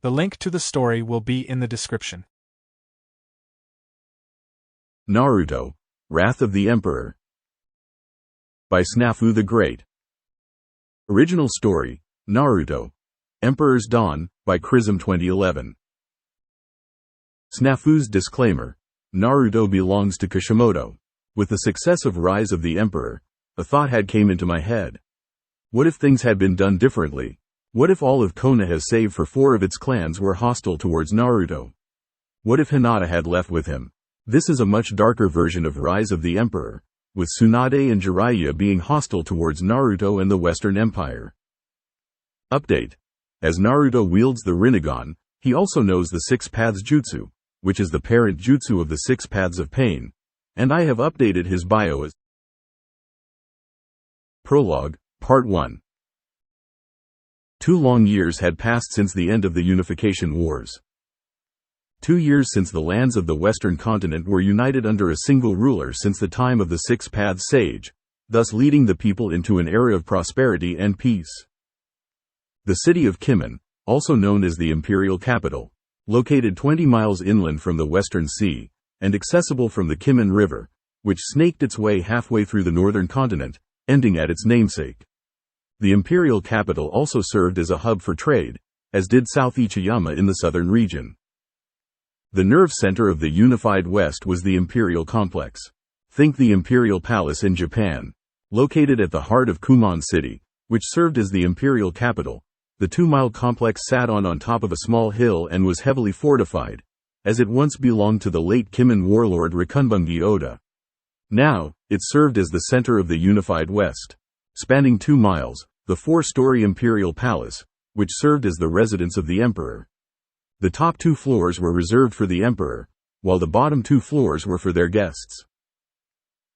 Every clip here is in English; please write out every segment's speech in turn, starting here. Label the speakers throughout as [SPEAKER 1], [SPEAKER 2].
[SPEAKER 1] The link to the story will be in the description.
[SPEAKER 2] Naruto, Wrath of the Emperor, by Snafu the Great. Original story, Naruto, Emperor's Dawn, by Chrism 2011. Snafu's disclaimer: Naruto belongs to Kishimoto. With the success of Rise of the Emperor, a thought had came into my head. What if things had been done differently? What if all of Konoha save for 4 of its clans were hostile towards Naruto? What if Hinata had left with him? This is a much darker version of Rise of the Emperor, with Tsunade and Jiraiya being hostile towards Naruto and the Western Empire. Update: as Naruto wields the Rinnegan, he also knows the 6 Paths Jutsu, which is the parent jutsu of the 6 Paths of Pain, and I have updated his bio as Prologue, Part 1. 2 long years had passed since the end of the Unification Wars. 2 years since the lands of the Western continent were united under a single ruler since the time of the 6 Paths Sage, thus leading the people into an era of prosperity and peace. The city of Kimen, also known as the imperial capital, located 20 miles inland from the Western Sea, and accessible from the Kimen River, which snaked its way halfway through the northern continent, ending at its namesake. The imperial capital also served as a hub for trade, as did South Ichiyama in the southern region. The nerve center of the unified West was the imperial complex. Think the imperial palace in Japan. Located at the heart of Kumon City, which served as the imperial capital, the 2-mile complex sat on top of a small hill and was heavily fortified, as it once belonged to the late Kimen warlord Rakunbungi Oda. Now, it served as the center of the unified West. Spanning 2 miles, the 4-story imperial palace, which served as the residence of the emperor. The top 2 floors were reserved for the emperor, while the bottom 2 floors were for their guests.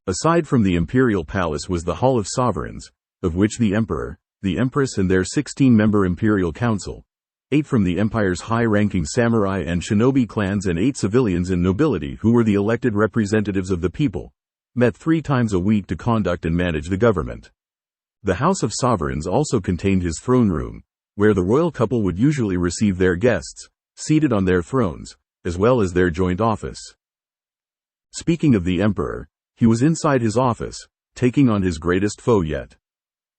[SPEAKER 2] Aside from the imperial palace was the Hall of Sovereigns, of which the emperor, the empress and their 16-member imperial council, 8 from the empire's high-ranking samurai and shinobi clans and 8 civilians and nobility who were the elected representatives of the people, met 3 times a week to conduct and manage the government. The House of Sovereigns also contained his throne room, where the royal couple would usually receive their guests, seated on their thrones, as well as their joint office. Speaking of the emperor, he was inside his office, taking on his greatest foe yet.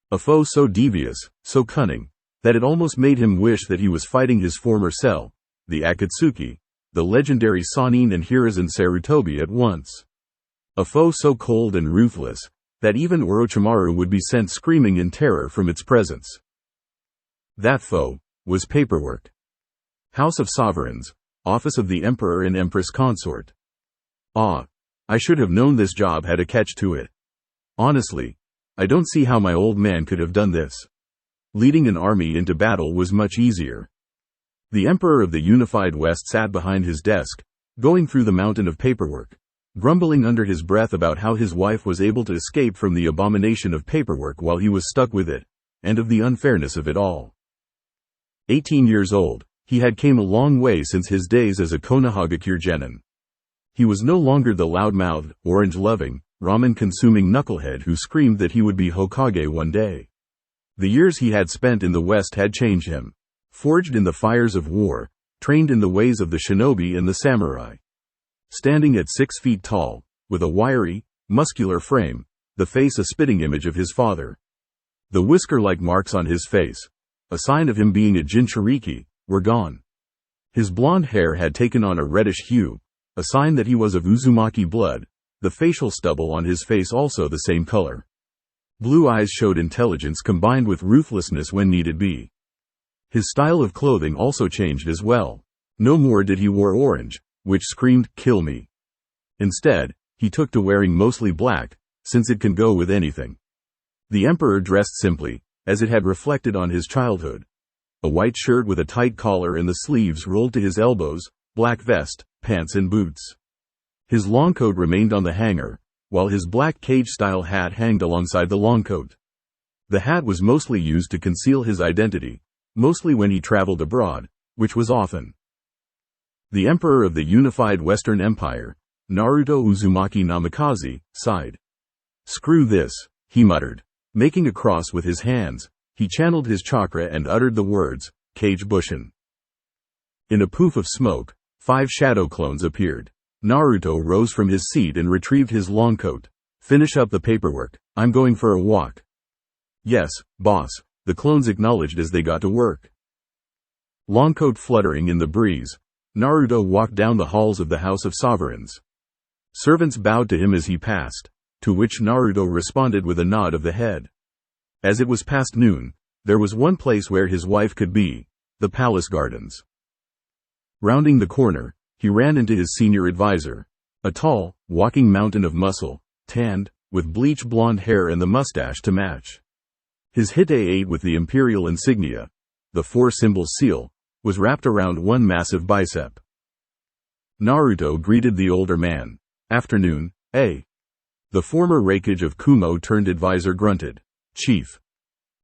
[SPEAKER 2] A foe so devious, so cunning, that it almost made him wish that he was fighting his former self, the Akatsuki, the legendary Sannin and Hiruzen Sarutobi at once. A foe so cold and ruthless, that even Orochimaru would be sent screaming in terror from its presence. That foe was paperwork. House of Sovereigns, Office of the Emperor and Empress Consort. Ah, I should have known this job had a catch to it. Honestly, I don't see how my old man could have done this. Leading an army into battle was much easier. The Emperor of the Unified West sat behind his desk, going through the mountain of paperwork, grumbling under his breath about how his wife was able to escape from the abomination of paperwork while he was stuck with it, and of the unfairness of it all. 18 years old, he had came a long way since his days as a Konohagakure genin. He was no longer the loud-mouthed, orange-loving, ramen-consuming knucklehead who screamed that he would be Hokage one day. The years he had spent in the West had changed him. Forged in the fires of war, trained in the ways of the shinobi and the samurai. Standing at 6 feet tall, with a wiry, muscular frame, the face a spitting image of his father. The whisker-like marks on his face, a sign of him being a Jinchuriki, were gone. His blonde hair had taken on a reddish hue, a sign that he was of Uzumaki blood, the facial stubble on his face also the same color. Blue eyes showed intelligence combined with ruthlessness when needed be. His style of clothing also changed as well. No more did he wear orange, which screamed, "Kill me." Instead, he took to wearing mostly black, since it can go with anything. The emperor dressed simply, as it had reflected on his childhood. A white shirt with a tight collar and the sleeves rolled to his elbows, black vest, pants and boots. His long coat remained on the hanger, while his black cage-style hat hanged alongside the long coat. The hat was mostly used to conceal his identity, mostly when he traveled abroad, which was often. The emperor of the unified Western Empire, Naruto Uzumaki Namikaze, sighed. "Screw this," he muttered. Making a cross with his hands, he channeled his chakra and uttered the words, "Kage Bushin." In a poof of smoke, 5 shadow clones appeared. Naruto rose from his seat and retrieved his long coat. Finish up the paperwork. I'm going for a walk. Yes, boss, the clones acknowledged as they got to work. Longcoat fluttering in the breeze, Naruto walked down the halls of the House of Sovereigns. Servants bowed to him as he passed, to which Naruto responded with a nod of the head. As it was past noon, there was one place where his wife could be, the palace gardens. Rounding the corner, he ran into his senior advisor, a tall, walking mountain of muscle, tanned, with bleach blonde hair and the mustache to match. His hit A8 with the imperial insignia, the 4-symbol seal, was wrapped around one massive bicep. Naruto greeted the older man. Afternoon, eh? The former Raikage of Kumo turned advisor grunted. Chief.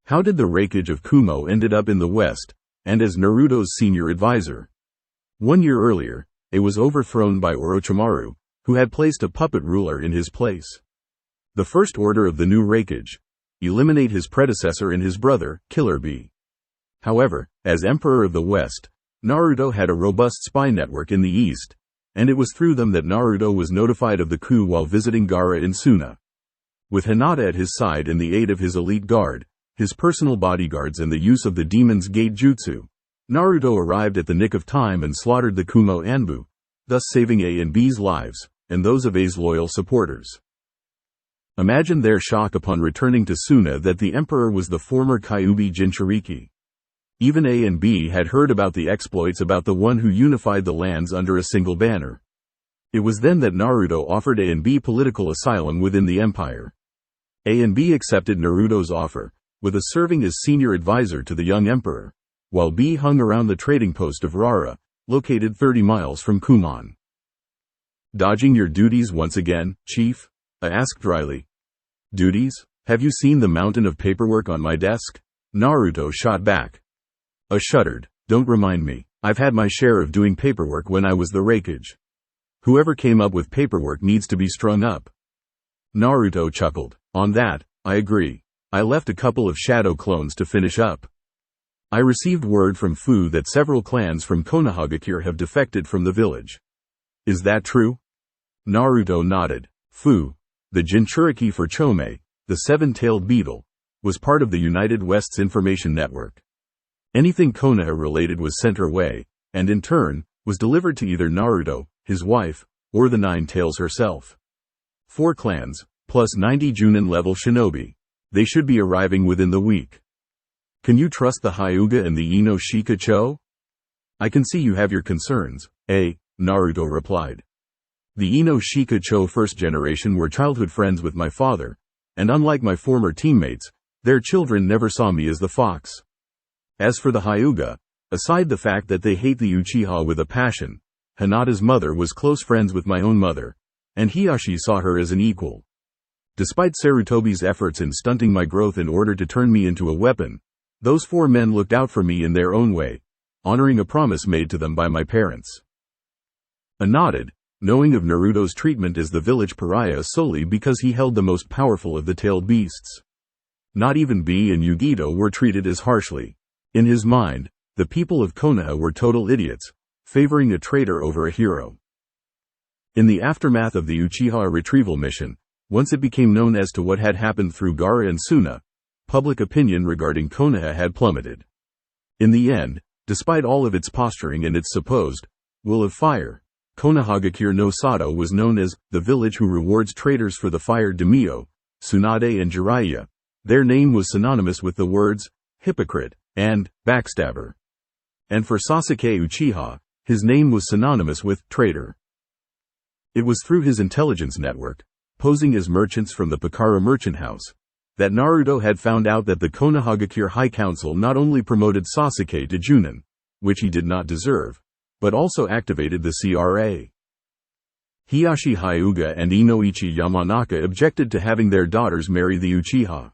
[SPEAKER 2] How did the Raikage of Kumo ended up in the West, and as Naruto's senior advisor? 1 year earlier, it was overthrown by Orochimaru, who had placed a puppet ruler in his place. The first order of the new Raikage: eliminate his predecessor and his brother, Killer Bee. However, as Emperor of the West, Naruto had a robust spy network in the East, and it was through them that Naruto was notified of the coup while visiting Gaara in Suna. With Hinata at his side and the aid of his elite guard, his personal bodyguards and the use of the Demon's Gate Jutsu, Naruto arrived at the nick of time and slaughtered the Kumo Anbu, thus saving A and B's lives, and those of A's loyal supporters. Imagine their shock upon returning to Suna that the Emperor was the former Kyuubi Jinchuriki. Even A and B had heard about the exploits about the one who unified the lands under a single banner. It was then that Naruto offered A and B political asylum within the empire. A and B accepted Naruto's offer, with A serving as senior advisor to the young emperor, while B hung around the trading post of Rara, located 30 miles from Kumon. Dodging your duties once again, Chief? I asked dryly. Duties? Have you seen the mountain of paperwork on my desk? Naruto shot back. A shuddered. Don't remind me. I've had my share of doing paperwork when I was the Raikage. Whoever came up with paperwork needs to be strung up. Naruto chuckled. On that, I agree. I left a couple of shadow clones to finish up. I received word from Fu that several clans from Konohagakure have defected from the village. Is that true? Naruto nodded. Fu, the Jinchuriki for Chome, the 7-tailed beetle, was part of the United West's information network. Anything Konoha related was sent her way, and in turn, was delivered to either Naruto, his wife, or the 9 Tails herself. 4 clans, plus 90 Junin-level shinobi. They should be arriving within the week. Can you trust the Hyuga and the Ino Shikacho? I can see you have your concerns, Naruto replied. The Ino Shikacho first generation were childhood friends with my father, and unlike my former teammates, their children never saw me as the fox. As for the Hyuga, aside the fact that they hate the Uchiha with a passion, Hinata's mother was close friends with my own mother, and Hiyashi saw her as an equal. Despite Sarutobi's efforts in stunting my growth in order to turn me into a weapon, those 4 men looked out for me in their own way, honoring a promise made to them by my parents. I nodded, knowing of Naruto's treatment as the village pariah solely because he held the most powerful of the tailed beasts. Not even B and Yugito were treated as harshly. In his mind, the people of Konoha were total idiots, favoring a traitor over a hero. In the aftermath of the Uchiha retrieval mission, once it became known as to what had happened through Gaara and Suna, public opinion regarding Konoha had plummeted. In the end, despite all of its posturing and its supposed will of fire, Konohagakure no Sato was known as the village who rewards traitors for the fire. Daimyo, Tsunade and Jiraiya. Their name was synonymous with the words hypocrite and backstabber. And for Sasuke Uchiha, his name was synonymous with traitor. It was through his intelligence network, posing as merchants from the Pakara merchant house, that Naruto had found out that the Konohagakure High Council not only promoted Sasuke to Junin, which he did not deserve, but also activated the CRA. Hiyashi Hyuga and Inoichi Yamanaka objected to having their daughters marry the Uchiha.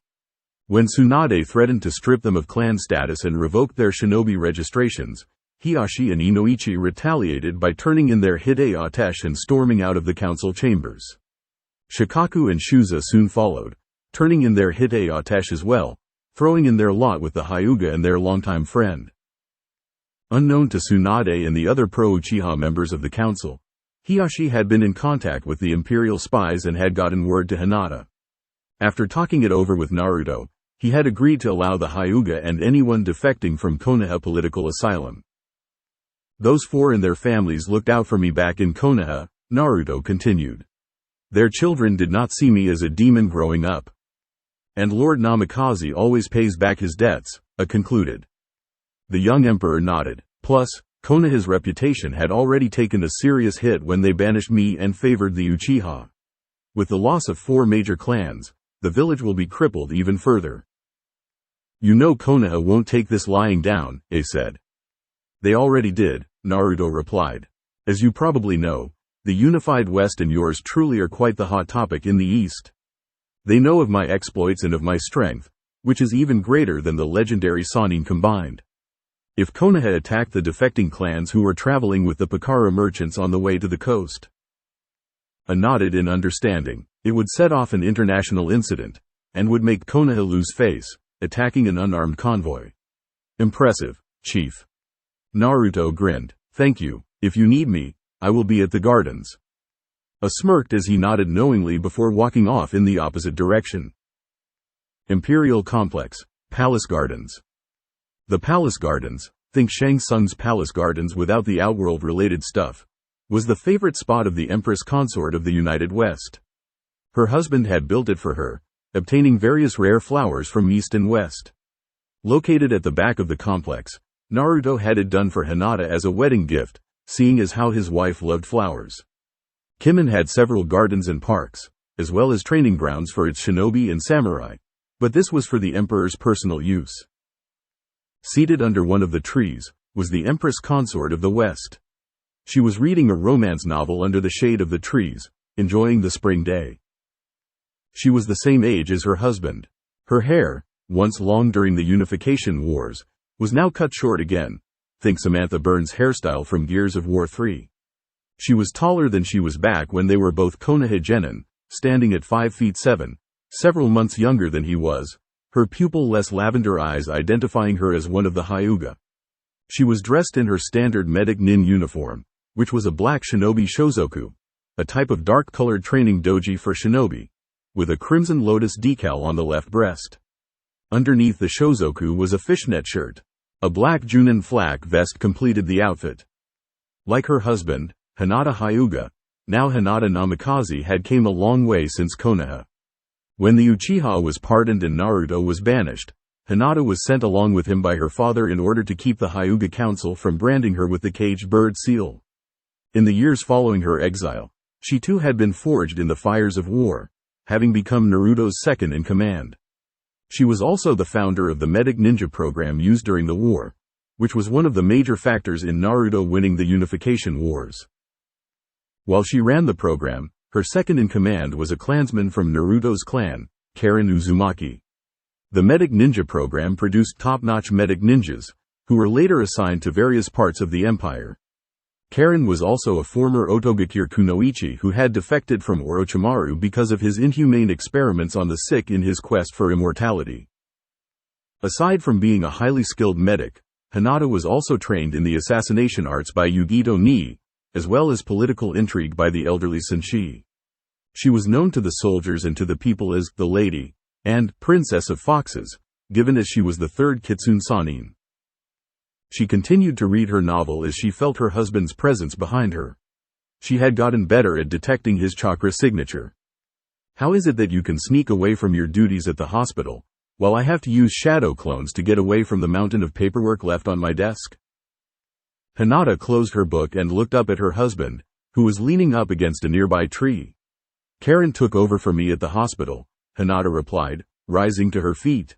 [SPEAKER 2] When Tsunade threatened to strip them of clan status and revoke their shinobi registrations, Hiyashi and Inoichi retaliated by turning in their Hide Atesh and storming out of the council chambers. Shikaku and Shuza soon followed, turning in their Hide Atesh as well, throwing in their lot with the Hyuga and their longtime friend. Unknown to Tsunade and the other pro-Uchiha members of the council, Hiyashi had been in contact with the Imperial spies and had gotten word to Hinata. After talking it over with Naruto, he had agreed to allow the Hyuga and anyone defecting from Konoha political asylum. Those four and their families looked out for me back in Konoha, Naruto continued. Their children did not see me as a demon growing up. And Lord Namikaze always pays back his debts, concluded. The young emperor nodded. Plus, Konoha's reputation had already taken a serious hit when they banished me and favored the Uchiha. With the loss of 4 major clans, the village will be crippled even further. You know Konoha won't take this lying down, said. They already did, Naruto replied. As you probably know, the unified West and yours truly are quite the hot topic in the East. They know of my exploits and of my strength, which is even greater than the legendary Sannin combined. If Konoha attacked the defecting clans who were traveling with the Pakara merchants on the way to the coast, nodded in understanding, it would set off an international incident, and would make Konoha lose face, attacking an unarmed convoy. Impressive, Chief. Naruto grinned. Thank you. If you need me, I will be at the gardens. Smirked as he nodded knowingly before walking off in the opposite direction. Imperial Complex, Palace Gardens. The Palace Gardens, think Shang Tsung's Palace Gardens without the outworld-related stuff, was the favorite spot of the Empress Consort of the United West. Her husband had built it for her, obtaining various rare flowers from East and West. Located at the back of the complex, Naruto had it done for Hinata as a wedding gift, seeing as how his wife loved flowers. Kimen had several gardens and parks, as well as training grounds for its shinobi and samurai, but this was for the emperor's personal use. Seated under one of the trees, was the Empress Consort of the West. She was reading a romance novel under the shade of the trees, enjoying the spring day. She was the same age as her husband. Her hair, once long during the Unification Wars, was now cut short again. Think Samantha Burns' hairstyle from Gears of War 3. She was taller than she was back when they were both Konoha genin, standing at 5 feet 7, several months younger than he was, her pupil-less lavender eyes identifying her as one of the Hyuga. She was dressed in her standard medic nin uniform, which was a black shinobi shozoku, a type of dark-colored training doji for shinobi, with a crimson lotus decal on the left breast. Underneath the shozoku was a fishnet shirt. A black Junin flak vest completed the outfit. Like her husband, Hinata Hyuga, now Hinata Namikaze had came a long way since Konoha. When the Uchiha was pardoned and Naruto was banished, Hinata was sent along with him by her father in order to keep the Hyuga Council from branding her with the caged bird seal. In the years following her exile, she too had been forged in the fires of war, having become Naruto's second in command. She was also the founder of the medic ninja program used during the war, which was one of the major factors in Naruto winning the Unification Wars. While she ran the program, her second in command was a clansman from Naruto's clan, Karen Uzumaki. The medic ninja program produced top-notch medic ninjas, who were later assigned to various parts of the empire. Karen was also a former Otogakure Kunoichi who had defected from Orochimaru because of his inhumane experiments on the sick in his quest for immortality. Aside from being a highly skilled medic, Hinata was also trained in the assassination arts by Yugito Nii, as well as political intrigue by the elderly Senshi. She was known to the soldiers and to the people as the Lady and Princess of Foxes, given as she was the third Kitsune Sannin. She continued to read her novel as she felt her husband's presence behind her. She had gotten better at detecting his chakra signature. How is it that you can sneak away from your duties at the hospital, while I have to use shadow clones to get away from the mountain of paperwork left on my desk? Hinata closed her book and looked up at her husband, who was leaning up against a nearby tree. Karen took over for me at the hospital, Hinata replied, rising to her feet.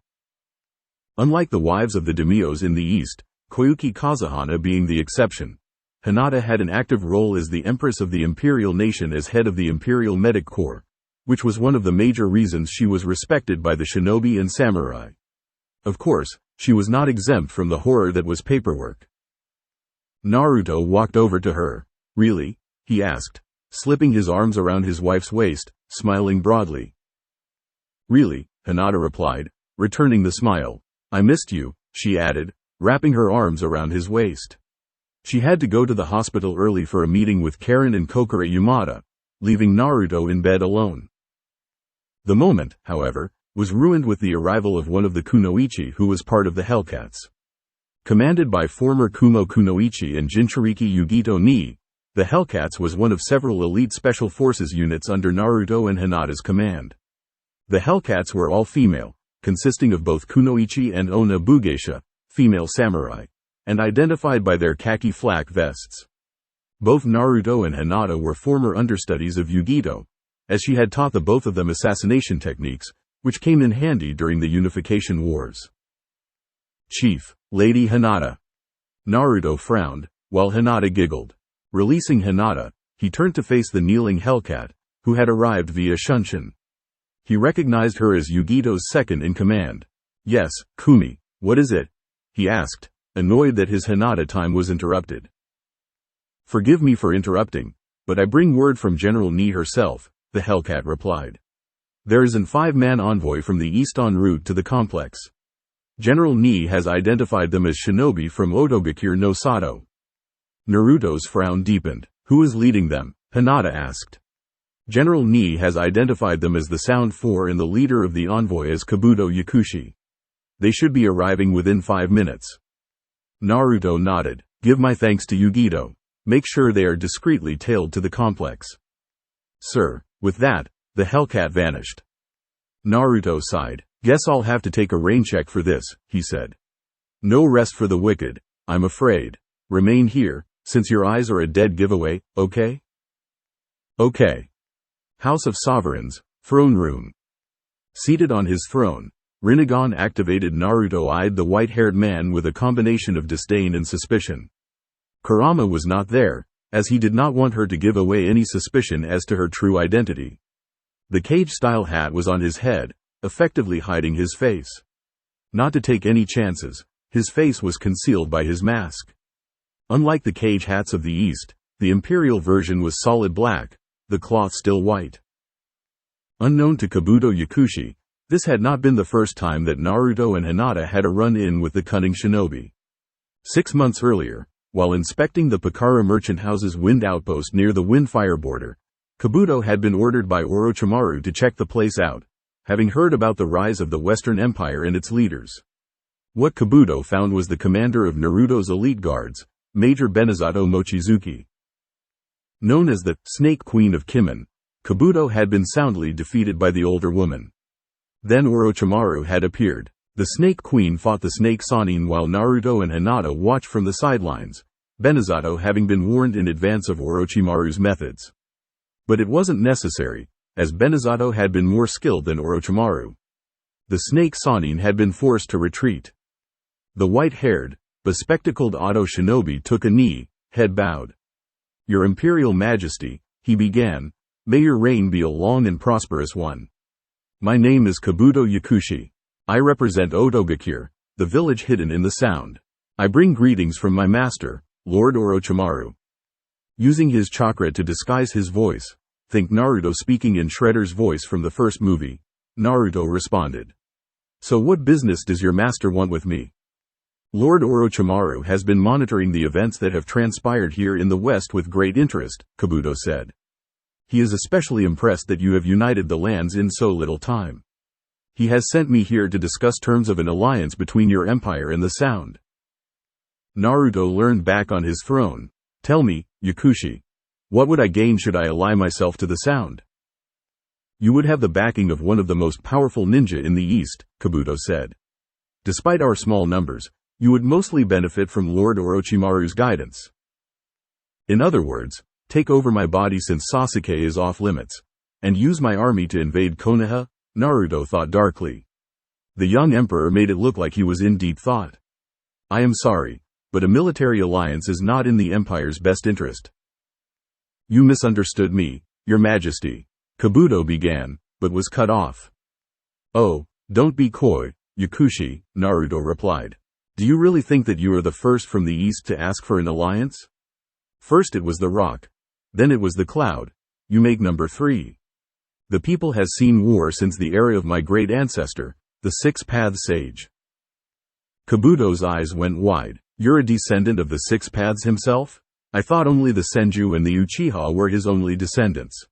[SPEAKER 2] Unlike the wives of the daimyos in the East, Koyuki Kazuhana being the exception, Hinata had an active role as the Empress of the Imperial Nation as head of the Imperial Medic Corps, which was one of the major reasons she was respected by the shinobi and samurai. Of course, she was not exempt from the horror that was paperwork. Naruto walked over to her. Really? He asked, slipping his arms around his wife's waist, smiling broadly. Really, Hinata replied, returning the smile. I missed you, she added, wrapping her arms around his waist. She had to go to the hospital early for a meeting with Karen and Kokoro Yamada, leaving Naruto in bed alone. The moment, however, was ruined with the arrival of one of the Kunoichi who was part of the Hellcats. Commanded by former Kumo Kunoichi and Jinchuriki Yugito Ni, the Hellcats was one of several elite special forces units under Naruto and Hinata's command. The Hellcats were all female, consisting of both Kunoichi and Onna Bugeisha, female samurai, and identified by their khaki flak vests. Both Naruto and Hinata were former understudies of Yugito, as she had taught the both of them assassination techniques, which came in handy during the Unification Wars. Chief, Lady Hinata. Naruto frowned, while Hinata giggled. Releasing Hinata, he turned to face the kneeling Hellcat, who had arrived via Shunshin. He recognized her as Yugito's second-in-command. Yes, Kumi, what is it? He asked, annoyed that his Hinata time was interrupted. Forgive me for interrupting, but I bring word from General Ni herself, the Hellcat replied. There is an 5-man envoy from the east en route to the complex. General Ni has identified them as shinobi from Otogakure no Sato. Naruto's frown deepened. Who is leading them? Hinata asked. General Ni has identified them as the Sound Four and the leader of the envoy as Kabuto Yakushi. They should be arriving within 5 minutes. Naruto nodded. Give my thanks to Yugito. Make sure they are discreetly tailed to the complex. Sir. With that, the Hellcat vanished. Naruto sighed. Guess I'll have to take a rain check for this, he said. No rest for the wicked, I'm afraid. Remain here, since your eyes are a dead giveaway, okay? Okay. House of Sovereigns, Throne Room. Seated on his throne, Rinnegan activated Naruto eyed the white-haired man with a combination of disdain and suspicion. Kurama was not there, as he did not want her to give away any suspicion as to her true identity. The cage-style hat was on his head, effectively hiding his face. Not to take any chances, his face was concealed by his mask. Unlike the cage hats of the East, the imperial version was solid black, the cloth still white. Unknown to Kabuto Yakushi, this had not been the first time that Naruto and Hinata had a run-in with the cunning shinobi. 6 months earlier, while inspecting the Pakara merchant house's wind outpost near the Windfire border, Kabuto had been ordered by Orochimaru to check the place out, having heard about the rise of the Western Empire and its leaders. What Kabuto found was the commander of Naruto's elite guards, Major Benezato Mochizuki. Known as the Snake Queen of Kimen, Kabuto had been soundly defeated by the older woman. Then Orochimaru had appeared. The Snake Queen fought the Snake Sannin while Naruto and Hinata watched from the sidelines, Benezato having been warned in advance of Orochimaru's methods. But it wasn't necessary, as Benezato had been more skilled than Orochimaru. The Snake Sannin had been forced to retreat. The white-haired, bespectacled Auto Shinobi took a knee, head bowed. Your Imperial Majesty, he began, may your reign be a long and prosperous one. My name is Kabuto Yakushi. I represent Otogakure, the village hidden in the Sound. I bring greetings from my master, Lord Orochimaru. Using his chakra to disguise his voice, think Naruto speaking in Shredder's voice from the first movie, Naruto responded. So what business does your master want with me? Lord Orochimaru has been monitoring the events that have transpired here in the West with great interest, Kabuto said. He is especially impressed that you have united the lands in so little time. He has sent me here to discuss terms of an alliance between your empire and the Sound. Naruto leaned back on his throne. Tell me, Yakushi, what would I gain should I ally myself to the Sound? You would have the backing of one of the most powerful ninja in the East, Kabuto said. Despite our small numbers, you would mostly benefit from Lord Orochimaru's guidance. In other words, take over my body since Sasuke is off limits, and use my army to invade Konoha, Naruto thought darkly. The young emperor made it look like he was in deep thought. I am sorry, but a military alliance is not in the empire's best interest. You misunderstood me, your majesty, Kabuto began, but was cut off. Oh, don't be coy, Yakushi, Naruto replied. Do you really think that you are the first from the east to ask for an alliance? First it was the rock. Then it was the cloud. You make number 3. The people has seen war since the era of my great ancestor, the Six Paths Sage. Kabuto's eyes went wide. You're a descendant of the Six Paths himself? I thought only the Senju and the Uchiha were his only descendants.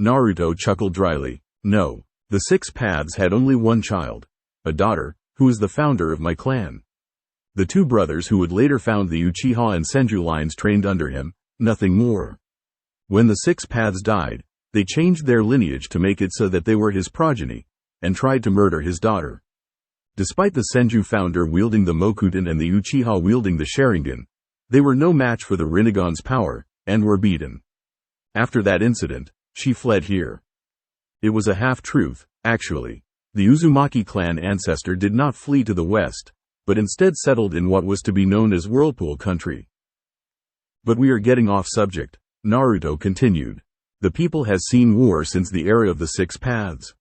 [SPEAKER 2] Naruto chuckled dryly. No, the Six Paths had only one child, a daughter, who is the founder of my clan. The two brothers who would later found the Uchiha and Senju lines trained under him, nothing more. When the Six Paths died, they changed their lineage to make it so that they were his progeny, and tried to murder his daughter. Despite the Senju founder wielding the Mokuton and the Uchiha wielding the Sharingan, they were no match for the Rinnegan's power, and were beaten. After that incident, she fled here. It was a half-truth, actually. The Uzumaki clan ancestor did not flee to the west, but instead settled in what was to be known as Whirlpool country. But we are getting off subject, Naruto continued. The people has seen war since the era of the Six Paths.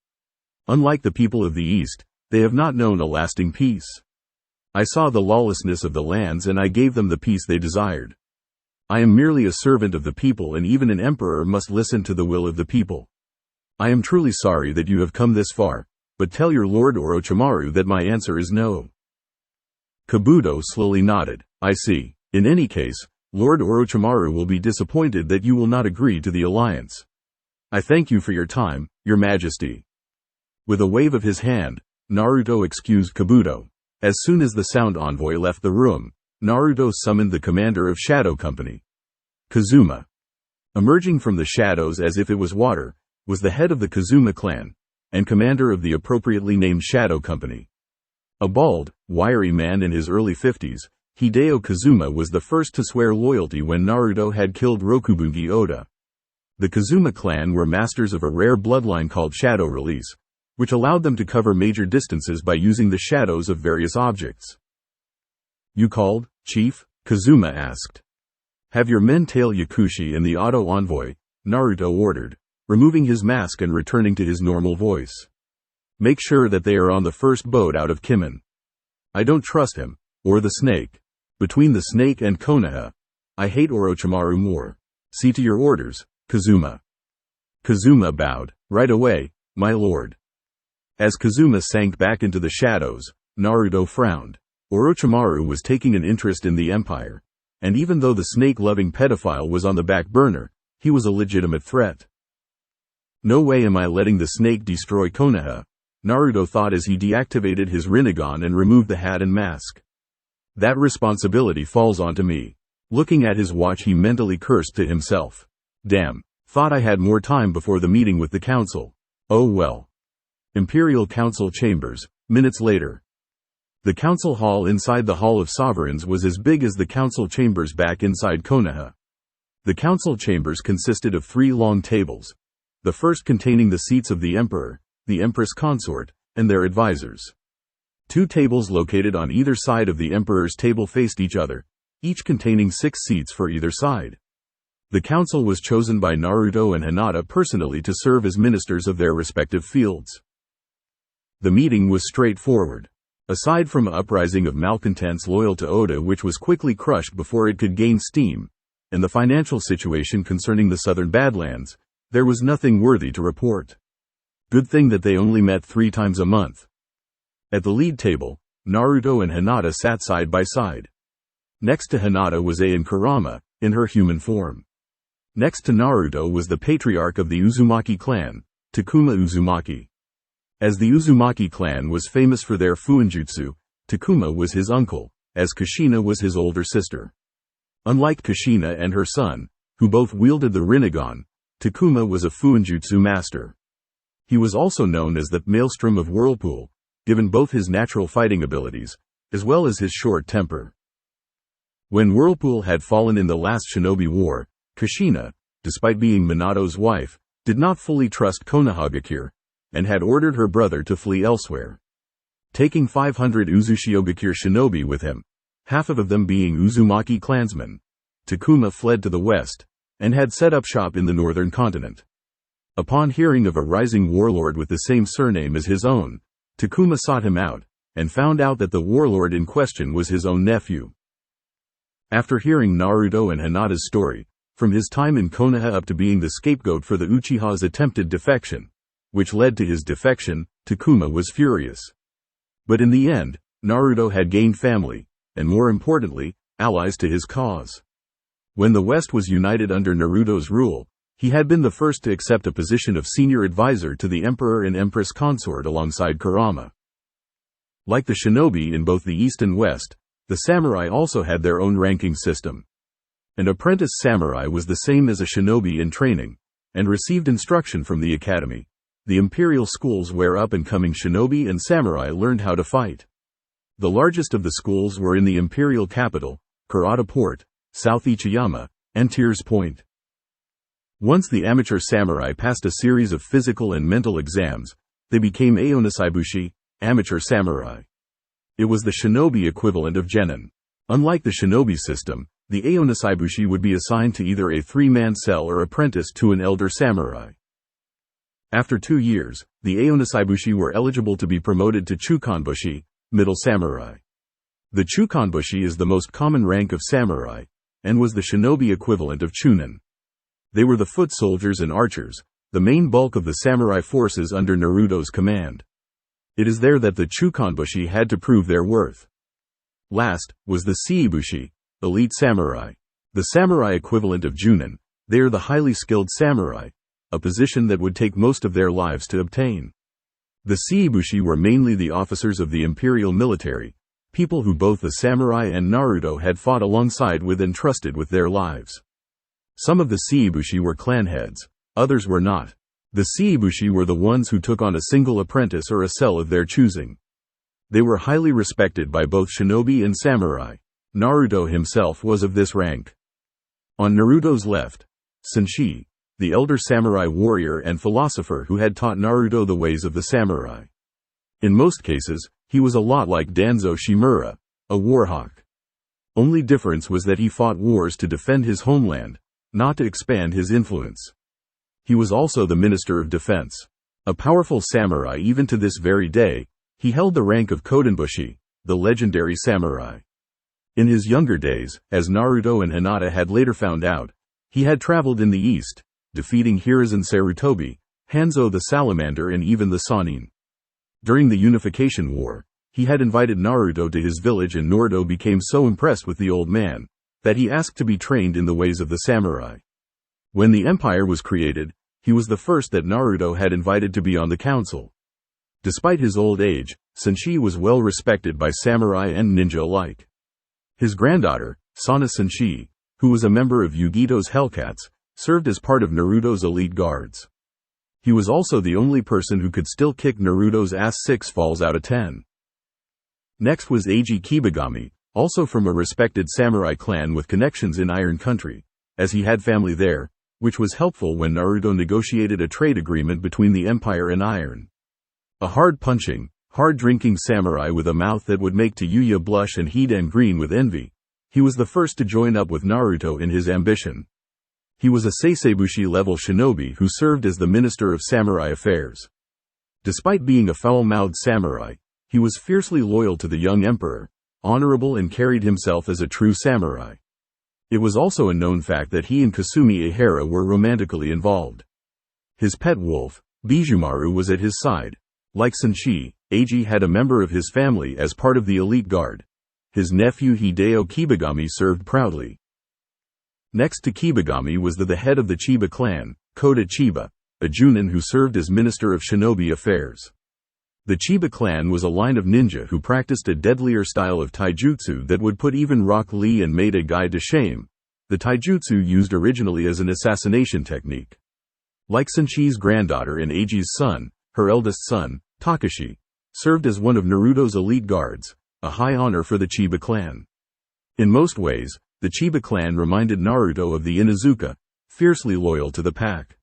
[SPEAKER 2] Unlike the people of the East, they have not known a lasting peace. I saw the lawlessness of the lands and I gave them the peace they desired. I am merely a servant of the people, and even an emperor must listen to the will of the people. I am truly sorry that you have come this far, but tell your Lord Orochimaru that my answer is no. Kabuto slowly nodded. I see. In any case, Lord Orochimaru will be disappointed that you will not agree to the alliance. I thank you for your time, Your Majesty. With a wave of his hand, Naruto excused Kabuto. As soon as the sound envoy left the room, Naruto summoned the commander of Shadow Company. Kazuma. Emerging from the shadows as if it was water, was the head of the Kazuma clan, and commander of the appropriately named Shadow Company. A bald, wiry man in his early 50s, Hideo Kazuma was the first to swear loyalty when Naruto had killed Rokubungi Oda. The Kazuma clan were masters of a rare bloodline called Shadow Release, which allowed them to cover major distances by using the shadows of various objects. You called, Chief? Kazuma asked. Have your men tail Yakushi and the auto envoy, Naruto ordered, removing his mask and returning to his normal voice. Make sure that they are on the first boat out of Kimen. I don't trust him, or the snake. Between the snake and Konoha, I hate Orochimaru more. See to your orders, Kazuma. Kazuma bowed. Right away, my lord. As Kazuma sank back into the shadows, Naruto frowned. Orochimaru was taking an interest in the empire, and even though the snake-loving pedophile was on the back burner, he was a legitimate threat. No way am I letting the snake destroy Konoha, Naruto thought as he deactivated his Rinnegan and removed the hat and mask. That responsibility falls onto me. Looking at his watch, he mentally cursed to himself. Damn, thought I had more time before the meeting with the council. Oh well. Imperial Council Chambers, minutes later. The council hall inside the Hall of Sovereigns was as big as the council chambers back inside Konoha. The council chambers consisted of 3 long tables, the first containing the seats of the emperor, the empress consort, and their advisors. 2 tables located on either side of the emperor's table faced each other, each containing 6 seats for either side. The council was chosen by Naruto and Hinata personally to serve as ministers of their respective fields. The meeting was straightforward. Aside from an uprising of malcontents loyal to Oda which was quickly crushed before it could gain steam, and the financial situation concerning the southern Badlands, there was nothing worthy to report. Good thing that they only met 3 times a month. At the lead table, Naruto and Hinata sat side by side. Next to Hinata was Ain Kurama, in her human form. Next to Naruto was the patriarch of the Uzumaki clan, Takuma Uzumaki. As the Uzumaki clan was famous for their fuinjutsu, Takuma was his uncle, as Kushina was his older sister. Unlike Kushina and her son, who both wielded the Rinnegan, Takuma was a fuinjutsu master. He was also known as the Maelstrom of Whirlpool, given both his natural fighting abilities, as well as his short temper. When Whirlpool had fallen in the last Shinobi War, Kushina, despite being Minato's wife, did not fully trust Konohagakure, and had ordered her brother to flee elsewhere. Taking 500 Uzushiogakure shinobi with him, half of them being Uzumaki clansmen, Takuma fled to the west, and had set up shop in the northern continent. Upon hearing of a rising warlord with the same surname as his own, Takuma sought him out, and found out that the warlord in question was his own nephew. After hearing Naruto and Hinata's story, from his time in Konoha up to being the scapegoat for the Uchiha's attempted defection, which led to his defection, Takuma was furious. But in the end, Naruto had gained family, and more importantly, allies to his cause. When the West was united under Naruto's rule, he had been the first to accept a position of senior advisor to the Emperor and Empress consort alongside Kurama. Like the shinobi in both the East and West, the samurai also had their own ranking system. An apprentice samurai was the same as a shinobi in training, and received instruction from the academy, the imperial schools where up-and-coming shinobi and samurai learned how to fight. The largest of the schools were in the imperial capital, Kurata Port, South Ichiyama, and Tears Point. Once the amateur samurai passed a series of physical and mental exams, they became Aonisaibushi, amateur samurai. It was the shinobi equivalent of genin. Unlike the shinobi system, the Aonisaibushi would be assigned to either a three-man cell or apprentice to an elder samurai. After 2 years, the Aonisaibushi were eligible to be promoted to Chukanbushi, middle samurai. The Chukanbushi is the most common rank of samurai, and was the shinobi equivalent of chunin. They were the foot soldiers and archers, the main bulk of the samurai forces under Naruto's command. It is there that the Chukanbushi had to prove their worth. Last, was the Seibushi, elite samurai. The samurai equivalent of junin, they are the highly skilled samurai, a position that would take most of their lives to obtain. The Seibushi were mainly the officers of the imperial military, people who both the samurai and Naruto had fought alongside with and trusted with their lives. Some of the Seibushi were clan heads, others were not. The Seibushi were the ones who took on a single apprentice or a cell of their choosing. They were highly respected by both shinobi and samurai. Naruto himself was of this rank. On Naruto's left, Senshi, the elder samurai warrior and philosopher who had taught Naruto the ways of the samurai. In most cases, he was a lot like Danzo Shimura, a warhawk. Only difference was that he fought wars to defend his homeland, not to expand his influence. He was also the Minister of Defense. A powerful samurai even to this very day, he held the rank of Kodenbushi, the legendary samurai. In his younger days, as Naruto and Hinata had later found out, he had traveled in the east, defeating Hiruzen Sarutobi, Hanzo the Salamander and even the Sannin. During the Unification War, he had invited Naruto to his village and Naruto became so impressed with the old man, that he asked to be trained in the ways of the samurai. When the empire was created, he was the first that Naruto had invited to be on the council. Despite his old age, Senshi was well respected by samurai and ninja alike. His granddaughter, Sana Senshi, who was a member of Yugito's Hellcats, served as part of Naruto's elite guards. He was also the only person who could still kick Naruto's ass 6 falls out of 10. Next was Eiji Kibagami, also from a respected samurai clan with connections in Iron Country, as he had family there, which was helpful when Naruto negotiated a trade agreement between the Empire and Iron. A hard-punching, hard-drinking samurai with a mouth that would make Tayuya blush and Hidan green with envy, he was the first to join up with Naruto in his ambition. He was a Seibushi-level shinobi who served as the Minister of Samurai Affairs. Despite being a foul-mouthed samurai, he was fiercely loyal to the young emperor, honorable and carried himself as a true samurai. It was also a known fact that he and Kasumi Ehara were romantically involved. His pet wolf, Bijumaru, was at his side. Like Senshi, Eiji had a member of his family as part of the elite guard. His nephew Hideo Kibagami served proudly. Next to Kibagami was the head of the Chiba clan, Koda Chiba, a Junin who served as Minister of Shinobi Affairs. The Chiba clan was a line of ninja who practiced a deadlier style of taijutsu that would put even Rock Lee and Maeda Guy to shame, the taijutsu used originally as an assassination technique. Like Senshi's granddaughter and Eiji's son, her eldest son, Takashi, served as one of Naruto's elite guards, a high honor for the Chiba clan. In most ways, the Chiba clan reminded Naruto of the Inuzuka, fiercely loyal to the pack.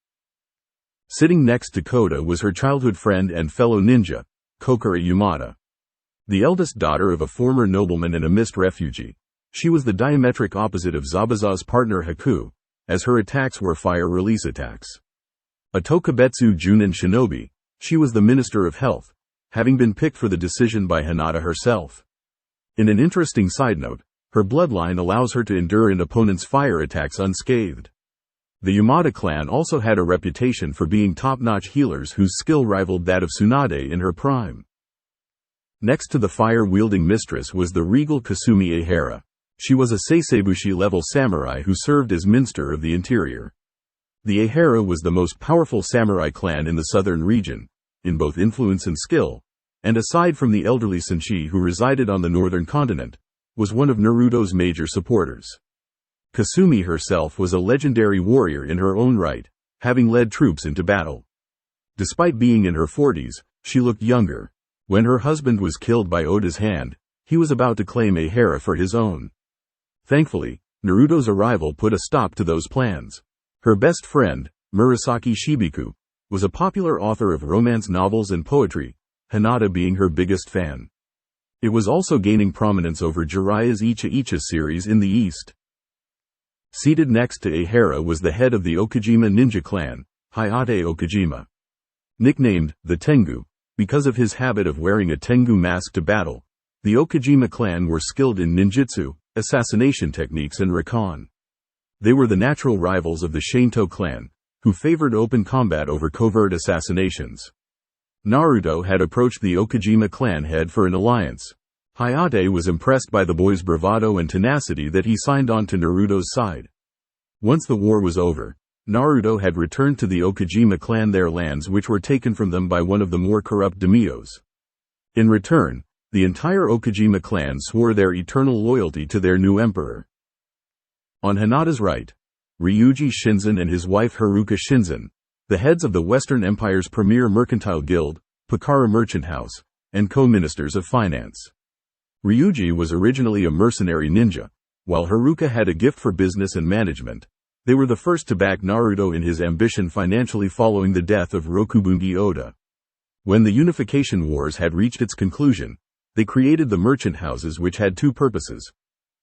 [SPEAKER 2] Sitting next to Koda was her childhood friend and fellow ninja, Kokura Yamada. The eldest daughter of a former nobleman and a mist refugee, she was the diametric opposite of Zabuza's partner Haku, as her attacks were fire release attacks. A Tokubetsu Junin shinobi, she was the Minister of Health, having been picked for the decision by Hinata herself. In an interesting side note, her bloodline allows her to endure an opponent's fire attacks unscathed. The Yamada clan also had a reputation for being top-notch healers whose skill rivaled that of Tsunade in her prime. Next to the fire-wielding mistress was the regal Kasumi Ehara. She was a Seisebushi-level samurai who served as Minister of the Interior. The Ehara was the most powerful samurai clan in the southern region, in both influence and skill, and aside from the elderly Senshi who resided on the northern continent, was one of Naruto's major supporters. Kasumi herself was a legendary warrior in her own right, having led troops into battle. Despite being in her 40s, she looked younger. When her husband was killed by Oda's hand, he was about to claim Ehara for his own. Thankfully, Naruto's arrival put a stop to those plans. Her best friend, Murasaki Shibiku, was a popular author of romance novels and poetry, Hinata being her biggest fan. It was also gaining prominence over Jiraiya's Icha Icha series in the East. Seated next to Ehara was the head of the Okajima ninja clan, Hayate Okajima. Nicknamed the Tengu, because of his habit of wearing a Tengu mask to battle, the Okajima clan were skilled in ninjutsu, assassination techniques and recon. They were the natural rivals of the Shinto clan, who favored open combat over covert assassinations. Naruto had approached the Okajima clan head for an alliance. Hayate was impressed by the boy's bravado and tenacity that he signed on to Naruto's side. Once the war was over, Naruto had returned to the Okajima clan their lands which were taken from them by one of the more corrupt daimyos. In return, the entire Okajima clan swore their eternal loyalty to their new emperor. On Hinata's right, Ryuji Shinzen and his wife Haruka Shinzen, the heads of the Western Empire's premier mercantile guild, Pakara Merchant House, and co-ministers of finance. Ryuji was originally a mercenary ninja, while Haruka had a gift for business and management. They were the first to back Naruto in his ambition financially following the death of Rokubungi Oda. When the Unification Wars had reached its conclusion, they created the merchant houses which had two purposes: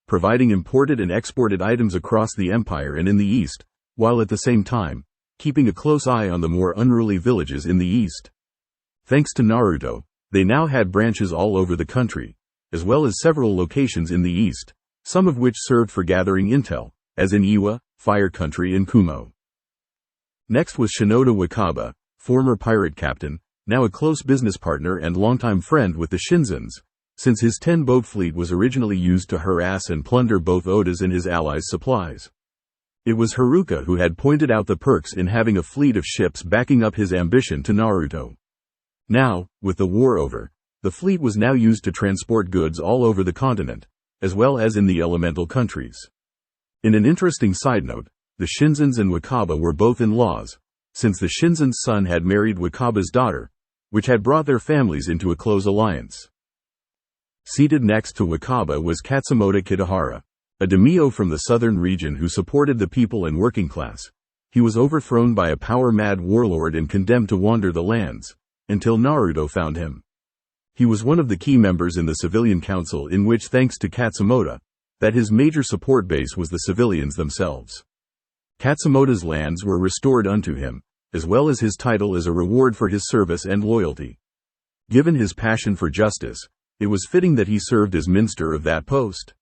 [SPEAKER 2] providing imported and exported items across the empire and in the east, while at the same time, keeping a close eye on the more unruly villages in the east. Thanks to Naruto, they now had branches all over the country, as well as several locations in the east, some of which served for gathering intel, as in Iwa, Fire Country and Kumo. Next was Shinoda Wakaba, former pirate captain, now a close business partner and longtime friend with the Shinzens, since his 10-boat fleet was originally used to harass and plunder both Oda's and his allies' supplies. It was Haruka who had pointed out the perks in having a fleet of ships backing up his ambition to Naruto. Now, with the war over, the fleet was now used to transport goods all over the continent, as well as in the elemental countries. In an interesting side note, the Shinzens and Wakaba were both in-laws, since the Shinzen's son had married Wakaba's daughter, which had brought their families into a close alliance. Seated next to Wakaba was Katsumoto Kitahara, a daimyo from the southern region who supported the people and working class. He was overthrown by a power-mad warlord and condemned to wander the lands, until Naruto found him. He was one of the key members in the civilian council in which, thanks to Katsumoto, that his major support base was the civilians themselves. Katsumoto's lands were restored unto him, as well as his title as a reward for his service and loyalty. Given his passion for justice, it was fitting that he served as minister of that post.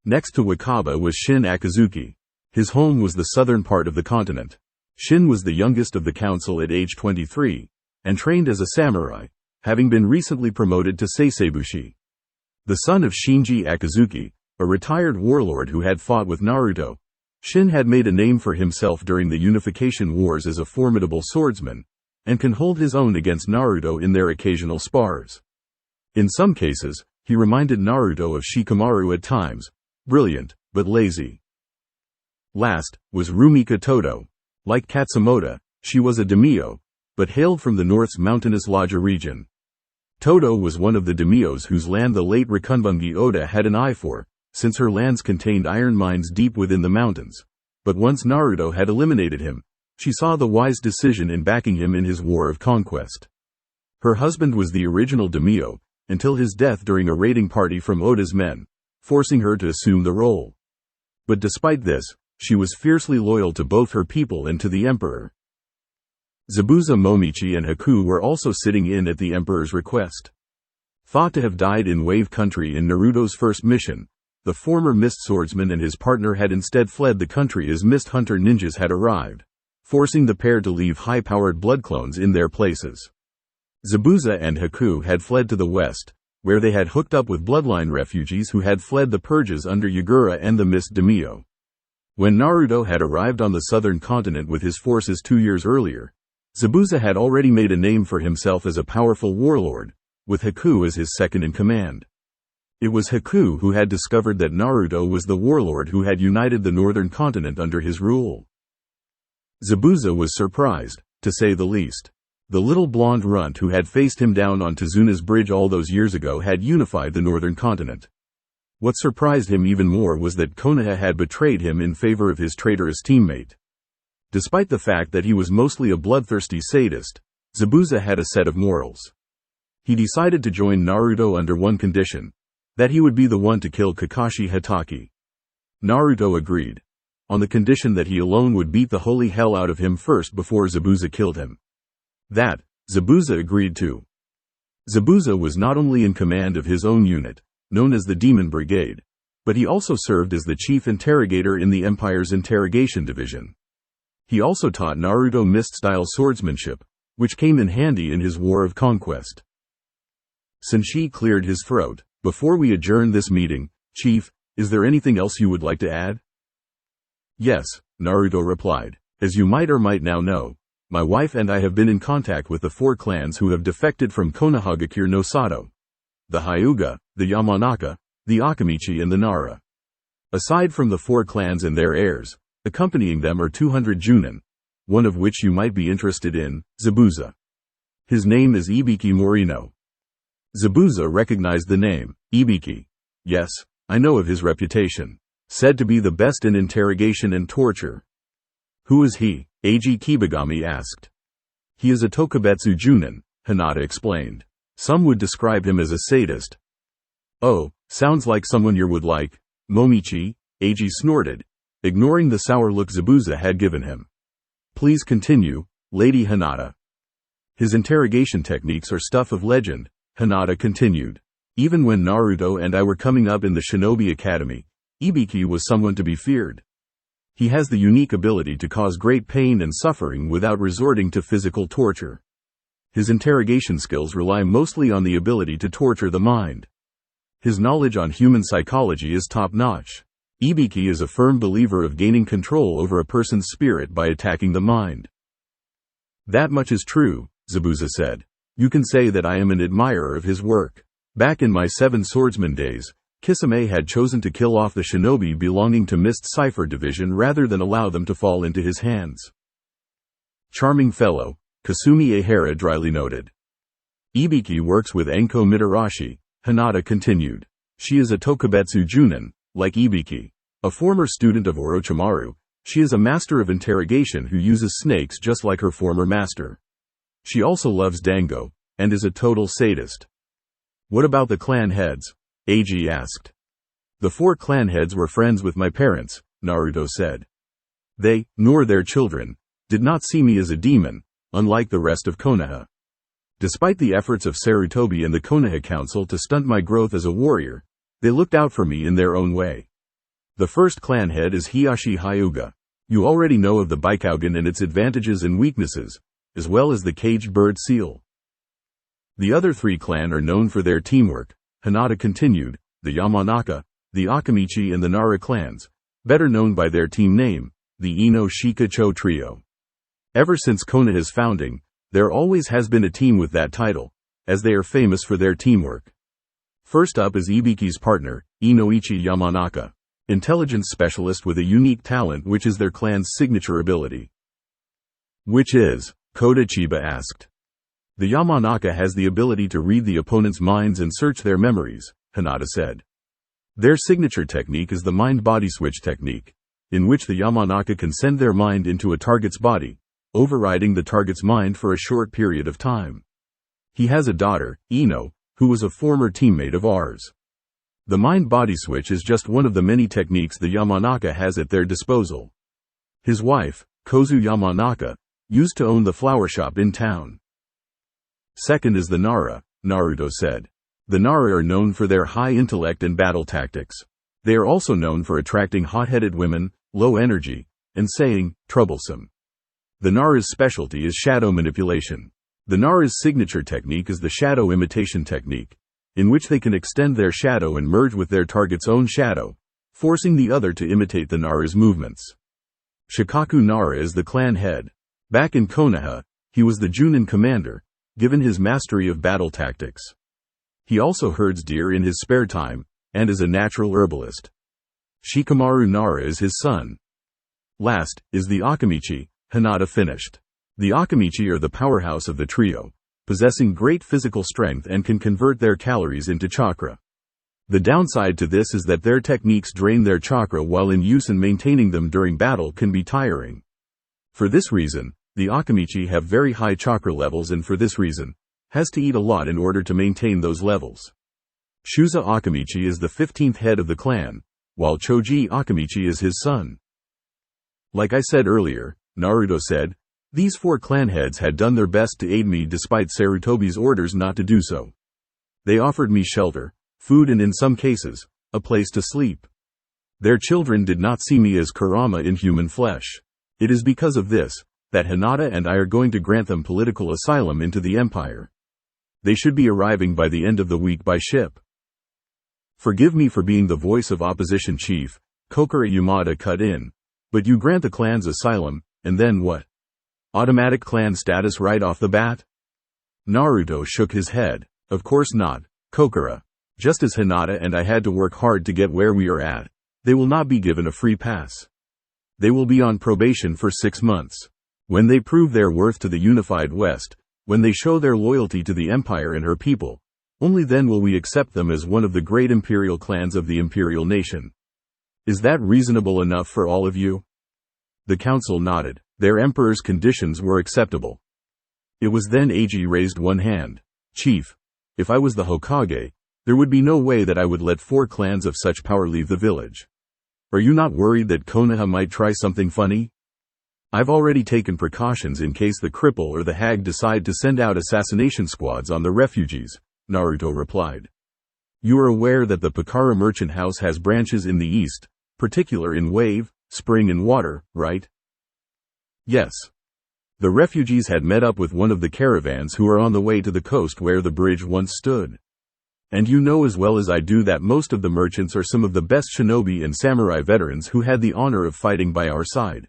[SPEAKER 2] Next to Wakaba was Shin Akazuki. His home was the southern part of the continent. Shin was the youngest of the council at age 23, and trained as a samurai, having been recently promoted to Seisebushi. The son of Shinji Akazuki, a retired warlord who had fought with Naruto, Shin had made a name for himself during the Unification Wars as a formidable swordsman, and can hold his own against Naruto in their occasional spars. In some cases, he reminded Naruto of Shikamaru at times, brilliant, but lazy. Last, was Rumika Todo. Like Katsumoto, she was a daimyo, but hailed from the north's mountainous Lodja region. Todo was one of the daimyos whose land the late Rokubungi Oda had an eye for, since her lands contained iron mines deep within the mountains. But once Naruto had eliminated him, she saw the wise decision in backing him in his war of conquest. Her husband was the original daimyo, until his death during a raiding party from Oda's men, forcing her to assume the role. But despite this, she was fiercely loyal to both her people and to the emperor. Zabuza Momichi and Haku were also sitting in at the emperor's request. Thought to have died in Wave Country in Naruto's first mission, the former Mist Swordsman and his partner had instead fled the country as Mist Hunter ninjas had arrived, forcing the pair to leave high-powered blood clones in their places. Zabuza and Haku had fled to the west, where they had hooked up with bloodline refugees who had fled the purges under Yagura and the Mist Daimyo. When Naruto had arrived on the southern continent with his forces 2 years earlier, Zabuza had already made a name for himself as a powerful warlord, with Haku as his second-in-command. It was Haku who had discovered that Naruto was the warlord who had united the northern continent under his rule. Zabuza was surprised, to say the least. The little blonde runt who had faced him down on Tezuna's bridge all those years ago had unified the northern continent. What surprised him even more was that Konoha had betrayed him in favor of his traitorous teammate. Despite the fact that he was mostly a bloodthirsty sadist, Zabuza had a set of morals. He decided to join Naruto under one condition: that he would be the one to kill Kakashi Hatake. Naruto agreed, on the condition that he alone would beat the holy hell out of him first before Zabuza killed him. That, Zabuza agreed to. Zabuza was not only in command of his own unit, known as the Demon Brigade, but he also served as the chief interrogator in the Empire's interrogation division. He also taught Naruto mist-style swordsmanship, which came in handy in his war of conquest. Senshi cleared his throat. Before we adjourn this meeting, Chief, is there anything else you would like to add? Yes, Naruto replied. As you might or might now know, my wife and I have been in contact with the 4 clans who have defected from Konohagakure no Sato: the Hyuga, the Yamanaka, the Akamichi and the Nara. Aside from the 4 clans and their heirs, accompanying them are 200 Junin, one of which you might be interested in, Zabuza. His name is Ibiki Morino. Zabuza recognized the name, Ibiki. Yes, I know of his reputation. Said to be the best in interrogation and torture. Who is he? Eiji Kibagami asked. He is a Tokubetsu Junin, Hinata explained. Some would describe him as a sadist. Oh, sounds like someone you would like, Momichi, Eiji snorted, ignoring the sour look Zabuza had given him. Please continue, Lady Hinata. His interrogation techniques are stuff of legend, Hinata continued. Even when Naruto and I were coming up in the Shinobi Academy, Ibiki was someone to be feared. He has the unique ability to cause great pain and suffering without resorting to physical torture. His interrogation skills rely mostly on the ability to torture the mind. His knowledge on human psychology is top-notch. Ibiki is a firm believer of gaining control over a person's spirit by attacking the mind. That much is true, Zabuza said. You can say that I am an admirer of his work. Back in my 7 swordsman days, Kisame had chosen to kill off the shinobi belonging to Mist Cipher Division rather than allow them to fall into his hands. Charming fellow, Kasumi Ehara dryly noted. Ibiki works with Enko Mitarashi, Hinata continued. She is a Tokubetsu Junin, like Ibiki. A former student of Orochimaru, she is a master of interrogation who uses snakes just like her former master. She also loves dango, and is a total sadist. What about the clan heads? Eiji asked. The 4 clan heads were friends with my parents, Naruto said. They, nor their children, did not see me as a demon, unlike the rest of Konoha. Despite the efforts of Sarutobi and the Konoha Council to stunt my growth as a warrior, they looked out for me in their own way. The first clan head is Hiyashi Hyuga. You already know of the Baikougan and its advantages and weaknesses, as well as the caged bird seal. The other 3 clan are known for their teamwork, Hinata continued, the Yamanaka, the Akamichi and the Nara clans, better known by their team name, the Ino Shikacho Trio. Ever since Konoha's founding, there always has been a team with that title, as they are famous for their teamwork. First up is Ibiki's partner, Inoichi Yamanaka, intelligence specialist with a unique talent which is their clan's signature ability. Which is? Kodachiba asked. The Yamanaka has the ability to read the opponent's minds and search their memories, Hinata said. Their signature technique is the mind-body switch technique, in which the Yamanaka can send their mind into a target's body, overriding the target's mind for a short period of time. He has a daughter, Ino, who was a former teammate of ours. The mind-body switch is just one of the many techniques the Yamanaka has at their disposal. His wife, Kozu Yamanaka, used to own the flower shop in town. Second is the Nara, Naruto said. The Nara are known for their high intellect and battle tactics. They are also known for attracting hot-headed women, low energy, and saying, troublesome. The Nara's specialty is shadow manipulation. The Nara's signature technique is the shadow imitation technique, in which they can extend their shadow and merge with their target's own shadow, forcing the other to imitate the Nara's movements. Shikaku Nara is the clan head. Back in Konoha, he was the Junin commander, given his mastery of battle tactics. He also herds deer in his spare time, and is a natural herbalist. Shikamaru Nara is his son. Last, is the Akamichi. Hinata finished. The Akamichi are the powerhouse of the trio, possessing great physical strength and can convert their calories into chakra. The downside to this is that their techniques drain their chakra while in use, and maintaining them during battle can be tiring. For this reason, the Akamichi have very high chakra levels, and for this reason, has to eat a lot in order to maintain those levels. Shuza Akamichi is the 15th head of the clan, while Choji Akamichi is his son. Like I said earlier, Naruto said, these 4 clan heads had done their best to aid me despite Sarutobi's orders not to do so. They offered me shelter, food, and in some cases, a place to sleep. Their children did not see me as Kurama in human flesh. It is because of this, that Hinata and I are going to grant them political asylum into the empire. They should be arriving by the end of the week by ship. Forgive me for being the voice of opposition chief, Kokura Yamada cut in. But you grant the clans asylum, and then what? Automatic clan status right off the bat? Naruto shook his head. Of course not, Kokura. Just as Hinata and I had to work hard to get where we are at, they will not be given a free pass. They will be on probation for 6 months. When they prove their worth to the unified West, when they show their loyalty to the empire and her people, only then will we accept them as one of the great imperial clans of the imperial nation. Is that reasonable enough for all of you? The council nodded. Their emperor's conditions were acceptable. It was then Eiji raised one hand. Chief, if I was the Hokage, there would be no way that I would let 4 clans of such power leave the village. Are you not worried that Konoha might try something funny? I've already taken precautions in case the cripple or the hag decide to send out assassination squads on the refugees, Naruto replied. You are aware that the Pakara merchant house has branches in the east, particular in Wave, Spring and Water, right? Yes. The refugees had met up with one of the caravans who are on the way to the coast where the bridge once stood. And you know as well as I do that most of the merchants are some of the best shinobi and samurai veterans who had the honor of fighting by our side.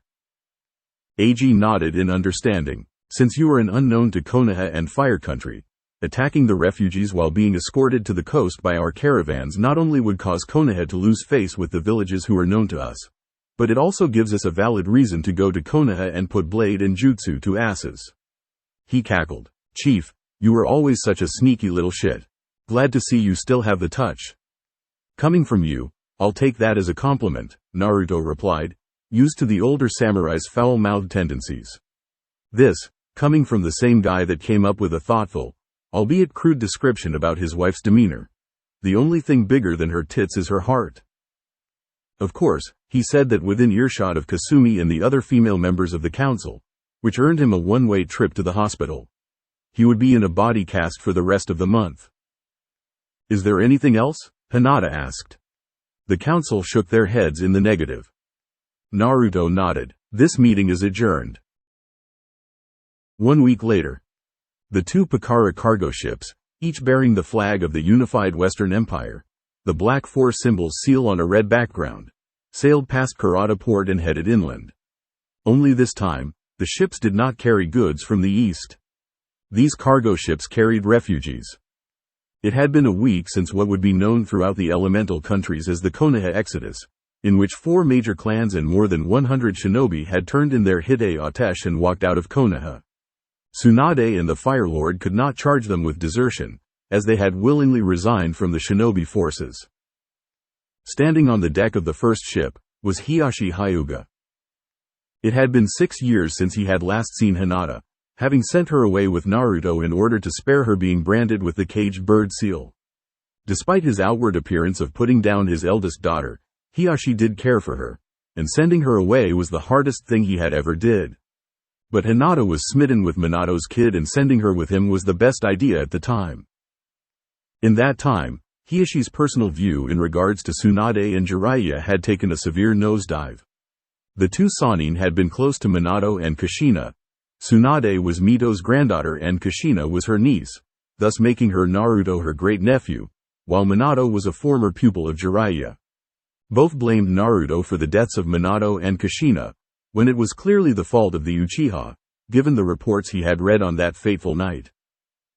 [SPEAKER 2] Eiji nodded in understanding. Since you are an unknown to Konoha and Fire Country, attacking the refugees while being escorted to the coast by our caravans not only would cause Konoha to lose face with the villages who are known to us, but it also gives us a valid reason to go to Konoha and put blade and jutsu to asses. He cackled. Chief, you were always such a sneaky little shit. Glad to see you still have the touch. Coming from you, I'll take that as a compliment, Naruto replied, used to the older samurai's foul-mouthed tendencies. This, coming from the same guy that came up with a thoughtful, albeit crude description about his wife's demeanor. The only thing bigger than her tits is her heart. Of course, he said that within earshot of Kasumi and the other female members of the council, which earned him a one-way trip to the hospital. He would be in a body cast for the rest of the month. Is there anything else? Hinata asked. The council shook their heads in the negative. Naruto nodded. This meeting is adjourned. 1 week later. The 2 Pakara cargo ships, each bearing the flag of the unified Western Empire, the black 4 symbols seal on a red background, sailed past Kurata port and headed inland. Only this time, the ships did not carry goods from the east. These cargo ships carried refugees. It had been a week since what would be known throughout the elemental countries as the Konoha Exodus, in which 4 major clans and more than 100 shinobi had turned in their Hide Atesh and walked out of Konoha. Tsunade and the Fire Lord could not charge them with desertion, as they had willingly resigned from the shinobi forces. Standing on the deck of the first ship, was Hiyashi Hyuga. It had been 6 years since he had last seen Hinata, having sent her away with Naruto in order to spare her being branded with the caged bird seal. Despite his outward appearance of putting down his eldest daughter, Hiyashi did care for her, and sending her away was the hardest thing he had ever did. But Hinata was smitten with Minato's kid and sending her with him was the best idea at the time. In that time, Hiyashi's personal view in regards to Tsunade and Jiraiya had taken a severe nosedive. The 2 Sannin had been close to Minato and Kushina, Tsunade was Mito's granddaughter and Kushina was her niece, thus making her Naruto her great-nephew, while Minato was a former pupil of Jiraiya. Both blamed Naruto for the deaths of Minato and Kushina, when it was clearly the fault of the Uchiha, given the reports he had read on that fateful night.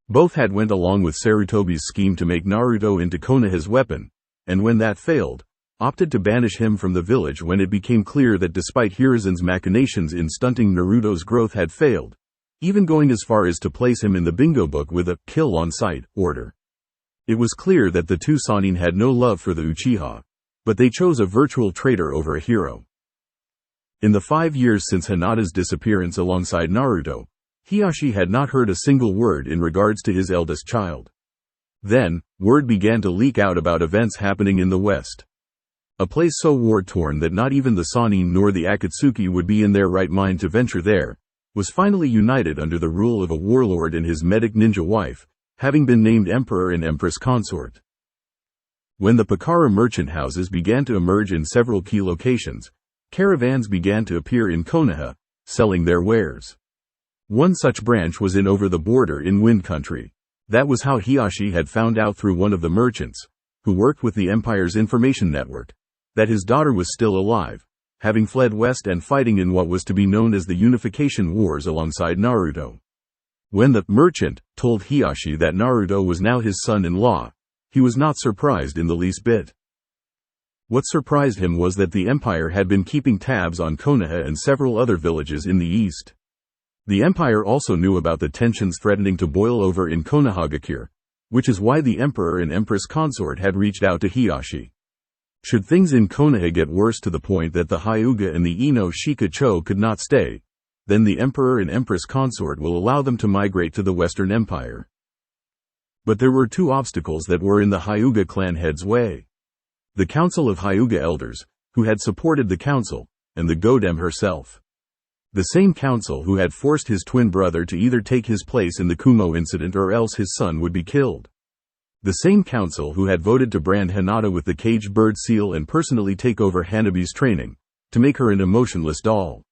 [SPEAKER 2] Both had went along with Sarutobi's scheme to make Naruto into Konoha's weapon, and when that failed, opted to banish him from the village when it became clear that despite Hiruzen's machinations in stunting Naruto's growth had failed, even going as far as to place him in the bingo book with a kill on sight order. It was clear that the two Sannin had no love for the Uchiha, but they chose a virtual traitor over a hero. In the 5 years since Hinata's disappearance alongside Naruto, Hiashi had not heard a single word in regards to his eldest child. Then, word began to leak out about events happening in the West. A place so war-torn that not even the Sannin nor the Akatsuki would be in their right mind to venture there, was finally united under the rule of a warlord and his medic ninja wife, having been named Emperor and Empress Consort. When the Pakara merchant houses began to emerge in several key locations, caravans began to appear in Konoha, selling their wares. One such branch was in over the border in Wind Country. That was how Hiashi had found out through one of the merchants, who worked with the Empire's information network, that his daughter was still alive, having fled west and fighting in what was to be known as the Unification Wars alongside Naruto. When the merchant told Hiashi that Naruto was now his son-in-law, he was not surprised in the least bit. What surprised him was that the Empire had been keeping tabs on Konoha and several other villages in the east. The Empire also knew about the tensions threatening to boil over in Konohagakure, which is why the Emperor and Empress Consort had reached out to Hiashi. Should things in Konoha get worse to the point that the Hyuga and the Ino Shikacho could not stay, then the Emperor and Empress Consort will allow them to migrate to the Western Empire. But there were two obstacles that were in the Hyuga clan head's way. The Council of Hyuga Elders, who had supported the council, and the Godem herself. The same council who had forced his twin brother to either take his place in the Kumo incident or else his son would be killed. The same council who had voted to brand Hinata with the caged bird seal and personally take over Hanabi's training, to make her an emotionless doll.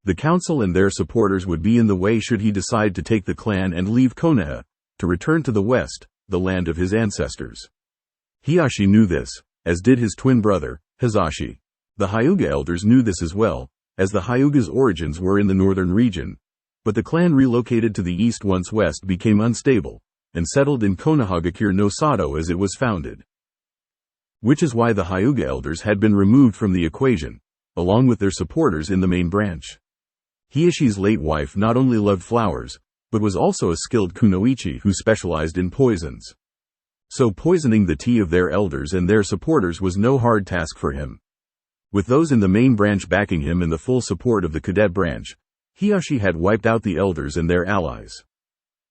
[SPEAKER 2] The council and their supporters would be in the way should he decide to take the clan and leave Konoha, to return to the west, the land of his ancestors. Hiashi knew this, as did his twin brother, Hisashi. The Hyuga elders knew this as well, as the Hyuga's origins were in the northern region, but the clan relocated to the east once west became unstable, and settled in Konohagakure no Sato as it was founded. Which is why the Hyuga elders had been removed from the equation, along with their supporters in the main branch. Hiashi's late wife not only loved flowers, but was also a skilled kunoichi who specialized in poisons. So poisoning the tea of their elders and their supporters was no hard task for him. With those in the main branch backing him and the full support of the cadet branch, Hiashi had wiped out the elders and their allies.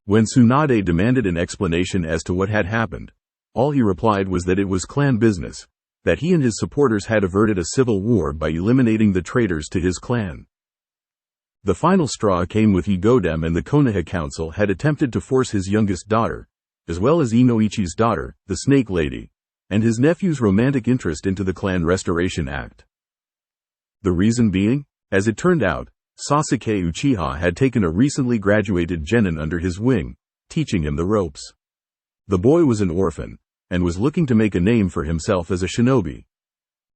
[SPEAKER 2] When Tsunade demanded an explanation as to what had happened, all he replied was that it was clan business, that he and his supporters had averted a civil war by eliminating the traitors to his clan. The final straw came with Godem, and the Konoha Council had attempted to force his youngest daughter, as well as Inoichi's daughter, the Snake Lady, and his nephew's romantic interest into the Clan Restoration Act. The reason being, as it turned out, Sasuke Uchiha had taken a recently graduated genin under his wing, teaching him the ropes. The boy was an orphan, and was looking to make a name for himself as a shinobi.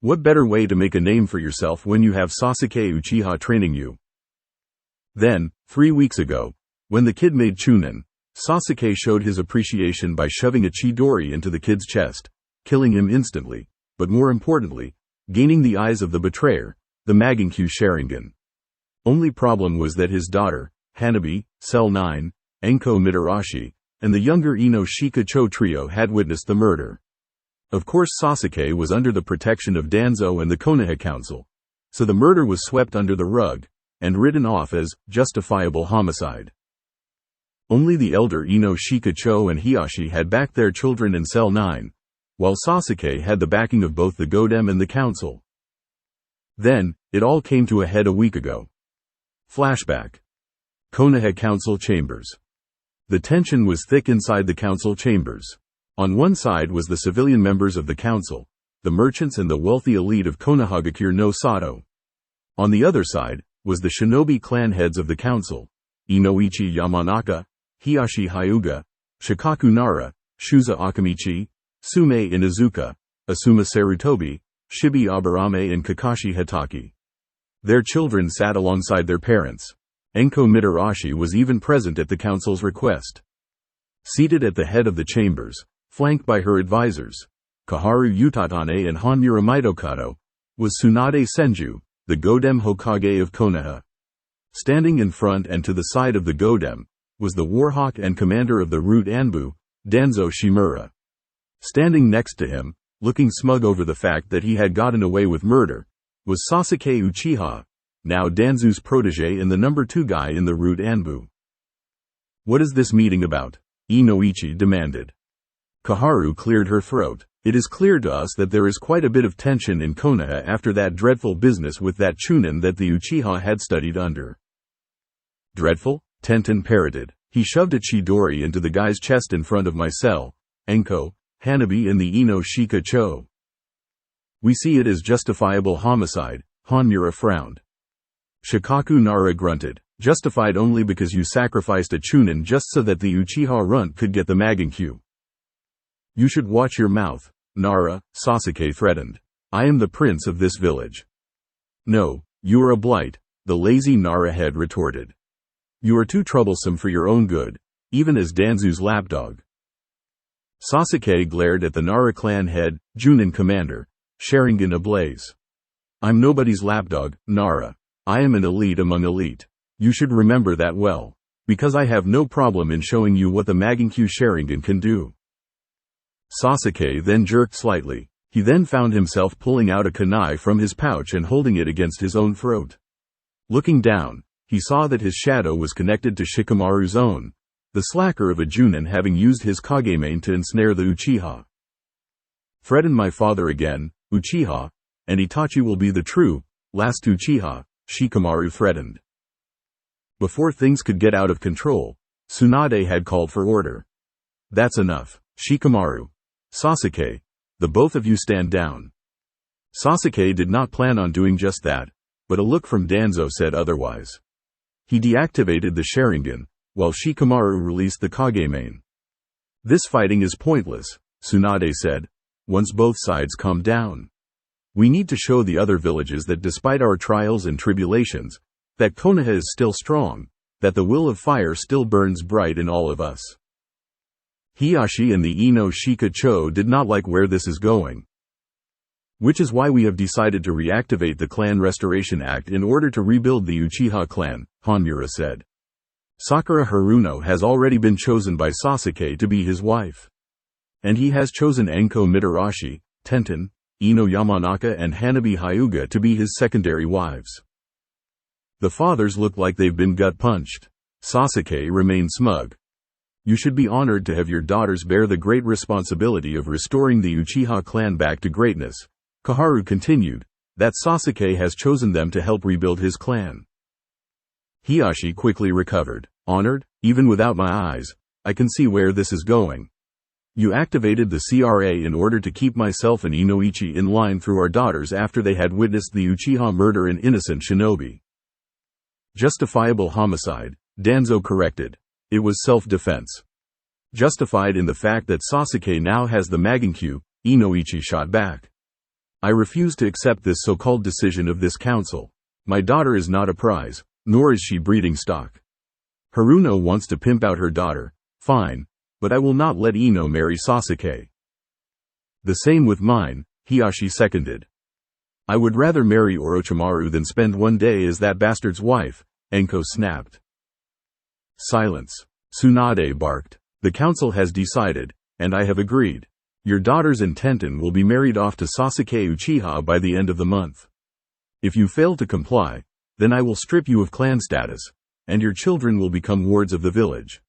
[SPEAKER 2] What better way to make a name for yourself when you have Sasuke Uchiha training you? Then, 3 weeks ago, when the kid made Chunin, Sasuke showed his appreciation by shoving a Chidori into the kid's chest, killing him instantly, but more importantly, gaining the eyes of the betrayer, the Maginkyu Sharingan. Only problem was that his daughter, Hanabi, Cell 9, Enko Mitarashi, and the younger Ino Shikacho trio had witnessed the murder. Of course Sasuke was under the protection of Danzo and the Konoha Council, so the murder was swept under the rug, and written off as justifiable homicide. Only the elder Ino Shikacho and Hiashi had backed their children in Cell 9, while Sasuke had the backing of both the Godem and the Council. Then, it all came to a head a week ago. Flashback. Konoha Council Chambers. The tension was thick inside the council chambers. On one side was the civilian members of the council, the merchants and the wealthy elite of Konohagakure no Sato. On the other side, was the shinobi clan heads of the council: Inoichi Yamanaka, Hiyashi Hyuga, Shikaku Nara, Shuza Akamichi, Sume Inazuka, Asuma Sarutobi, Shibi Aburame and Kakashi Hitaki. Their children sat alongside their parents. Enko Mitarashi was even present at the council's request. Seated at the head of the chambers, flanked by her advisors, Kaharu Utatane and Hanmura Mitokado, was Tsunade Senju, the Godem Hokage of Konoha. Standing in front and to the side of the Godem, was the Warhawk and commander of the Root Anbu, Danzo Shimura. Standing next to him, looking smug over the fact that he had gotten away with murder, was Sasuke Uchiha, now Danzu's protege and the number 2 guy in the Root Anbu. "What is this meeting about?" Inoichi demanded. Kaharu cleared her throat. "It is clear to us that there is quite a bit of tension in Konoha after that dreadful business with that Chunin that the Uchiha had studied under." "Dreadful?" Tenten parroted. He shoved a Chidori into the guy's chest in front of my cell, Enko, Hanabi and the Ino Shika Cho. "We see it as justifiable homicide," Hanmura frowned. Shikaku Nara grunted. "Justified only because you sacrificed a Chunin just so that the Uchiha runt could get the Magankyu." "You should watch your mouth, Nara," Sasuke threatened. "I am the prince of this village." "No, you are a blight," the lazy Nara head retorted. "You are too troublesome for your own good, even as Danzu's lapdog." Sasuke glared at the Nara clan head, Junin commander, Sharingan ablaze. "I'm nobody's lapdog, Nara. I am an elite among elite. You should remember that well. Because I have no problem in showing you what the Magankyu Sharingan can do." Sasuke then jerked slightly. He then found himself pulling out a kunai from his pouch and holding it against his own throat. Looking down, he saw that his shadow was connected to Shikamaru's own, the slacker of a Junin having used his Kagemane to ensnare the Uchiha. "Threaten my father again, Uchiha, and Itachi will be the true, last Uchiha," Shikamaru threatened. Before things could get out of control, Tsunade had called for order. "That's enough, Shikamaru. Sasuke, the both of you stand down." Sasuke did not plan on doing just that, but a look from Danzo said otherwise. He deactivated the Sharingan, while Shikamaru released the Kagemane. "This fighting is pointless," Tsunade said, "once both sides calm down. We need to show the other villages that despite our trials and tribulations, that Konoha is still strong, that the will of fire still burns bright in all of us." Hiyashi and the Ino Shika Cho did not like where this is going. "Which is why we have decided to reactivate the Clan Restoration Act in order to rebuild the Uchiha clan," Hanmura said. "Sakura Haruno has already been chosen by Sasuke to be his wife. And he has chosen Enko Mitarashi, Tenten, Ino Yamanaka and Hanabi Hyuga to be his secondary wives." The fathers look like they've been gut-punched. Sasuke remained smug. "You should be honored to have your daughters bear the great responsibility of restoring the Uchiha clan back to greatness," Kaharu continued, "that Sasuke has chosen them to help rebuild his clan." Hiyashi quickly recovered. "Honored? Even without my eyes, I can see where this is going. You activated the CRA in order to keep myself and Inoichi in line through our daughters after they had witnessed the Uchiha murder an innocent shinobi." "Justifiable homicide," Danzo corrected. "It was self-defense." "Justified in the fact that Sasuke now has the Magankyu," Inoichi shot back. "I refuse to accept this so-called decision of this council. My daughter is not a prize, nor is she breeding stock. Haruno wants to pimp out her daughter, fine, but I will not let Ino marry Sasuke." "The same with mine," Hiyashi seconded. "I would rather marry Orochimaru than spend one day as that bastard's wife," Enko snapped. "Silence," Tsunade barked. "The council has decided, and I have agreed. Your daughters and Tenten will be married off to Sasuke Uchiha by the end of the month. If you fail to comply, then I will strip you of clan status, and your children will become wards of the village.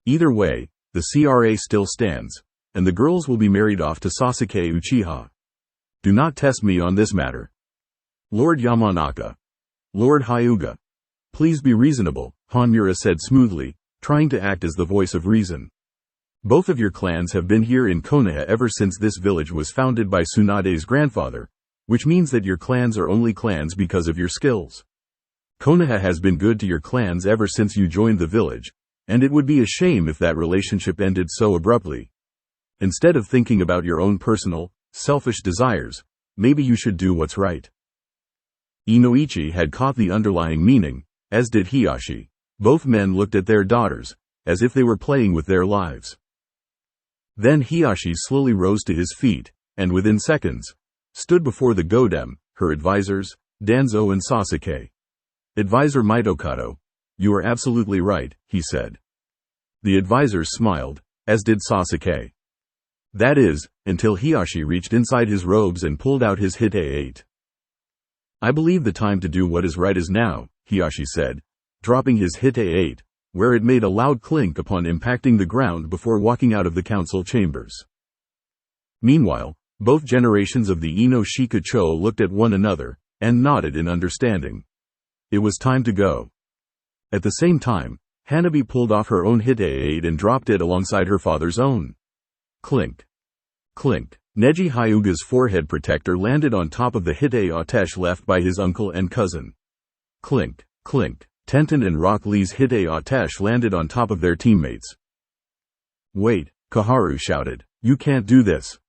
[SPEAKER 2] Either way, the CRA still stands, and the girls will be married off to Sasuke Uchiha. Do not test me on this matter. Lord Yamanaka. Lord Hyuga. Please be reasonable," Hanmura said smoothly, trying to act as the voice of reason. "Both of your clans have been here in Konoha ever since this village was founded by Tsunade's grandfather, which means that your clans are only clans because of your skills. Konoha has been good to your clans ever since you joined the village, and it would be a shame if that relationship ended so abruptly. Instead of thinking about your own personal, selfish desires, maybe you should do what's right." Inoichi had caught the underlying meaning, as did Hiyashi. Both men looked at their daughters, as if they were playing with their lives. Then Hiyashi slowly rose to his feet, and within seconds, stood before the Godem, her advisors, Danzo and Sasuke. "Advisor Mitokado, you are absolutely right," he said. The advisors smiled, as did Sasuke. That is, until Hiyashi reached inside his robes and pulled out his Hite-8. "I believe the time to do what is right is now," Hiyashi said, dropping his Hite-8, where it made a loud clink upon impacting the ground before walking out of the council chambers. Meanwhile, both generations of the Ino Shikacho looked at one another, and nodded in understanding. It was time to go. At the same time, Hanabi pulled off her own Hite-8 and dropped it alongside her father's own. Clink. Clink. Neji Hyuga's forehead protector landed on top of the Hite-Atesh left by his uncle and cousin. Clink. Clink. Tenten and Rock Lee's Hite-Atesh landed on top of their teammates. "Wait," Kaharu shouted. "You can't do this."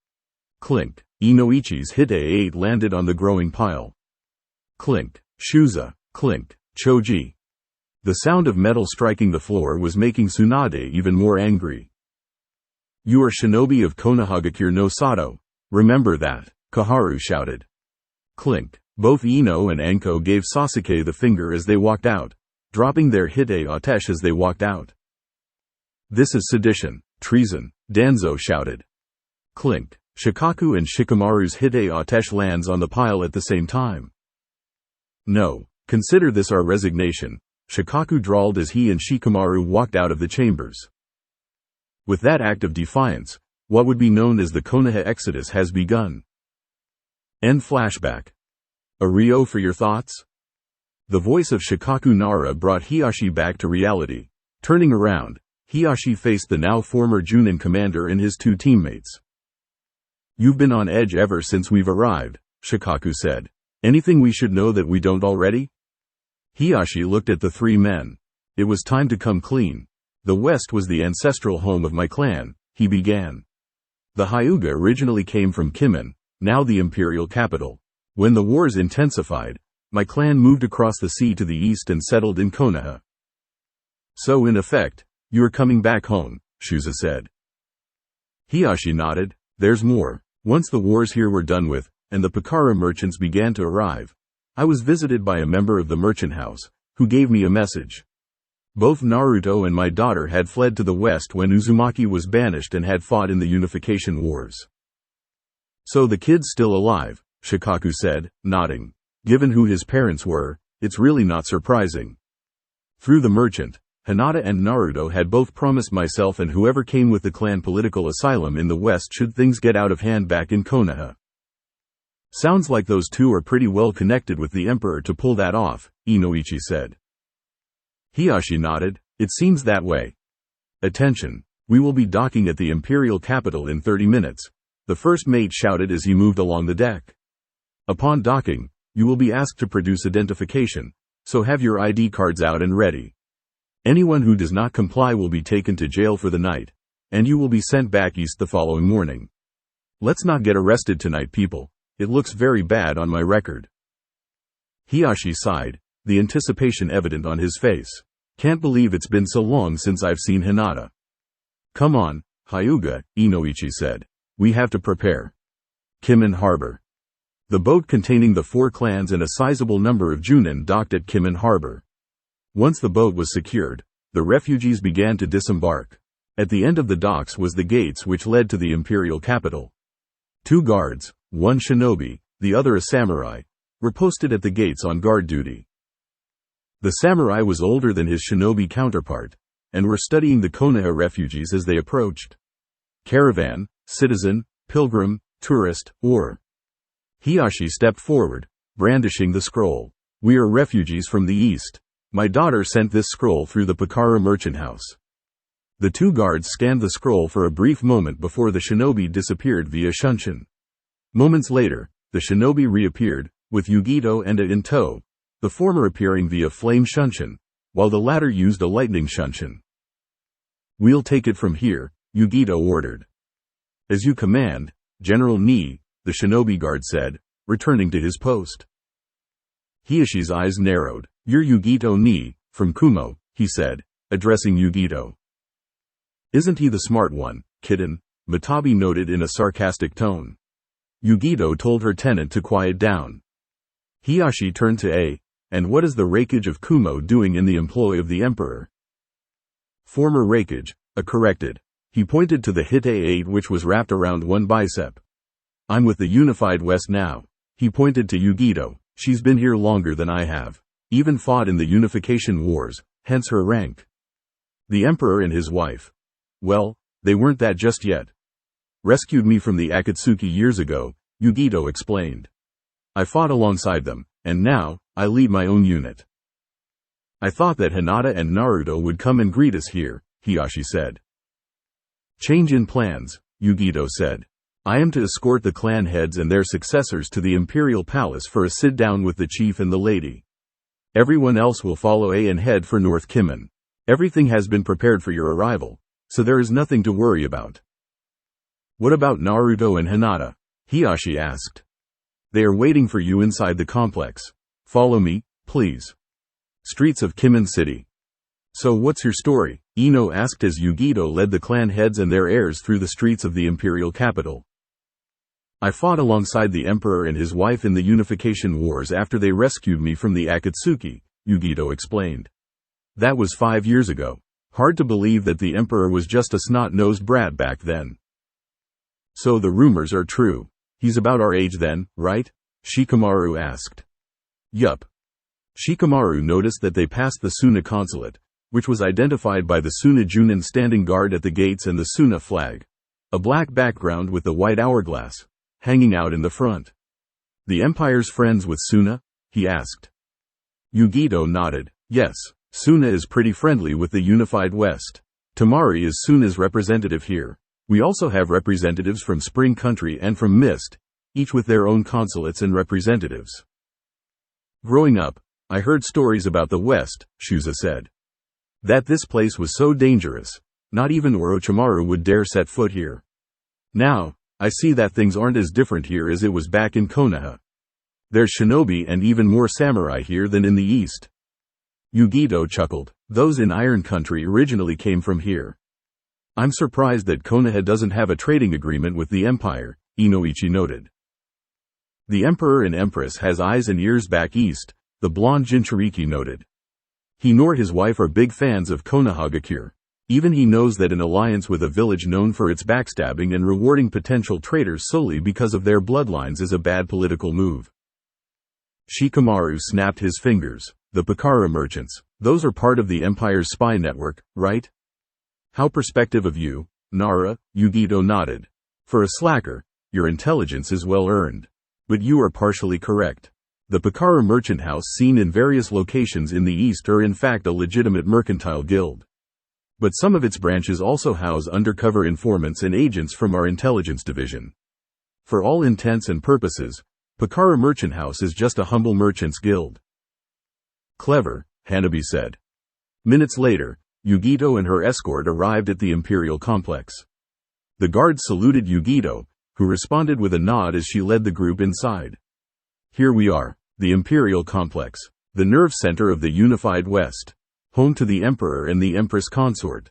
[SPEAKER 2] Clink. Inoichi's Hite-8 landed on the growing pile. Clink. Shuza. Clink. Choji. The sound of metal striking the floor was making Tsunade even more angry. "You are shinobi of Konohagakure no Sato. Remember that," Kaharu shouted. Clink. Both Ino and Anko gave Sasuke the finger as they walked out, dropping their Hite-Atesh as they walked out. "This is sedition, treason," Danzo shouted. Clink. Shikaku and Shikamaru's Hite-Atesh lands on the pile at the same time. "No, consider this our resignation," Shikaku drawled as he and Shikamaru walked out of the chambers. With that act of defiance, what would be known as the Konoha Exodus has begun. End flashback. "A Rio for your thoughts?" The voice of Shikaku Nara brought Hiyashi back to reality. Turning around, Hiyashi faced the now former Junin commander and his two teammates. "You've been on edge ever since we've arrived," Shikaku said. "Anything we should know that we don't already?" Hiyashi looked at the three men. "It was time to come clean. The West was the ancestral home of my clan," he began. "The Hyuga originally came from Kimen, now the imperial capital. When the wars intensified, my clan moved across the sea to the east and settled in Konoha. So in effect, you are coming back home," Shuza said. Hiyashi nodded. "There's more. Once the wars here were done with, and the Pakara merchants began to arrive, I was visited by a member of the merchant house, who gave me a message. Both Naruto and my daughter had fled to the west when Uzumaki was banished and had fought in the unification wars." "So the kid's still alive," Shikaku said, nodding. "Given who his parents were, it's really not surprising. Through the merchant, Hinata and Naruto had both promised myself and whoever came with the clan political asylum in the west should things get out of hand back in Konoha. Sounds like those two are pretty well connected with the emperor to pull that off," Inoichi said. Hiyashi nodded. "It seems that way. Attention, we will be docking at the imperial capital in 30 minutes, the first mate shouted as he moved along the deck. "Upon docking, you will be asked to produce identification, so have your ID cards out and ready. Anyone who does not comply will be taken to jail for the night, and you will be sent back east the following morning. Let's not get arrested tonight, people. It looks very bad on my record." Hiyashi sighed, the anticipation evident on his face. "Can't believe it's been so long since I've seen Hinata." "Come on, Hyuga," Inoichi said. "We have to prepare." Kimen Harbor. The boat containing the 4 clans and a sizable number of Junin docked at Kimen Harbor. Once the boat was secured, the refugees began to disembark. At the end of the docks was the gates which led to the imperial capital. 2 guards, one shinobi, the other a samurai, were posted at the gates on guard duty. The samurai was older than his shinobi counterpart, and were studying the Konoha refugees as they approached. Caravan, citizen, pilgrim, tourist, or. Hiyashi stepped forward, brandishing the scroll. "We are refugees from the east. My daughter sent this scroll through the Pakara merchant house." The 2 guards scanned the scroll for a brief moment before the shinobi disappeared via shunshin. Moments later, the shinobi reappeared, with Yugito and a in tow, the former appearing via flame shunshin, while the latter used a lightning shunshin. "We'll take it from here," Yugito ordered. "As you command, General Ni," the shinobi guard said, returning to his post. Hiyoshi's eyes narrowed. "You're Yugito Ni, from Kumo," he said, addressing Yugito. "Isn't he the smart one, kitten?" Matabi noted in a sarcastic tone. Yugito told her tenant to quiet down. Hiyoshi turned to A. "And what is the raikage of Kumo doing in the employ of the emperor?" "Former raikage," A corrected. He pointed to the Hite-8 which was wrapped around one bicep. "I'm with the Unified West now." He pointed to Yugito. "She's been here longer than I have. Even fought in the Unification Wars, hence her rank." "The emperor and his wife. Well, they weren't that just yet. Rescued me from the Akatsuki years ago," Yugito explained. "I fought alongside them, and now, I lead my own unit." "I thought that Hinata and Naruto would come and greet us here," Hiyoshi said. "Change in plans," Yugito said. "I am to escort the clan heads and their successors to the Imperial Palace for a sit-down with the chief and the lady. Everyone else will follow A and head for North Kimen. Everything has been prepared for your arrival, so there is nothing to worry about." "What about Naruto and Hinata?" Hiyoshi asked. "They are waiting for you inside the complex. Follow me, please." Streets of Kimen City. "So what's your story?" Ino asked as Yugito led the clan heads and their heirs through the streets of the imperial capital. "I fought alongside the emperor and his wife in the Unification Wars after they rescued me from the Akatsuki," Yugito explained. "That was 5 years ago. Hard to believe that the emperor was just a snot-nosed brat back then." "So the rumors are true. He's about our age then, right?" Shikamaru asked. "Yup." Shikamaru noticed that they passed the Suna consulate, which was identified by the Suna Junin standing guard at the gates and the Suna flag, a black background with the white hourglass, hanging out in the front. "The Empire's friends with Suna?" he asked. Yugito nodded. "Yes, Suna is pretty friendly with the Unified West. Tamari is Suna's representative here. We also have representatives from Spring Country and from Mist, each with their own consulates and representatives." "Growing up, I heard stories about the West," Shuza said. "That this place was so dangerous, not even Orochimaru would dare set foot here. Now, I see that things aren't as different here as it was back in Konoha. There's shinobi and even more samurai here than in the East." Yugito chuckled. "Those in Iron Country originally came from here. I'm surprised that Konoha doesn't have a trading agreement with the Empire," Inoichi noted. "The Emperor and Empress has eyes and ears back east," the blonde Jinchuriki noted. "He nor his wife are big fans of Konohagakure. Even he knows that an alliance with a village known for its backstabbing and rewarding potential traitors solely because of their bloodlines is a bad political move." Shikamaru snapped his fingers. "The Pakara merchants, those are part of the Empire's spy network, right?" "How perspective of you, Nara," Yugito nodded. "For a slacker, your intelligence is well earned. But you are partially correct. The Pakara merchant house seen in various locations in the East are in fact a legitimate mercantile guild. But some of its branches also house undercover informants and agents from our intelligence division. For all intents and purposes, Pakara merchant house is just a humble merchant's guild." "Clever," Hanabi said. Minutes later, Yugito and her escort arrived at the Imperial complex. The guards saluted Yugito, who responded with a nod as she led the group inside. "Here we are, the Imperial complex, the nerve center of the Unified West, home to the Emperor and the Empress consort."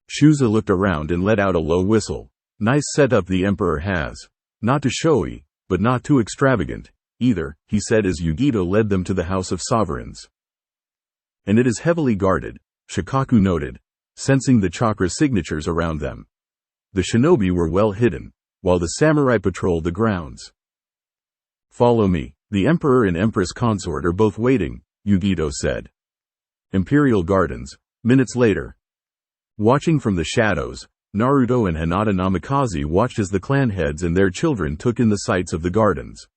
[SPEAKER 2] Shuza looked around and let out a low whistle. "Nice setup the Emperor has. Not too showy, but not too extravagant, either," he said as Yugito led them to the House of Sovereigns. "And it is heavily guarded," Shikaku noted, sensing the chakra signatures around them. The shinobi were well hidden, while the samurai patrolled the grounds. "Follow me. The Emperor and Empress consort are both waiting," Yugito said. Imperial Gardens. Minutes later. Watching from the shadows, Naruto and Hinata Namikaze watched as the clan heads and their children took in the sights of the gardens.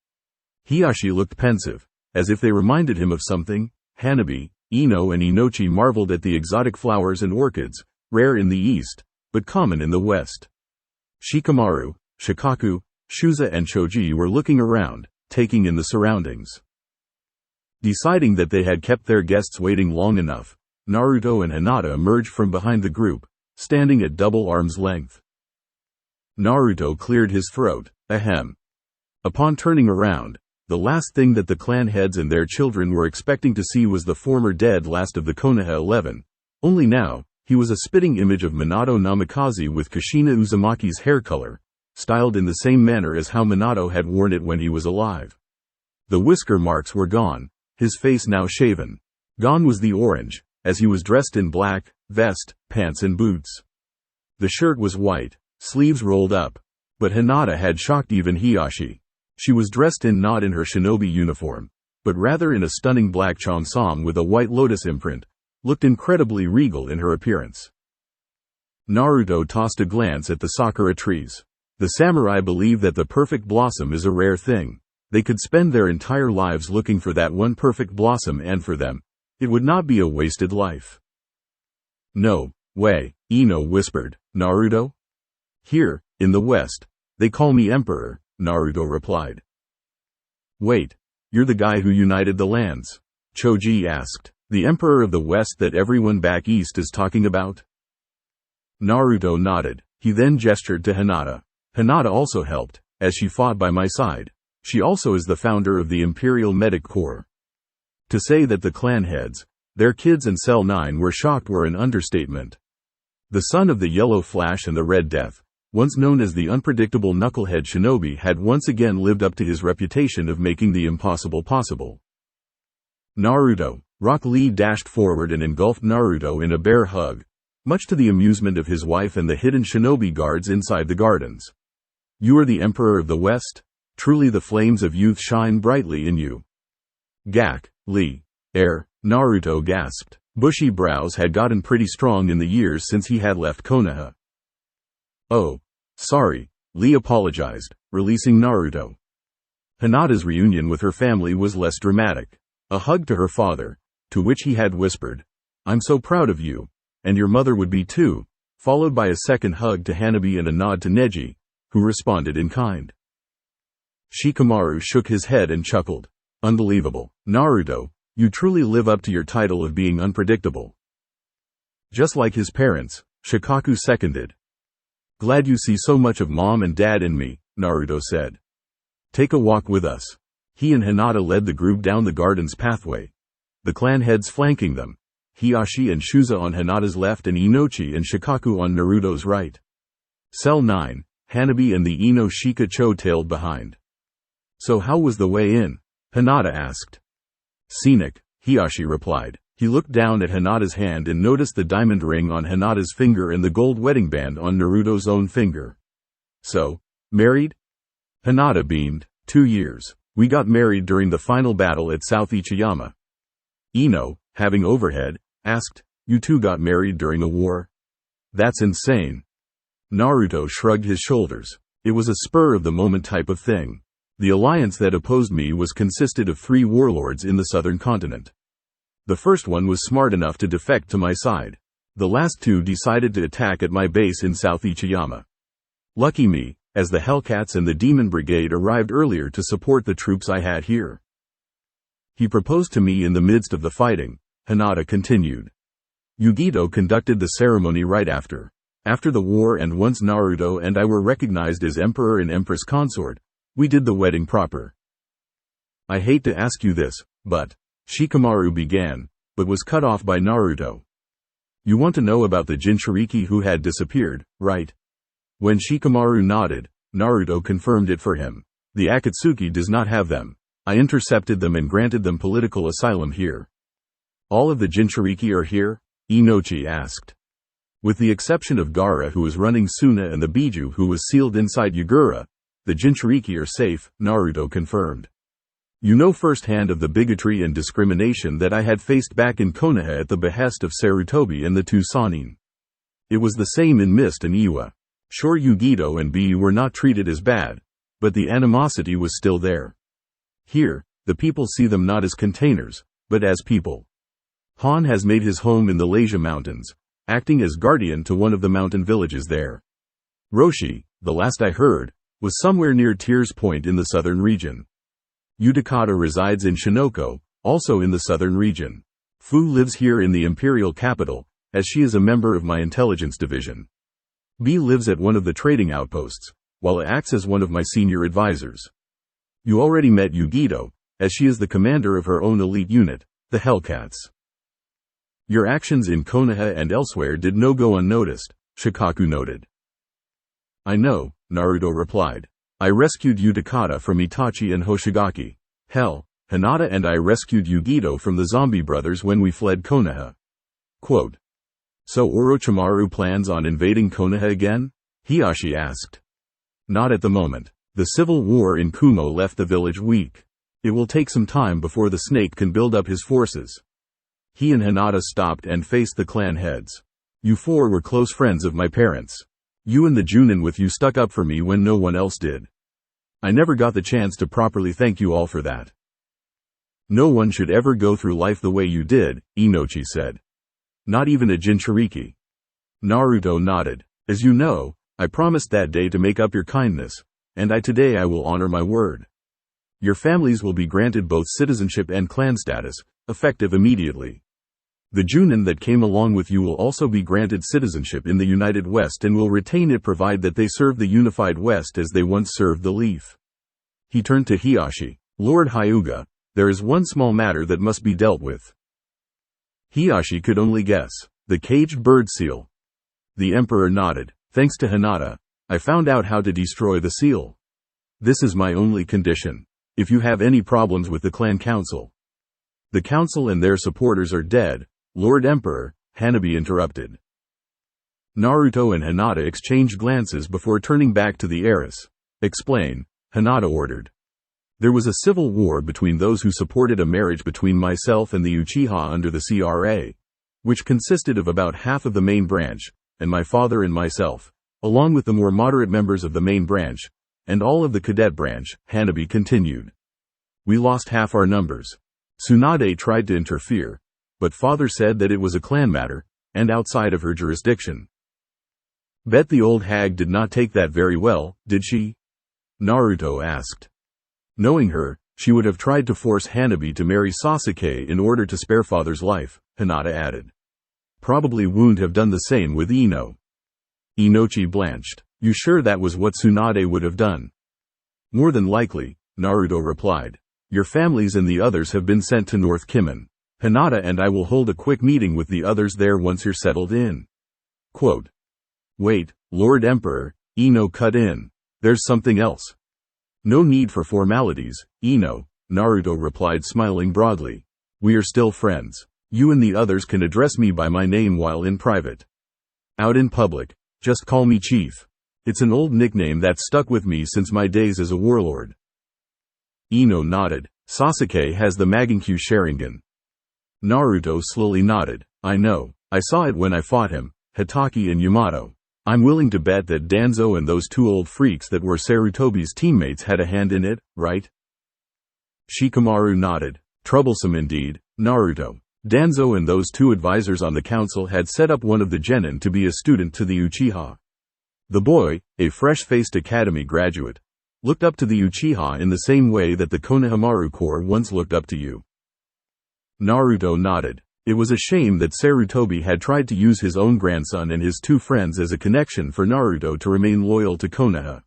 [SPEAKER 2] Hiyoshi looked pensive, as if they reminded him of something. Hanabi, Ino and Inochi marveled at the exotic flowers and orchids, rare in the East, but common in the West. Shikamaru, Shikaku, Shuza and Choji were looking around, taking in the surroundings. Deciding that they had kept their guests waiting long enough, Naruto and Hinata emerged from behind the group, standing at double arm's length. Naruto cleared his throat. Ahem. Upon turning around, the last thing that the clan heads and their children were expecting to see was the former dead last of the Konoha 11. Only now, he was a spitting image of Minato Namikaze with Kushina Uzumaki's hair color, styled in the same manner as how Minato had worn it when he was alive. The whisker marks were gone, his face now shaven. Gone was the orange, as he was dressed in black, vest, pants and boots. The shirt was white, sleeves rolled up. But Hinata had shocked even Hiyashi. She was dressed not in her shinobi uniform, but rather in a stunning black cheongsam with a white lotus imprint, looked incredibly regal in her appearance. Naruto tossed a glance at the sakura trees. The samurai believe that the perfect blossom is a rare thing. They could spend their entire lives looking for that one perfect blossom, and for them, it would not be a wasted life. No way, Ino whispered. Naruto? Here, in the West, they call me Emperor, Naruto replied. Wait, you're the guy who united the lands? Choji asked. The Emperor of the West that everyone back east is talking about? Naruto nodded. He then gestured to Hinata. Hinata also helped, as she fought by my side. She also is the founder of the Imperial Medic Corps. To say that the clan heads, their kids and Cell 9 were shocked were an understatement. The son of the Yellow Flash and the Red Death, once known as the unpredictable knucklehead shinobi, had once again lived up to his reputation of making the impossible possible. Naruto. Rock Lee dashed forward and engulfed Naruto in a bear hug, much to the amusement of his wife and the hidden shinobi guards inside the gardens. You are the Emperor of the West? Truly the flames of youth shine brightly in you. Gak, Lee. Naruto gasped. Bushy brows had gotten pretty strong in the years since he had left Konoha. Oh, sorry, Lee apologized, releasing Naruto. Hinata's reunion with her family was less dramatic. A hug to her father, to which he had whispered, I'm so proud of you, and your mother would be too, followed by a second hug to Hanabi and a nod to Neji, who responded in kind. Shikamaru shook his head and chuckled. Unbelievable, Naruto, you truly live up to your title of being unpredictable. Just like his parents, Shikaku seconded. Glad you see so much of mom and dad in me, Naruto said. Take a walk with us. He and Hinata led the group down the garden's pathway, the clan heads flanking them, Hiyashi and Shuza on Hinata's left and Inochi and Shikaku on Naruto's right. Cell 9, Hanabi and the Ino Shika Cho tailed behind. So how was the way in? Hinata asked. Scenic, Hiyashi replied. He looked down at Hinata's hand and noticed the diamond ring on Hinata's finger and the gold wedding band on Naruto's own finger. So, married? Hinata beamed. 2 years. We got married during the final battle at South Ichiyama. Ino, having overhead, asked, you two got married during a war? That's insane. Naruto shrugged his shoulders. It was a spur-of-the-moment type of thing. The alliance that opposed me consisted of 3 warlords in the southern continent. The first one was smart enough to defect to my side. The last 2 decided to attack at my base in South Ichiyama. Lucky me, as the Hellcats and the Demon Brigade arrived earlier to support the troops I had here. He proposed to me in the midst of the fighting, Hinata continued. Yugito conducted the ceremony right after. After the war, and once Naruto and I were recognized as Emperor and Empress Consort, we did the wedding proper. I hate to ask you this, but, Shikamaru began, but was cut off by Naruto. You want to know about the Jinchuriki who had disappeared, right? When Shikamaru nodded, Naruto confirmed it for him. The Akatsuki does not have them. I intercepted them and granted them political asylum here. All of the Jinchuriki are here? Inochi asked. With the exception of Gaara, who is running Suna, and the Biju, who was sealed inside Yagura, the Jinchuriki are safe, Naruto confirmed. You know firsthand of the bigotry and discrimination that I had faced back in Konoha at the behest of Sarutobi and the 2 Sannin. It was the same in Mist and Iwa. Sure, Yugito and B were not treated as bad, but the animosity was still there. Here, the people see them not as containers, but as people. Han has made his home in the Leisha Mountains, acting as guardian to one of the mountain villages there. Roshi, the last I heard, was somewhere near Tears Point in the southern region. Udakata resides in Shinoko, also in the southern region. Fu lives here in the imperial capital, as she is a member of my intelligence division. B lives at one of the trading outposts, while A acts as one of my senior advisors. You already met Yugito, as she is the commander of her own elite unit, the Hellcats. Your actions in Konoha and elsewhere did no go unnoticed, Shikaku noted. I know, Naruto replied. I rescued Utakata from Itachi and Hoshigaki. Hell, Hinata and I rescued Yugito from the zombie brothers when we fled Konoha. Quote. So Orochimaru plans on invading Konoha again? Hiashi asked. Not at the moment. The civil war in Kumo left the village weak. It will take some time before the snake can build up his forces. He and Hinata stopped and faced the clan heads. You four were close friends of my parents. You and the Junin with you stuck up for me when no one else did. I never got the chance to properly thank you all for that. No one should ever go through life the way you did, Inochi said. Not even a Jinchuriki. Naruto nodded. As you know, I promised that day to make up your kindness, and today I will honor my word. Your families will be granted both citizenship and clan status, effective immediately. The Junin that came along with you will also be granted citizenship in the United West and will retain it provided that they serve the Unified West as they once served the Leaf. He turned to Hiashi. Lord Hyuga, there is one small matter that must be dealt with. Hiashi could only guess. The caged bird seal. The Emperor nodded. Thanks to Hinata, I found out how to destroy the seal. This is my only condition. If you have any problems with the clan council. The council and their supporters are dead, Lord Emperor, Hanabi interrupted. Naruto and Hinata exchanged glances before turning back to the heiress. Explain, Hinata ordered. There was a civil war between those who supported a marriage between myself and the Uchiha under the CRA, which consisted of about half of the main branch, and my father and myself, along with the more moderate members of the main branch, and all of the cadet branch, Hanabi continued. We lost half our numbers. Tsunade tried to interfere, but father said that it was a clan matter, and outside of her jurisdiction. Bet the old hag did not take that very well, did she? Naruto asked. Knowing her, she would have tried to force Hanabi to marry Sasuke in order to spare father's life, Hinata added. Probably wouldn't have done the same with Ino. Inochi blanched. You sure that was what Tsunade would have done? More than likely, Naruto replied. Your families and the others have been sent to North Kimen. Hinata and I will hold a quick meeting with the others there once you're settled in. Quote. Wait, Lord Emperor, Ino cut in. There's something else. No need for formalities, Ino, Naruto replied smiling broadly. We are still friends. You and the others can address me by my name while in private. Out in public, just call me Chief. It's an old nickname that stuck with me since my days as a warlord. Ino nodded. Sasuke has the Maginkyu Sharingan. Naruto slowly nodded. I know. I saw it when I fought him, Hitaki and Yamato. I'm willing to bet that Danzo and those two old freaks that were Sarutobi's teammates had a hand in it, right? Shikamaru nodded. Troublesome indeed, Naruto. Danzo and those two advisors on the council had set up one of the genin to be a student to the Uchiha. The boy, a fresh-faced academy graduate, looked up to the Uchiha in the same way that the Konohamaru Corps once looked up to you. Naruto nodded. It was a shame that Sarutobi had tried to use his own grandson and his two friends as a connection for Naruto to remain loyal to Konoha.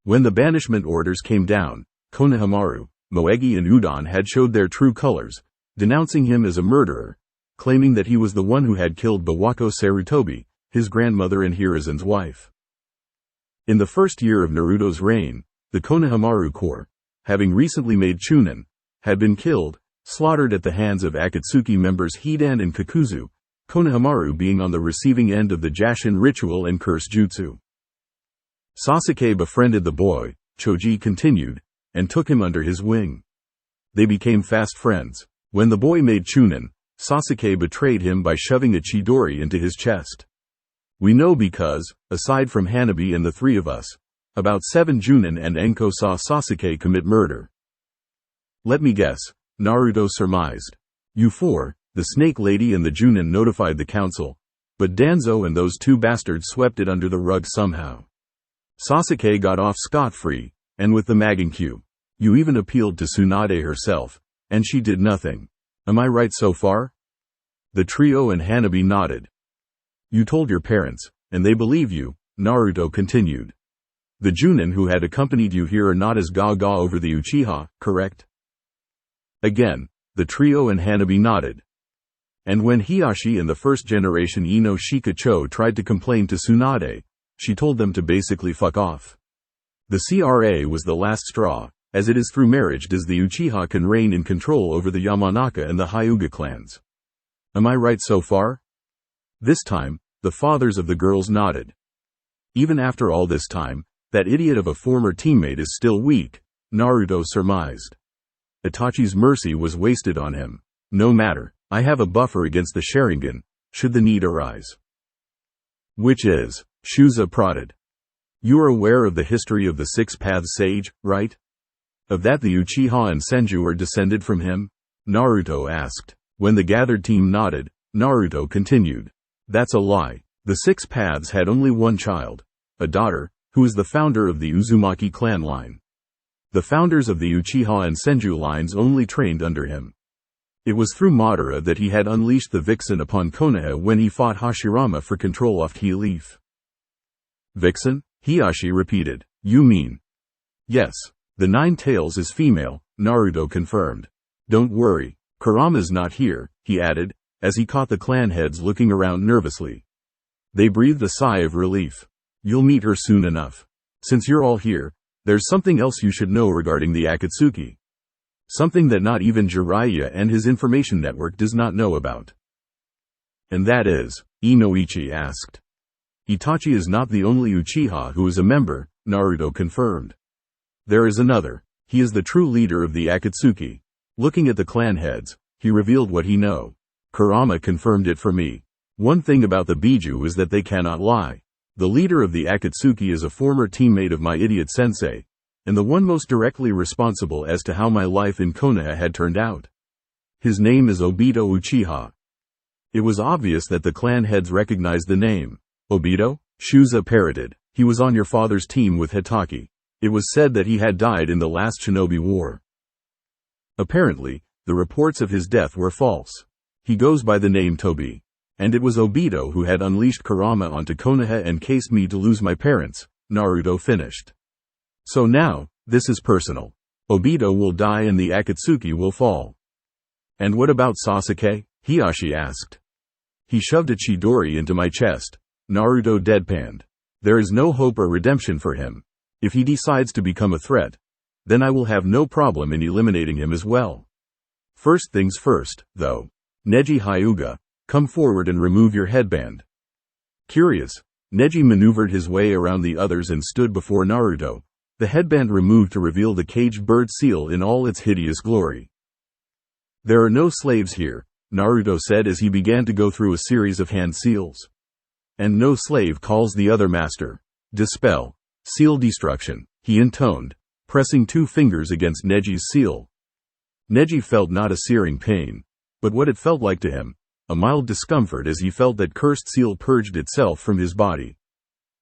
[SPEAKER 2] When the banishment orders came down, Konohamaru, Moegi and Udon had showed their true colors, denouncing him as a murderer, claiming that he was the one who had killed Bawako Sarutobi, his grandmother and Hiruzen's wife. In the first year of Naruto's reign, the Konohamaru Corps, having recently made Chunin, had been killed, slaughtered at the hands of Akatsuki members Hidan and Kakuzu, Konohamaru being on the receiving end of the Jashin ritual and curse jutsu. Sasuke befriended the boy, Choji continued, and took him under his wing. They became fast friends. When the boy made Chunin, Sasuke betrayed him by shoving a Chidori into his chest. We know because, aside from Hanabi and the three of us, about 7 Junin and Enko saw Sasuke commit murder. Let me guess, Naruto surmised. You four, the Snake Lady and the Junin notified the council, but Danzo and those two bastards swept it under the rug somehow. Sasuke got off scot-free, and with the Maginkyu. You even appealed to Tsunade herself, And she did nothing. Am I right so far? The trio and Hanabi nodded. You told your parents, and they believe you, Naruto continued. The Junin who had accompanied you here are not as gaga over the Uchiha, correct? Again, the trio and Hanabi nodded. And when Hiyashi and the first generation Ino Shikacho tried to complain to Tsunade, she told them to basically fuck off. The CRA was the last straw, as it is through marriage does the Uchiha can reign in control over the Yamanaka and the Hyuga clans. Am I right so far? This time, the fathers of the girls nodded. Even after all this time, that idiot of a former teammate is still weak, Naruto surmised. Itachi's mercy was wasted on him. No matter, I have a buffer against the Sharingan, should the need arise. Which is, Shuza prodded. You are aware of the history of the Six Paths Sage, right? Of that the Uchiha and Senju are descended from him? Naruto asked. When the gathered team nodded, Naruto continued. That's a lie. The Six Paths had only one child, a daughter, who is the founder of the Uzumaki clan line. The founders of the Uchiha and Senju lines only trained under him. It was through Madara that he had unleashed the Vixen upon Konoha when he fought Hashirama for control of Tea Leaf. Vixen? Hiyashi repeated. You mean? Yes. The Nine Tails is female, Naruto confirmed. Don't worry, Kurama's not here, he added, as he caught the clan heads looking around nervously. They breathed a sigh of relief. You'll meet her soon enough. Since you're all here, there's something else you should know regarding the Akatsuki. Something that not even Jiraiya and his information network does not know about. And that is, Inoichi asked. Itachi is not the only Uchiha who is a member, Naruto confirmed. There is another. He is the true leader of the Akatsuki. Looking at the clan heads, he revealed what he know. Kurama confirmed it for me. One thing about the Biju is that they cannot lie. The leader of the Akatsuki is a former teammate of my idiot sensei, and the one most directly responsible as to how my life in Konoha had turned out. His name is Obito Uchiha. It was obvious that the clan heads recognized the name. Obito? Shuza parroted. He was on your father's team with Hitaki. It was said that he had died in the last Shinobi War. Apparently, the reports of his death were false. He goes by the name Tobi. And it was Obito who had unleashed Kurama onto Konoha and cased me to lose my parents, Naruto finished. So now, this is personal. Obito will die and the Akatsuki will fall. And what about Sasuke? Hiyashi asked. He shoved a Chidori into my chest. Naruto deadpanned. There is no hope or redemption for him. If he decides to become a threat, then I will have no problem in eliminating him as well. First things first, though. Neji Hyuga, come forward and remove your headband. Curious, Neji maneuvered his way around the others and stood before Naruto, the headband removed to reveal the caged bird seal in all its hideous glory. There are no slaves here, Naruto said as he began to go through a series of hand seals. And no slave calls the other master. Dispel. Seal destruction, he intoned, pressing 2 fingers against Neji's seal. Neji felt not a searing pain, but what it felt like to him, a mild discomfort as he felt that cursed seal purged itself from his body.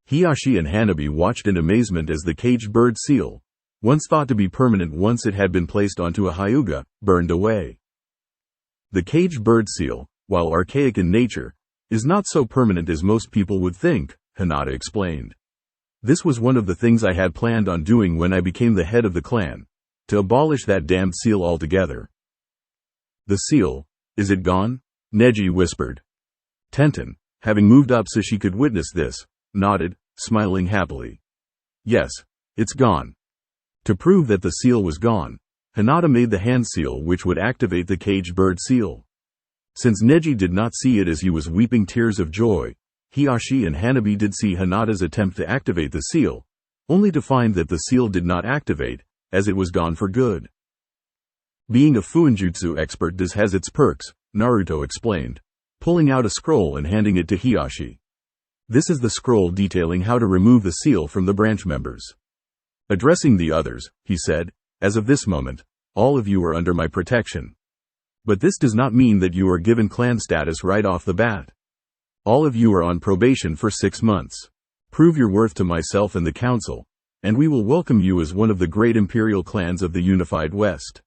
[SPEAKER 2] Hiyashi and Hanabi watched in amazement as the caged bird seal, once thought to be permanent once it had been placed onto a Hyuga, burned away. The caged bird seal, while archaic in nature, is not so permanent as most people would think, Hinata explained. This was one of the things I had planned on doing when I became the head of the clan, to abolish that damned seal altogether. The seal, is it gone? Neji whispered. Tenten, having moved up so she could witness this, nodded, smiling happily. Yes, it's gone. To prove that the seal was gone, Hinata made the hand seal which would activate the caged bird seal. Since Neji did not see it as he was weeping tears of joy, Hiyashi and Hanabi did see Hinata's attempt to activate the seal, only to find that the seal did not activate, as it was gone for good. Being a Fuinjutsu expert has its perks, Naruto explained, pulling out a scroll and handing it to Hiyashi. This is the scroll detailing how to remove the seal from the branch members. Addressing the others, he said, as of this moment, all of you are under my protection. But this does not mean that you are given clan status right off the bat. All of you are on probation for 6 months. Prove your worth to myself and the council, and we will welcome you as one of the great imperial clans of the unified West.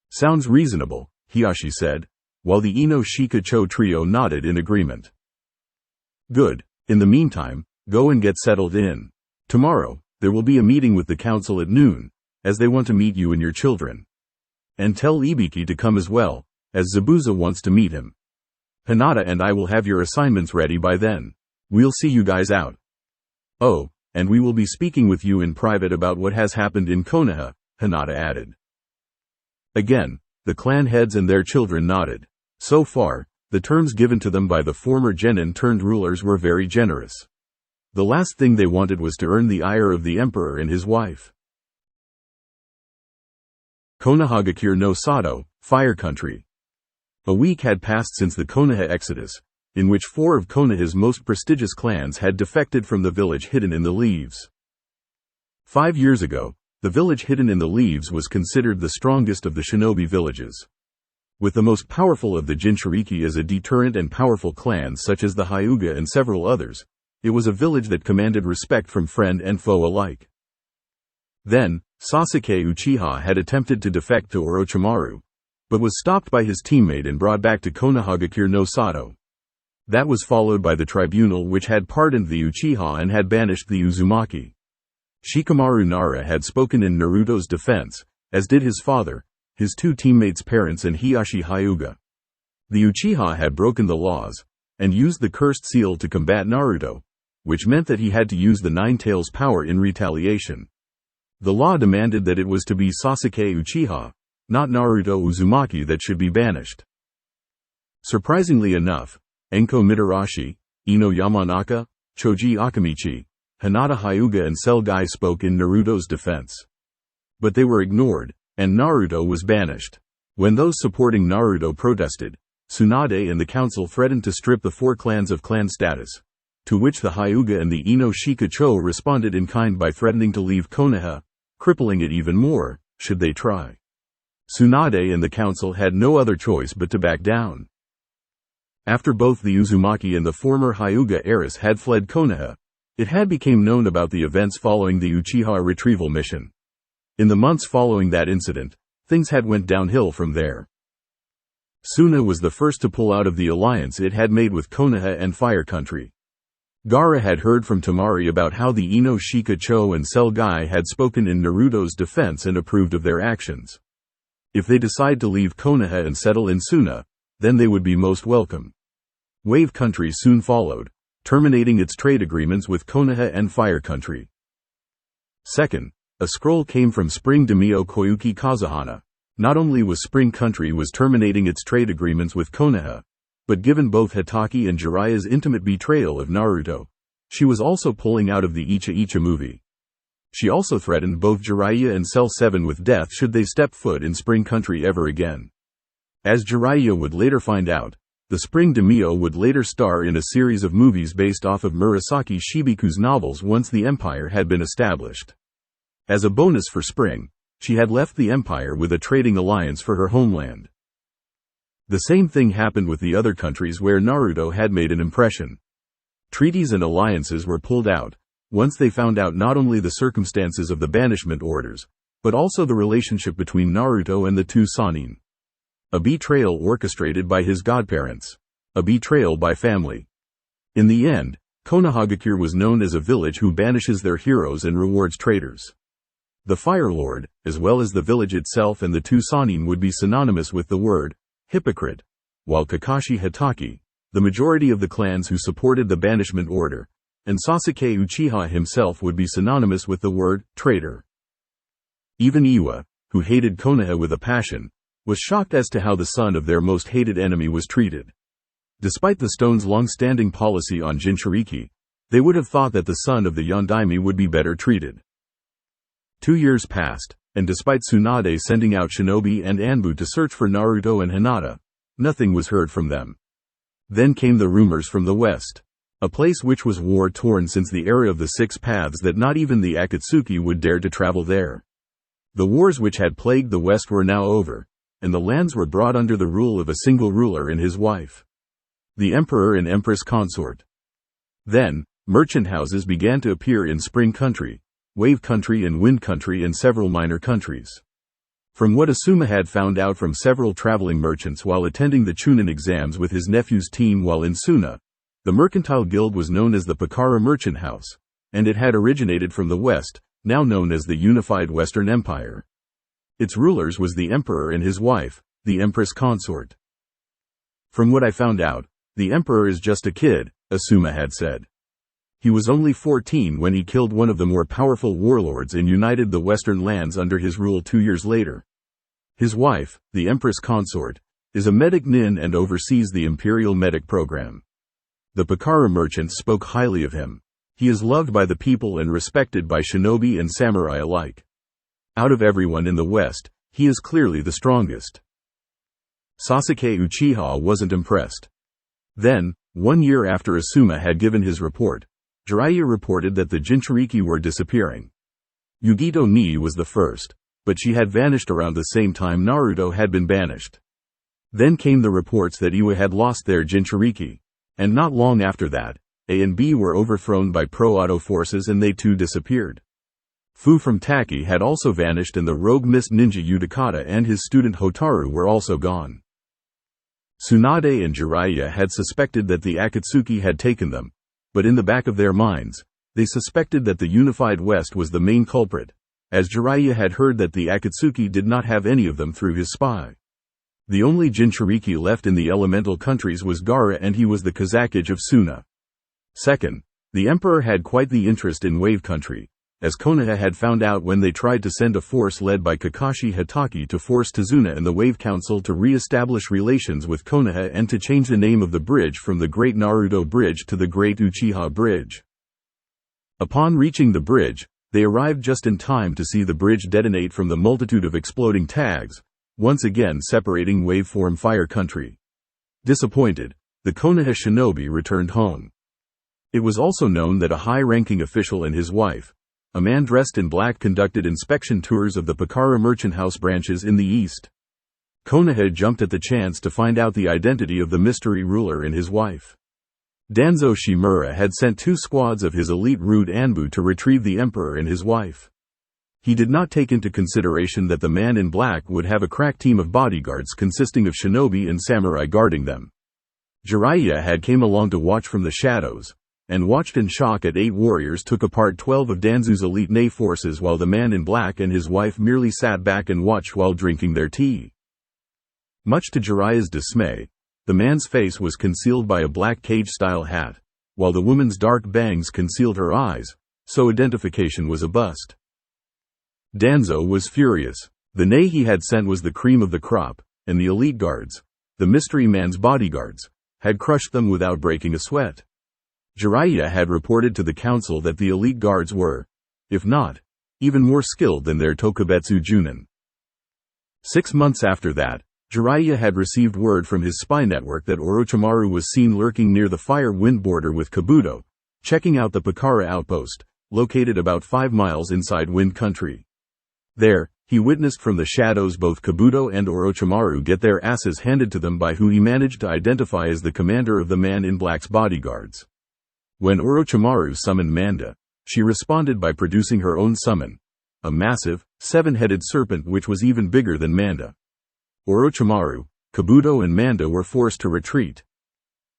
[SPEAKER 2] Sounds reasonable, Hiyashi said, while the Ino Shika-cho trio nodded in agreement. Good. In the meantime, go and get settled in. Tomorrow, there will be a meeting with the council at noon, as they want to meet you and your children. And tell Ibiki to come as well, as Zabuza wants to meet him. Hinata and I will have your assignments ready by then. We'll see you guys out. Oh, and we will be speaking with you in private about what has happened in Konoha, Hinata added. Again, the clan heads and their children nodded. So far, the terms given to them by the former genin-turned-rulers were very generous. The last thing they wanted was to earn the ire of the emperor and his wife. Konohagakure no Sato, Fire Country. A week had passed since the Konoha Exodus, in which 4 of Konoha's most prestigious clans had defected from the village hidden in the leaves. 5 years ago, the village hidden in the leaves was considered the strongest of the shinobi villages. With the most powerful of the Jinchuriki as a deterrent and powerful clans such as the Hyuga and several others, it was a village that commanded respect from friend and foe alike. Then, Sasuke Uchiha had attempted to defect to Orochimaru, but was stopped by his teammate and brought back to Konohagakure no Sato. That was followed by the tribunal which had pardoned the Uchiha and had banished the Uzumaki. Shikamaru Nara had spoken in Naruto's defense, as did his father, his 2 teammates' parents and Hiyashi Hyuga. The Uchiha had broken the laws, and used the cursed seal to combat Naruto, which meant that he had to use the Nine Tails power in retaliation. The law demanded that it was to be Sasuke Uchiha, not Naruto Uzumaki, that should be banished. Surprisingly enough, Enko Mitarashi, Ino Yamanaka, Choji Akamichi, Hinata Hyuga and Cell Guy spoke in Naruto's defense. But they were ignored, and Naruto was banished. When those supporting Naruto protested, Tsunade and the council threatened to strip the 4 clans of clan status, to which the Hyuga and the Ino Shika-cho responded in kind by threatening to leave Konoha, crippling it even more, should they try. Tsunade and the council had no other choice but to back down. After both the Uzumaki and the former Hyuga heiress had fled Konoha, it had become known about the events following the Uchiha retrieval mission. In the months following that incident, things had went downhill from there. Suna was the first to pull out of the alliance it had made with Konoha and Fire Country. Gaara had heard from Temari about how the Ino Shika-cho and Cell Guy had spoken in Naruto's defense and approved of their actions. If they decide to leave Konoha and settle in Suna, then they would be most welcome. Wave Country soon followed, terminating its trade agreements with Konoha and Fire Country. Second, a scroll came from Spring Daimyo Koyuki Kazuhana. Not only was Spring Country was terminating its trade agreements with Konoha, but given both Hitaki and Jiraiya's intimate betrayal of Naruto, she was also pulling out of the Icha Icha movie. She also threatened both Jiraiya and Cell 7 with death should they step foot in Spring Country ever again. As Jiraiya would later find out, the Spring Daimyo would later star in a series of movies based off of Murasaki Shibiku's novels once the empire had been established. As a bonus for Spring, she had left the empire with a trading alliance for her homeland. The same thing happened with the other countries where Naruto had made an impression. Treaties and alliances were pulled out, once they found out not only the circumstances of the banishment orders, but also the relationship between Naruto and the 2 Sannin. A betrayal orchestrated by his godparents. A betrayal by family. In the end, Konohagakure was known as a village who banishes their heroes and rewards traitors. The Fire Lord, as well as the village itself and the 2 Sannin, would be synonymous with the word hypocrite, while Kakashi Hitaki, the majority of the clans who supported the banishment order, and Sasuke Uchiha himself would be synonymous with the word traitor. Even Iwa, who hated Konoha with a passion, was shocked as to how the son of their most hated enemy was treated. Despite the stone's long-standing policy on Jinchuriki, they would have thought that the son of the Yondaime would be better treated. 2 years passed, and despite Tsunade sending out shinobi and Anbu to search for Naruto and Hinata, nothing was heard from them. Then came the rumors from the west, a place which was war-torn since the era of the 6 paths that not even the Akatsuki would dare to travel there. The wars which had plagued the west were now over, and the lands were brought under the rule of a single ruler and his wife, the emperor and empress consort. Then, merchant houses began to appear in Spring Country, Wave Country and Wind Country and several minor countries. From what Asuma had found out from several traveling merchants while attending the Chunin exams with his nephew's team while in Suna, the mercantile guild was known as the Pakara Merchant House, and it had originated from the West, now known as the Unified Western Empire. Its rulers was the emperor and his wife, the empress consort. From what I found out, the emperor is just a kid, Asuma had said. He was only 14 when he killed one of the more powerful warlords and united the western lands under his rule 2 years later. His wife, the empress consort, is a medic nin and oversees the imperial medic program. The Pakara merchants spoke highly of him. He is loved by the people and respected by shinobi and samurai alike. Out of everyone in the West, he is clearly the strongest. Sasuke Uchiha wasn't impressed. Then, 1 year after Asuma had given his report, Jiraiya reported that the Jinchuriki were disappearing. Yugito Ni was the first, but she had vanished around the same time Naruto had been banished. Then came the reports that Iwa had lost their Jinchuriki, and not long after that, A and B were overthrown by Pro-Auto forces and they too disappeared. Fu from Taki had also vanished and the rogue mist ninja Udakata and his student Hotaru were also gone. Tsunade and Jiraiya had suspected that the Akatsuki had taken them, but in the back of their minds, they suspected that the unified West was the main culprit, as Jiraiya had heard that the Akatsuki did not have any of them through his spy. The only Jinchuriki left in the elemental countries was Gaara and he was the Kazakage of Suna. Second, the emperor had quite the interest in Wave Country, as Konoha had found out when they tried to send a force led by Kakashi Hatake to force Tazuna and the Wave Council to re-establish relations with Konoha and to change the name of the bridge from the Great Naruto Bridge to the Great Uchiha Bridge. Upon reaching the bridge, they arrived just in time to see the bridge detonate from the multitude of exploding tags, once again separating waveform Fire Country. Disappointed, the Konoha shinobi returned home. It was also known that a high-ranking official and his wife, a man dressed in black, conducted inspection tours of the Pakara Merchant House branches in the east. Konoha jumped at the chance to find out the identity of the mystery ruler and his wife. Danzo Shimura had sent 2 squads of his elite Rude Anbu to retrieve the emperor and his wife. He did not take into consideration that the man in black would have a crack team of bodyguards consisting of shinobi and samurai guarding them. Jiraiya had came along to watch from the shadows, and watched in shock as 8 warriors took apart 12 of Danzu's elite Nei forces while the man in black and his wife merely sat back and watched while drinking their tea. Much to Jiraiya's dismay, the man's face was concealed by a black cage-style hat, while the woman's dark bangs concealed her eyes, so identification was a bust. Danzo was furious. The Nei he had sent was the cream of the crop, and the elite guards, the mystery man's bodyguards, had crushed them without breaking a sweat. Jiraiya had reported to the council that the elite guards were, if not, even more skilled than their Tokubetsu Junin. 6 months after that, Jiraiya had received word from his spy network that Orochimaru was seen lurking near the Fire Wind border with Kabuto, checking out the Pakara outpost, located about 5 miles inside Wind Country. There, he witnessed from the shadows both Kabuto and Orochimaru get their asses handed to them by who he managed to identify as the commander of the man in black's bodyguards. When Orochimaru summoned Manda, she responded by producing her own summon, a massive, 7-headed serpent which was even bigger than Manda. Orochimaru, Kabuto and Manda were forced to retreat.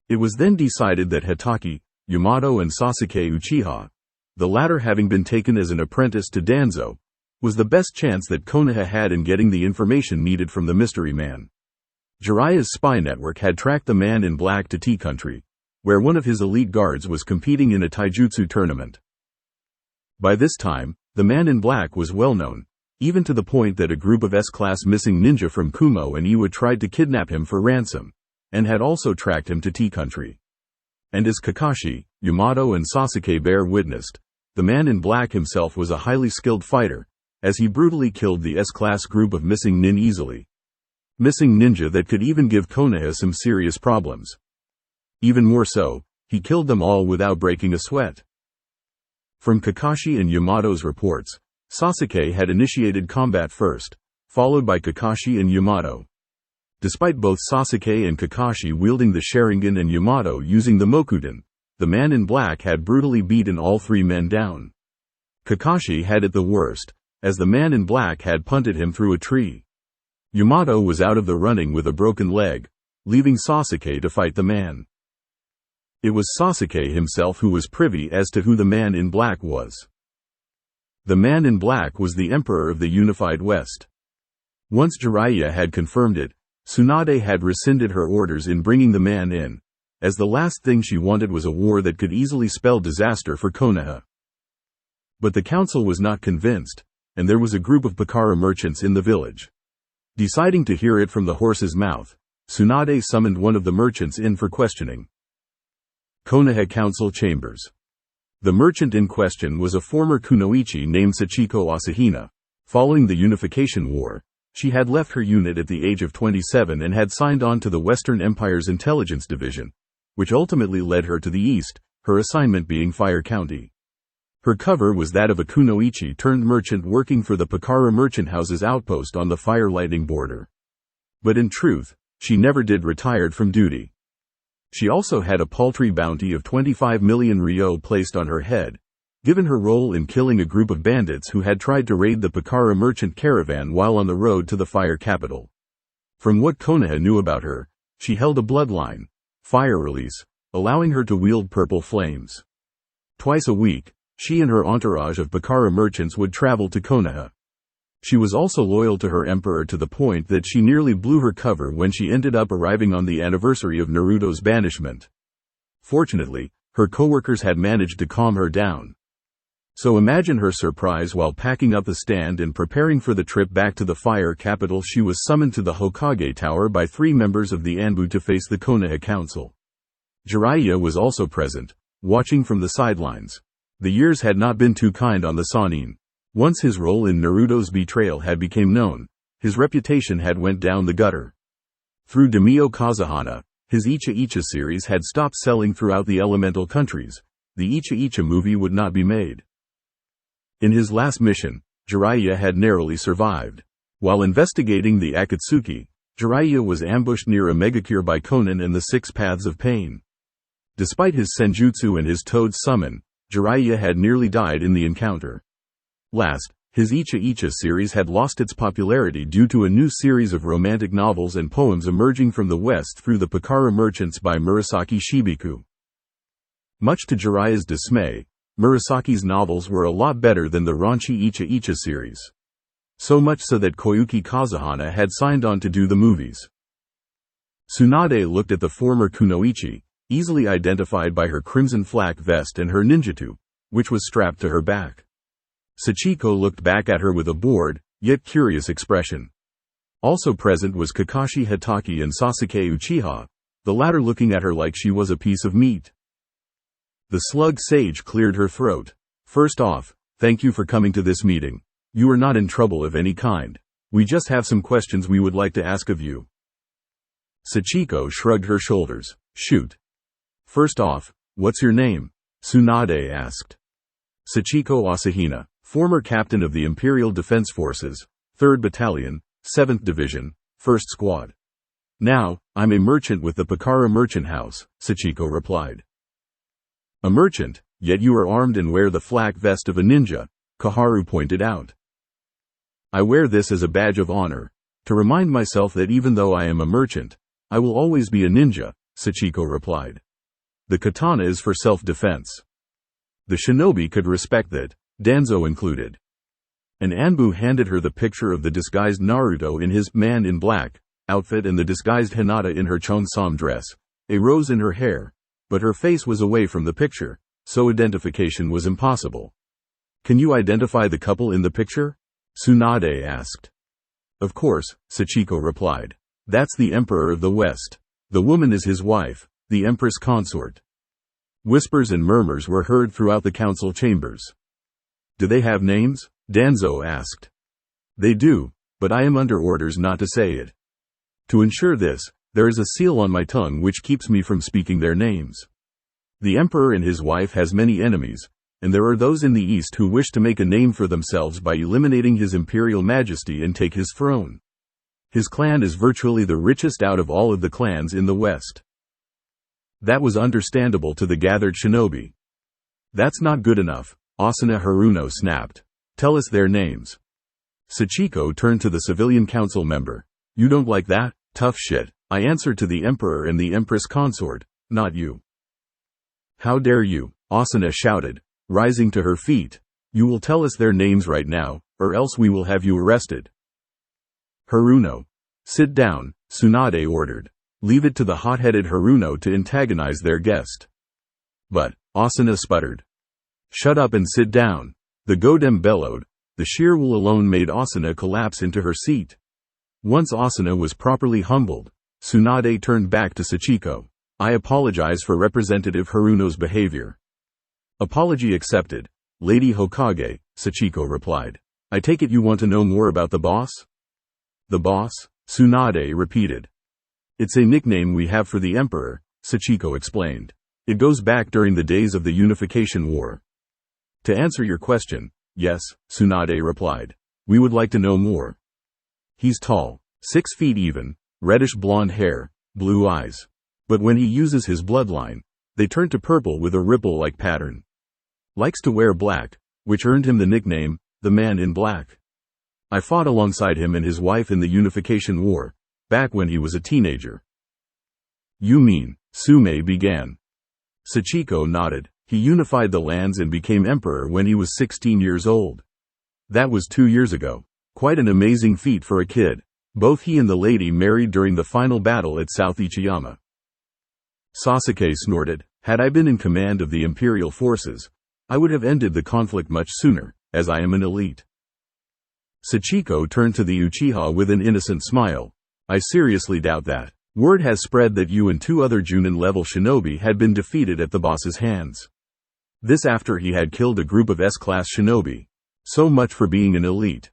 [SPEAKER 2] It was then decided that Hatake, Yamato and Sasuke Uchiha, the latter having been taken as an apprentice to Danzo, was the best chance that Konoha had in getting the information needed from the mystery man. Jiraiya's spy network had tracked the man in black to Tea Country, where one of his elite guards was competing in a taijutsu tournament. By this time, the man in black was well known, even to the point that a group of S-class missing ninja from Kumo and Iwa tried to kidnap him for ransom, and had also tracked him to Tea Country. And as Kakashi, Yamato and Sasuke bear witnessed, the man in black himself was a highly skilled fighter, as he brutally killed the S-class group of missing nin easily. Missing ninja that could even give Konoha some serious problems. Even more so, he killed them all without breaking a sweat. From Kakashi and Yamato's reports, Sasuke had initiated combat first, followed by Kakashi and Yamato. Despite both Sasuke and Kakashi wielding the Sharingan and Yamato using the Mokuden, the man in black had brutally beaten all 3 men down. Kakashi had it the worst, as the man in black had punted him through a tree. Yamato was out of the running with a broken leg, leaving Sasuke to fight the man. It was Sasuke himself who was privy as to who the man in black was. The man in black was the Emperor of the Unified West. Once Jiraiya had confirmed it, Tsunade had rescinded her orders in bringing the man in, as the last thing she wanted was a war that could easily spell disaster for Konoha. But the council was not convinced, and there was a group of Pakara merchants in the village. Deciding to hear it from the horse's mouth, Tsunade summoned one of the merchants in for questioning. Konoha Council Chambers. The merchant in question was a former kunoichi named Sachiko Asahina. Following the Unification War, she had left her unit at the age of 27 and had signed on to the Western Empire's Intelligence Division, which ultimately led her to the east, her assignment being Fire County. Her cover was that of a kunoichi turned merchant working for the Pakara Merchant House's outpost on the Fire Lightning border. But in truth, she never did retired from duty. She also had a paltry bounty of 25 million ryo placed on her head, given her role in killing a group of bandits who had tried to raid the Pakara merchant caravan while on the road to the fire capital. From what Konoha knew about her, she held a bloodline, fire release, allowing her to wield purple flames. Twice a week, she and her entourage of Pakara merchants would travel to Konoha. She was also loyal to her emperor to the point that she nearly blew her cover when she ended up arriving on the anniversary of Naruto's banishment. Fortunately, her coworkers had managed to calm her down. So imagine her surprise while packing up the stand and preparing for the trip back to the fire capital. She was summoned to the Hokage Tower by 3 members of the Anbu to face the Konoha Council. Jiraiya was also present, watching from the sidelines. The years had not been too kind on the Sannin. Once his role in Naruto's betrayal had become known, his reputation had went down the gutter. Through Daimyo Kazuhana, his Icha Icha series had stopped selling throughout the elemental countries. The Icha Icha movie would not be made. In his last mission, Jiraiya had narrowly survived. While investigating the Akatsuki, Jiraiya was ambushed near a megacure by Konan and the 6 Paths of Pain. Despite his senjutsu and his toad summon, Jiraiya had nearly died in the encounter. Last, his Icha Icha series had lost its popularity due to a new series of romantic novels and poems emerging from the West through the Pakara merchants by Murasaki Shibiku. Much to Jiraiya's dismay, Murasaki's novels were a lot better than the raunchy Icha Icha series. So much so that Koyuki Kazuhana had signed on to do the movies. Tsunade looked at the former kunoichi, easily identified by her crimson flak vest and her ninjutsu, which was strapped to her back. Sachiko looked back at her with a bored, yet curious expression. Also present was Kakashi Hatake and Sasuke Uchiha, the latter looking at her like she was a piece of meat. The slug sage cleared her throat. First off, thank you for coming to this meeting. You are not in trouble of any kind. We just have some questions we would like to ask of you. Sachiko shrugged her shoulders. Shoot. First off, what's your name? Tsunade asked. Sachiko Asahina, former captain of the Imperial Defense Forces, 3rd Battalion, 7th Division, 1st Squad. Now, I'm a merchant with the Pakara Merchant House, Sachiko replied. A merchant, yet you are armed and wear the flak vest of a ninja, Kaharu pointed out. I wear this as a badge of honor, to remind myself that even though I am a merchant, I will always be a ninja, Sachiko replied. The katana is for self-defense. The shinobi could respect that, Danzo included. An Anbu handed her the picture of the disguised Naruto in his man in black outfit and the disguised Hinata in her Chonsam dress, a rose in her hair, but her face was away from the picture, so identification was impossible. Can you identify the couple in the picture? Tsunade asked. Of course, Sachiko replied. That's the Emperor of the West. The woman is his wife, the Empress consort. Whispers and murmurs were heard throughout the council chambers. Do they have names? Danzo asked. They do, but I am under orders not to say it. To ensure this, there is a seal on my tongue which keeps me from speaking their names. The emperor and his wife has many enemies, and there are those in the east who wish to make a name for themselves by eliminating his imperial majesty and take his throne. His clan is virtually the richest out of all of the clans in the west. That was understandable to the gathered shinobi. That's not good enough, Asuna Haruno snapped. Tell us their names. Sachiko turned to the civilian council member. You don't like that? Tough shit. I answer to the emperor and the empress consort, not you. How dare you? Asuna shouted, rising to her feet. You will tell us their names right now, or else we will have you arrested. Haruno. Sit down, Tsunade ordered. Leave it to the hot-headed Haruno to antagonize their guest. But, Asuna sputtered. Shut up and sit down. The Godem bellowed. The sheer will alone made Asuna collapse into her seat. Once Asuna was properly humbled, Tsunade turned back to Sachiko. I apologize for Representative Haruno's behavior. Apology accepted, Lady Hokage, Sachiko replied. I take it you want to know more about the boss? The boss? Tsunade repeated. It's a nickname we have for the emperor, Sachiko explained. It goes back during the days of the Unification War. To answer your question, yes, Tsunade replied. We would like to know more. He's tall, 6 feet even, reddish blonde hair, blue eyes. But when he uses his bloodline, they turn to purple with a ripple-like pattern. Likes to wear black, which earned him the nickname, the Man in Black. I fought alongside him and his wife in the Unification War, back when he was a teenager. You mean, Sume began. Sachiko nodded. He unified the lands and became emperor when he was 16 years old. That was 2 years ago. Quite an amazing feat for a kid. Both he and the lady married during the final battle at South Ichiyama. Sasuke snorted. Had I been in command of the imperial forces, I would have ended the conflict much sooner, as I am an elite. Sachiko turned to the Uchiha with an innocent smile. I seriously doubt that. Word has spread that you and 2 other Junin-level shinobi had been defeated at the boss's hands. This after he had killed a group of S-class shinobi. So much for being an elite.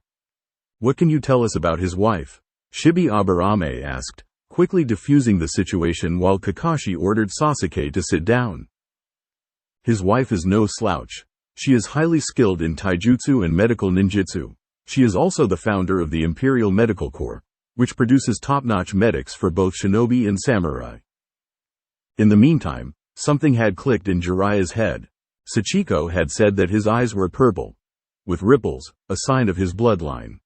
[SPEAKER 2] What can you tell us about his wife? Shibi Aburame asked, quickly diffusing the situation while Kakashi ordered Sasuke to sit down. His wife is no slouch. She is highly skilled in taijutsu and medical ninjutsu. She is also the founder of the Imperial Medical Corps, which produces top-notch medics for both shinobi and samurai. In the meantime, something had clicked in Jiraiya's head. Sachiko had said that his eyes were purple, with ripples, a sign of his bloodline.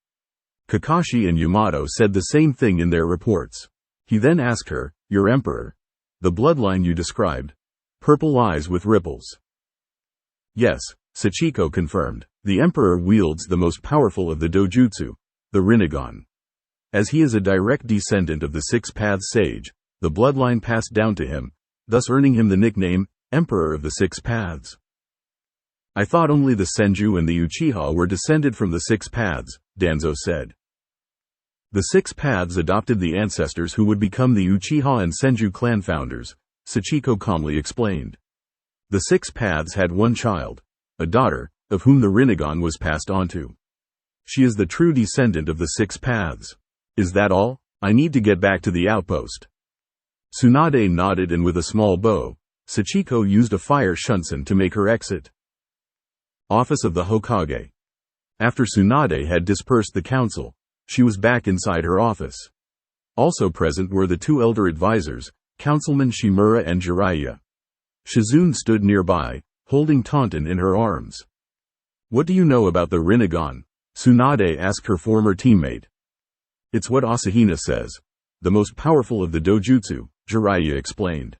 [SPEAKER 2] Kakashi and Yamato said the same thing in their reports. He then asked her, Your emperor? The bloodline you described? Purple eyes with ripples. Yes, Sachiko confirmed. The emperor wields the most powerful of the dojutsu, the Rinnegan. As he is a direct descendant of the Six Paths Sage, the bloodline passed down to him, thus earning him the nickname, Emperor of the Six Paths. I thought only the Senju and the Uchiha were descended from the Six Paths, Danzo said. The Six Paths adopted the ancestors who would become the Uchiha and Senju clan founders, Sachiko calmly explained. The Six Paths had one child, a daughter, of whom the Rinnegan was passed on to. She is the true descendant of the Six Paths. Is that all? I need to get back to the outpost. Tsunade nodded and with a small bow, Sachiko used a fire shunsen to make her exit. Office of the Hokage. After Tsunade had dispersed the council, she was back inside her office. Also present were the 2 elder advisors, Councilman Shimura and Jiraiya. Shizune stood nearby, holding Taunton in her arms. What do you know about the Rinnegan? Tsunade asked her former teammate. It's what Asahina says. The most powerful of the dojutsu, Jiraiya explained.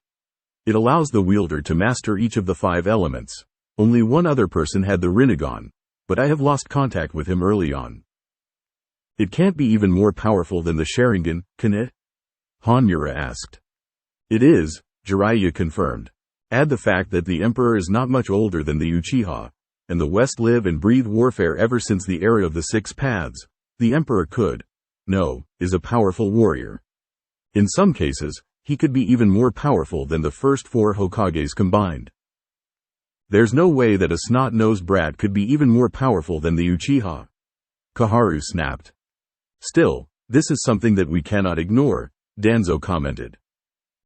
[SPEAKER 2] It allows the wielder to master each of the 5 elements. Only one other person had the Rinnegan, but I have lost contact with him early on. It can't be even more powerful than the Sharingan, can it? Hanmura asked. It is, Jiraiya confirmed. Add the fact that the Emperor is not much older than the Uchiha, and the West live and breathe warfare ever since the era of the Six Paths. The Emperor is a powerful warrior. In some cases, he could be even more powerful than the first 4 Hokages combined. There's no way that a snot-nosed brat could be even more powerful than the Uchiha. Kaharu snapped. Still, this is something that we cannot ignore, Danzo commented.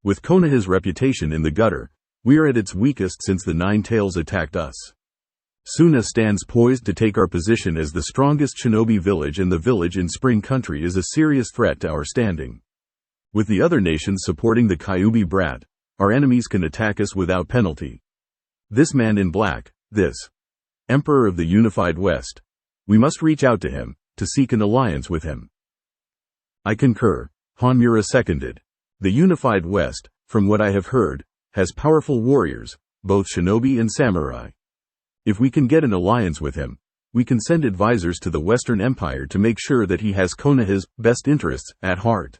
[SPEAKER 2] With Konoha's reputation in the gutter, we are at its weakest since the Nine Tails attacked us. Suna stands poised to take our position as the strongest shinobi village, and the village in Spring Country is a serious threat to our standing. With the other nations supporting the Kyuubi brat, our enemies can attack us without penalty. This man in black, this Emperor of the Unified West. We must reach out to him, to seek an alliance with him. I concur, Hanmura seconded. The unified West, from what I have heard, has powerful warriors, both shinobi and samurai. If we can get an alliance with him, we can send advisors to the Western Empire to make sure that he has Konoha's best interests at heart.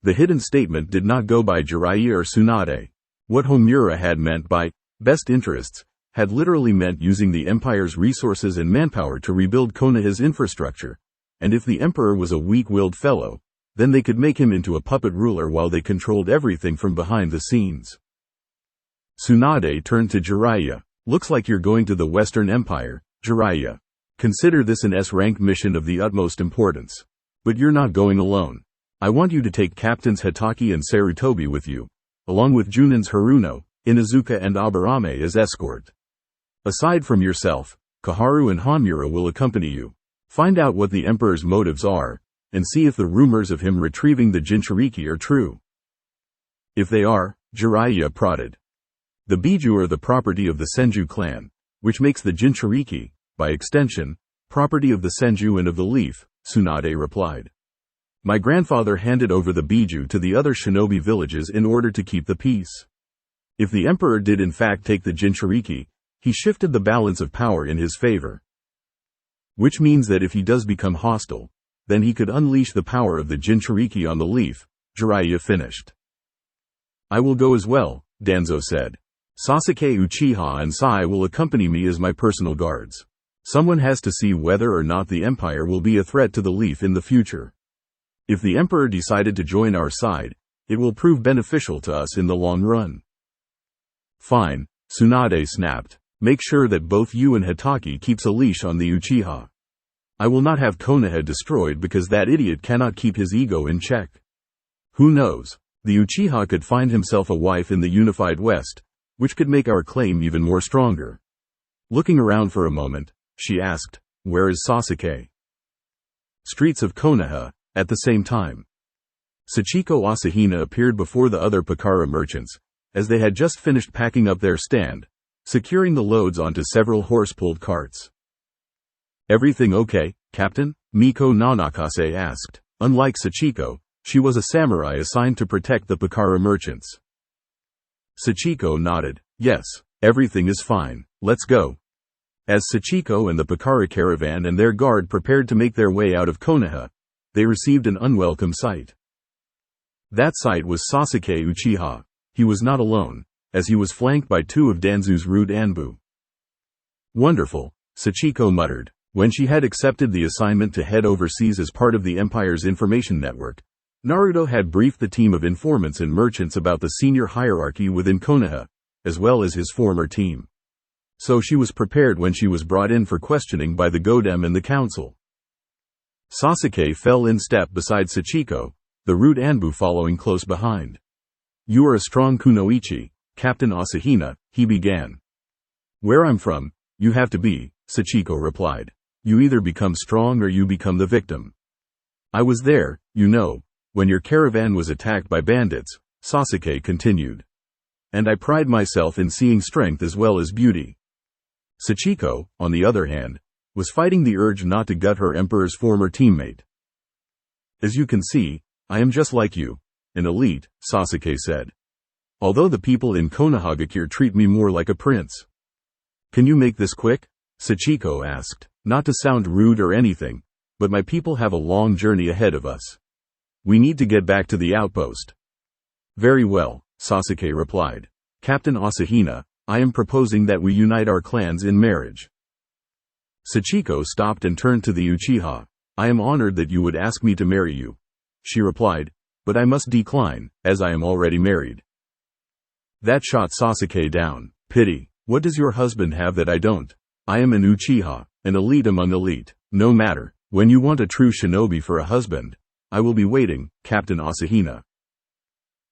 [SPEAKER 2] The hidden statement did not go by Jiraiya or Tsunade. What Homura had meant by best interests had literally meant using the Empire's resources and manpower to rebuild Konoha's infrastructure, and if the Emperor was a weak-willed fellow, then they could make him into a puppet ruler while they controlled everything from behind the scenes. Tsunade turned to Jiraiya. Looks like you're going to the Western Empire, Jiraiya. Consider this an S-rank mission of the utmost importance. But you're not going alone. I want you to take Captains Hitaki and Sarutobi with you, along with Junin's Haruno, Inuzuka and Aburame as escort. Aside from yourself, Kaharu and Hanmura will accompany you. Find out what the Emperor's motives are, and see if the rumors of him retrieving the Jinchuriki are true. If they are, Jiraiya prodded. The Biju are the property of the Senju clan, which makes the Jinchuriki, by extension, property of the Senju and of the Leaf, Tsunade replied. My grandfather handed over the Biju to the other shinobi villages in order to keep the peace. If the Emperor did in fact take the Jinchuriki, he shifted the balance of power in his favor. Which means that if he does become hostile, then he could unleash the power of the Jinchuriki on the Leaf, Jiraiya finished. I will go as well, Danzo said. Sasuke Uchiha and Sai will accompany me as my personal guards. Someone has to see whether or not the Empire will be a threat to the Leaf in the future. If the Emperor decided to join our side, it will prove beneficial to us in the long run. Fine, Tsunade snapped. Make sure that both you and Hitaki keeps a leash on the Uchiha. I will not have Konoha destroyed because that idiot cannot keep his ego in check. Who knows? The Uchiha could find himself a wife in the unified West, which could make our claim even more stronger. Looking around for a moment, she asked, where is Sasuke? Streets of Konoha, at the same time. Sachiko Asahina appeared before the other Pakara merchants, as they had just finished packing up their stand, securing the loads onto several horse-pulled carts. Everything okay, Captain? Miko Nanakase asked. Unlike Sachiko, she was a samurai assigned to protect the Pakara merchants. Sachiko nodded. Yes, everything is fine, let's go. As Sachiko and the Pakara caravan and their guard prepared to make their way out of Konoha, they received an unwelcome sight. That sight was Sasuke Uchiha. He was not alone, as he was flanked by two of Danzu's rude Anbu. Wonderful, Sachiko muttered. When she had accepted the assignment to head overseas as part of the Empire's information network, Naruto had briefed the team of informants and merchants about the senior hierarchy within Konoha, as well as his former team. So she was prepared when she was brought in for questioning by the Godem and the council. Sasuke fell in step beside Sachiko, the rude Anbu following close behind. You are a strong kunoichi, Captain Asahina, he began. Where I'm from, you have to be, Sachiko replied. You either become strong or you become the victim. I was there, you know, when your caravan was attacked by bandits, Sasuke continued. And I pride myself in seeing strength as well as beauty. Sachiko, on the other hand, was fighting the urge not to gut her emperor's former teammate. As you can see, I am just like you, an elite, Sasuke said. Although the people in Konohagakure treat me more like a prince. Can you make this quick? Sachiko asked. Not to sound rude or anything, but my people have a long journey ahead of us. We need to get back to the outpost. Very well, Sasuke replied. Captain Asahina, I am proposing that we unite our clans in marriage. Sachiko stopped and turned to the Uchiha. I am honored that you would ask me to marry you. She replied, but I must decline, as I am already married. That shot Sasuke down. Pity. What does your husband have that I don't? I am an Uchiha, an elite among elite. No matter, when you want a true shinobi for a husband, I will be waiting, Captain Asahina.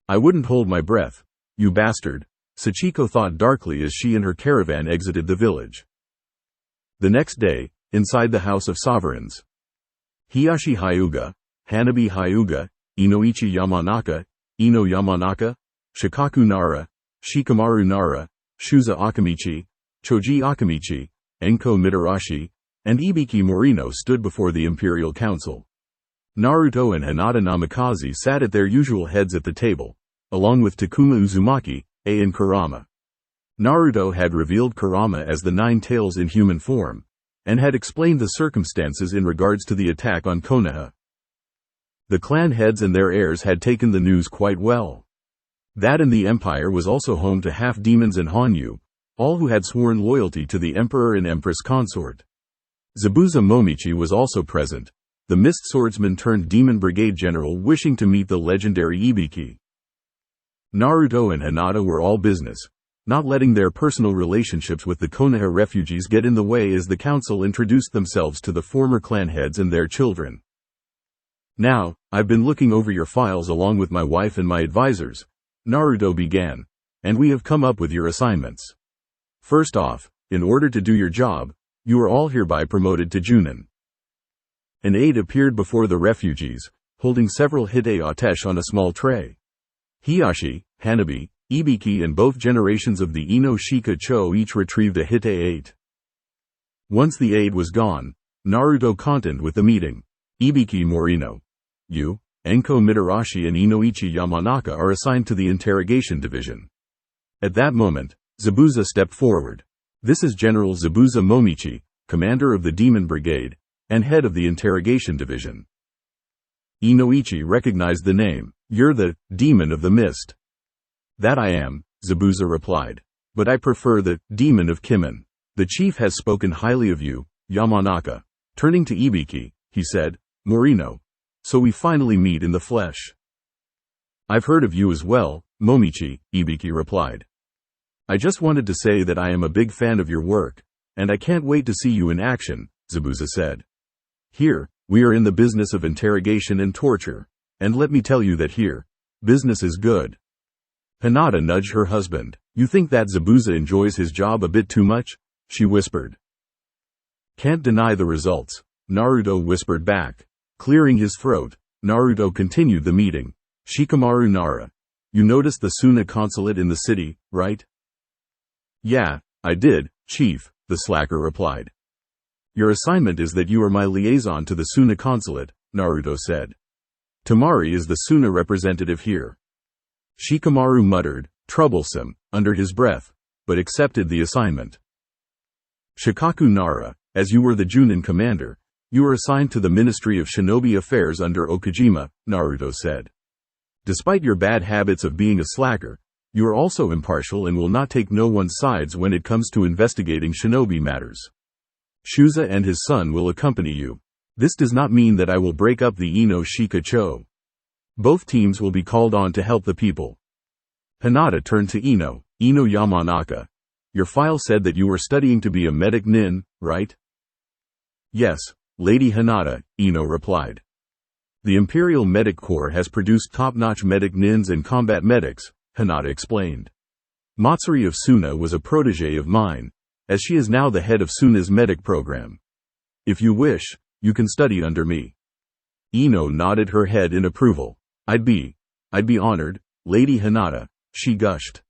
[SPEAKER 2] I wouldn't hold my breath. You bastard. Sachiko thought darkly as she and her caravan exited the village. The next day, inside the House of Sovereigns. Hiyashi Hyuga, Hanabi Hyuga, Inoichi Yamanaka, Ino Yamanaka, Shikaku Nara, Shikamaru Nara, Shuza Akamichi, Choji Akamichi, Enko Mitarashi, and Ibiki Morino stood before the Imperial Council. Naruto and Hinata Namikaze sat at their usual heads at the table, along with Takuma Uzumaki, and Kurama. Naruto had revealed Kurama as the Nine Tails in human form, and had explained the circumstances in regards to the attack on Konoha. The clan heads and their heirs had taken the news quite well. That and the empire was also home to half-demons and Hanyu, all who had sworn loyalty to the emperor and empress consort. Zabuza Momichi was also present, the mist swordsman turned demon brigade general wishing to meet the legendary Ibiki. Naruto and Hinata were all business, not letting their personal relationships with the Konoha refugees get in the way as the council introduced themselves to the former clan heads and their children. Now, I've been looking over your files along with my wife and my advisors, Naruto began, and we have come up with your assignments. First off, in order to do your job, you are all hereby promoted to Junin. An aide appeared before the refugees, holding several hite atesh on a small tray. Hiyashi, Hanabi, Ibiki and both generations of the Ino Shika Cho each retrieved a hite 8. Once the aide was gone, Naruto continued with the meeting. Ibiki Morino, you, Enko Mitarashi and Inoichi Yamanaka are assigned to the interrogation division. At that moment, Zabuza stepped forward. This is General Zabuza Momichi, commander of the Demon Brigade, and head of the interrogation division. Inoichi recognized the name. You're the Demon of the Mist. That I am, Zabuza replied. But I prefer the Demon of Kimen. The chief has spoken highly of you, Yamanaka. Turning to Ibiki, he said, Morino. So we finally meet in the flesh. I've heard of you as well, Momichi, Ibiki replied. I just wanted to say that I am a big fan of your work, and I can't wait to see you in action, Zabuza said. Here, we are in the business of interrogation and torture, and let me tell you that here, business is good. Hinata nudged her husband. You think that Zabuza enjoys his job a bit too much? She whispered. Can't deny the results, Naruto whispered back. Clearing his throat, Naruto continued the meeting. Shikamaru Nara. You noticed the Suna consulate in the city, right? Yeah, I did, Chief, the slacker replied. Your assignment is that you are my liaison to the Suna consulate, Naruto said. Tamari is the Suna representative here. Shikamaru muttered, troublesome, under his breath, but accepted the assignment. Shikaku Nara, as you were the Junin commander, you are assigned to the Ministry of Shinobi Affairs under Okajima, Naruto said. Despite your bad habits of being a slacker, you are also impartial and will not take no one's sides when it comes to investigating shinobi matters. Shuza and his son will accompany you. This does not mean that I will break up the Ino Shika Cho. Both teams will be called on to help the people. Hinata turned to Ino Yamanaka. Your file said that you were studying to be a medic nin, right? Yes, Lady Hinata, Ino replied. The Imperial Medic Corps has produced top-notch medic nins and combat medics, Hinata explained. Matsuri of Suna was a protege of mine, as she is now the head of Suna's medic program. If you wish, you can study under me. Ino nodded her head in approval. I'd be honored, Lady Hinata, she gushed.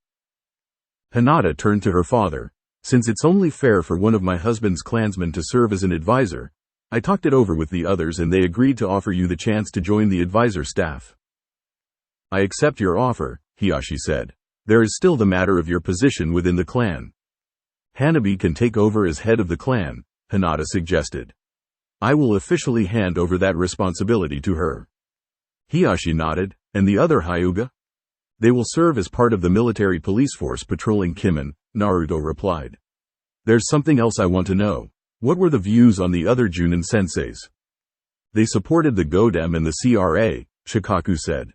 [SPEAKER 2] Hinata turned to her father. Since it's only fair for one of my husband's clansmen to serve as an advisor, I talked it over with the others and they agreed to offer you the chance to join the advisor staff. I accept your offer, Hiyashi said. There is still the matter of your position within the clan. Hanabi can take over as head of the clan, Hinata suggested. I will officially hand over that responsibility to her. Hiyashi nodded. And the other Hyuga? They will serve as part of the military police force patrolling Kimen, Naruto replied. There's something else I want to know. What were the views on the other Junin senseis? They supported the Godem and the CRA, Shikaku said.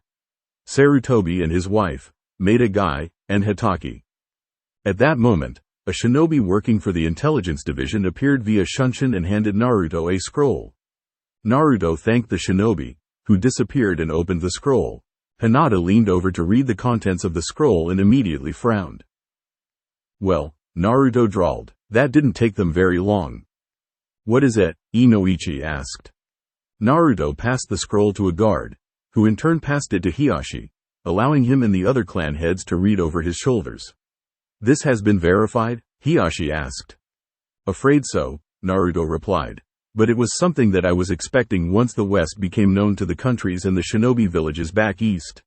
[SPEAKER 2] Sarutobi and his wife, Maeda Gai, and Hitaki. At that moment, a shinobi working for the intelligence division appeared via Shunshin and handed Naruto a scroll. Naruto thanked the shinobi, who disappeared and opened the scroll. Hinata leaned over to read the contents of the scroll and immediately frowned. Well, Naruto drawled, that didn't take them very long. What is it? Inoichi asked. Naruto passed the scroll to a guard, who in turn passed it to Hiyashi, allowing him and the other clan heads to read over his shoulders. This has been verified? Hiyashi asked. Afraid so, Naruto replied. But it was something that I was expecting once the West became known to the countries and the shinobi villages back east.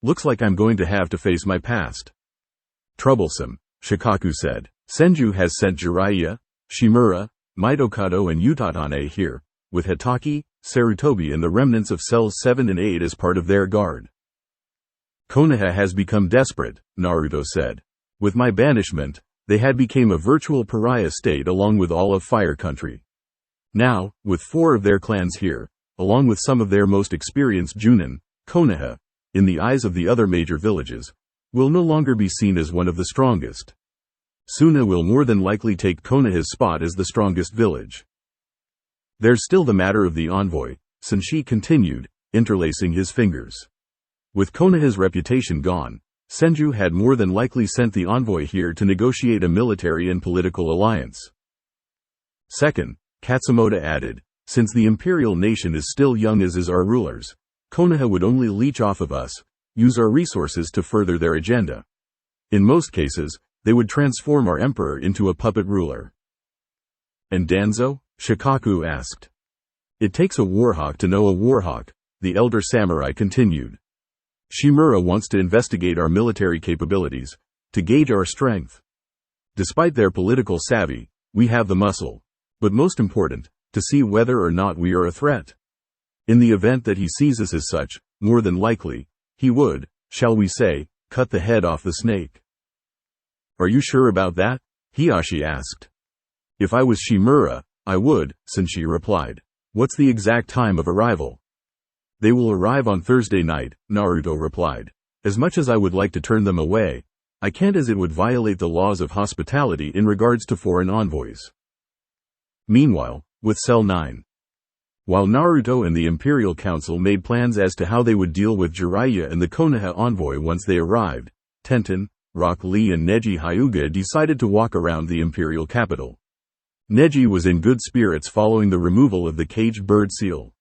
[SPEAKER 2] Looks like I'm going to have to face my past. Troublesome, Shikaku said. Senju has sent Jiraiya, Shimura, Mitokado and Utatane here, with Hitaki, Sarutobi and the remnants of cells 7 and 8 as part of their guard. Konoha has become desperate, Naruto said. With my banishment, they had become a virtual pariah state along with all of Fire Country. Now, with 4 of their clans here, along with some of their most experienced Junin, Konoha, in the eyes of the other major villages, will no longer be seen as one of the strongest. Suna will more than likely take Konoha's spot as the strongest village. There's still the matter of the envoy, Senshi continued, interlacing his fingers. With Konoha's reputation gone, Senju had more than likely sent the envoy here to negotiate a military and political alliance. Second, Katsumoto added, since the imperial nation is still young as is our rulers, Konoha would only leech off of us, use our resources to further their agenda. In most cases, they would transform our emperor into a puppet ruler. And Danzo? Shikaku asked. It takes a warhawk to know a warhawk, the elder samurai continued. Shimura wants to investigate our military capabilities, to gauge our strength. Despite their political savvy, we have the muscle. But most important, to see whether or not we are a threat. In the event that he sees us as such, more than likely, he would, shall we say, cut the head off the snake. Are you sure about that? Hiashi asked. If I was Shimura, I would, Senshi replied. What's the exact time of arrival? They will arrive on Thursday night, Naruto replied. As much as I would like to turn them away, I can't as it would violate the laws of hospitality in regards to foreign envoys. Meanwhile, with Cell 9. While Naruto and the Imperial Council made plans as to how they would deal with Jiraiya and the Konoha envoy once they arrived, Tenten, Rock Lee and Neji Hyuga decided to walk around the Imperial capital. Neji was in good spirits following the removal of the caged bird seal.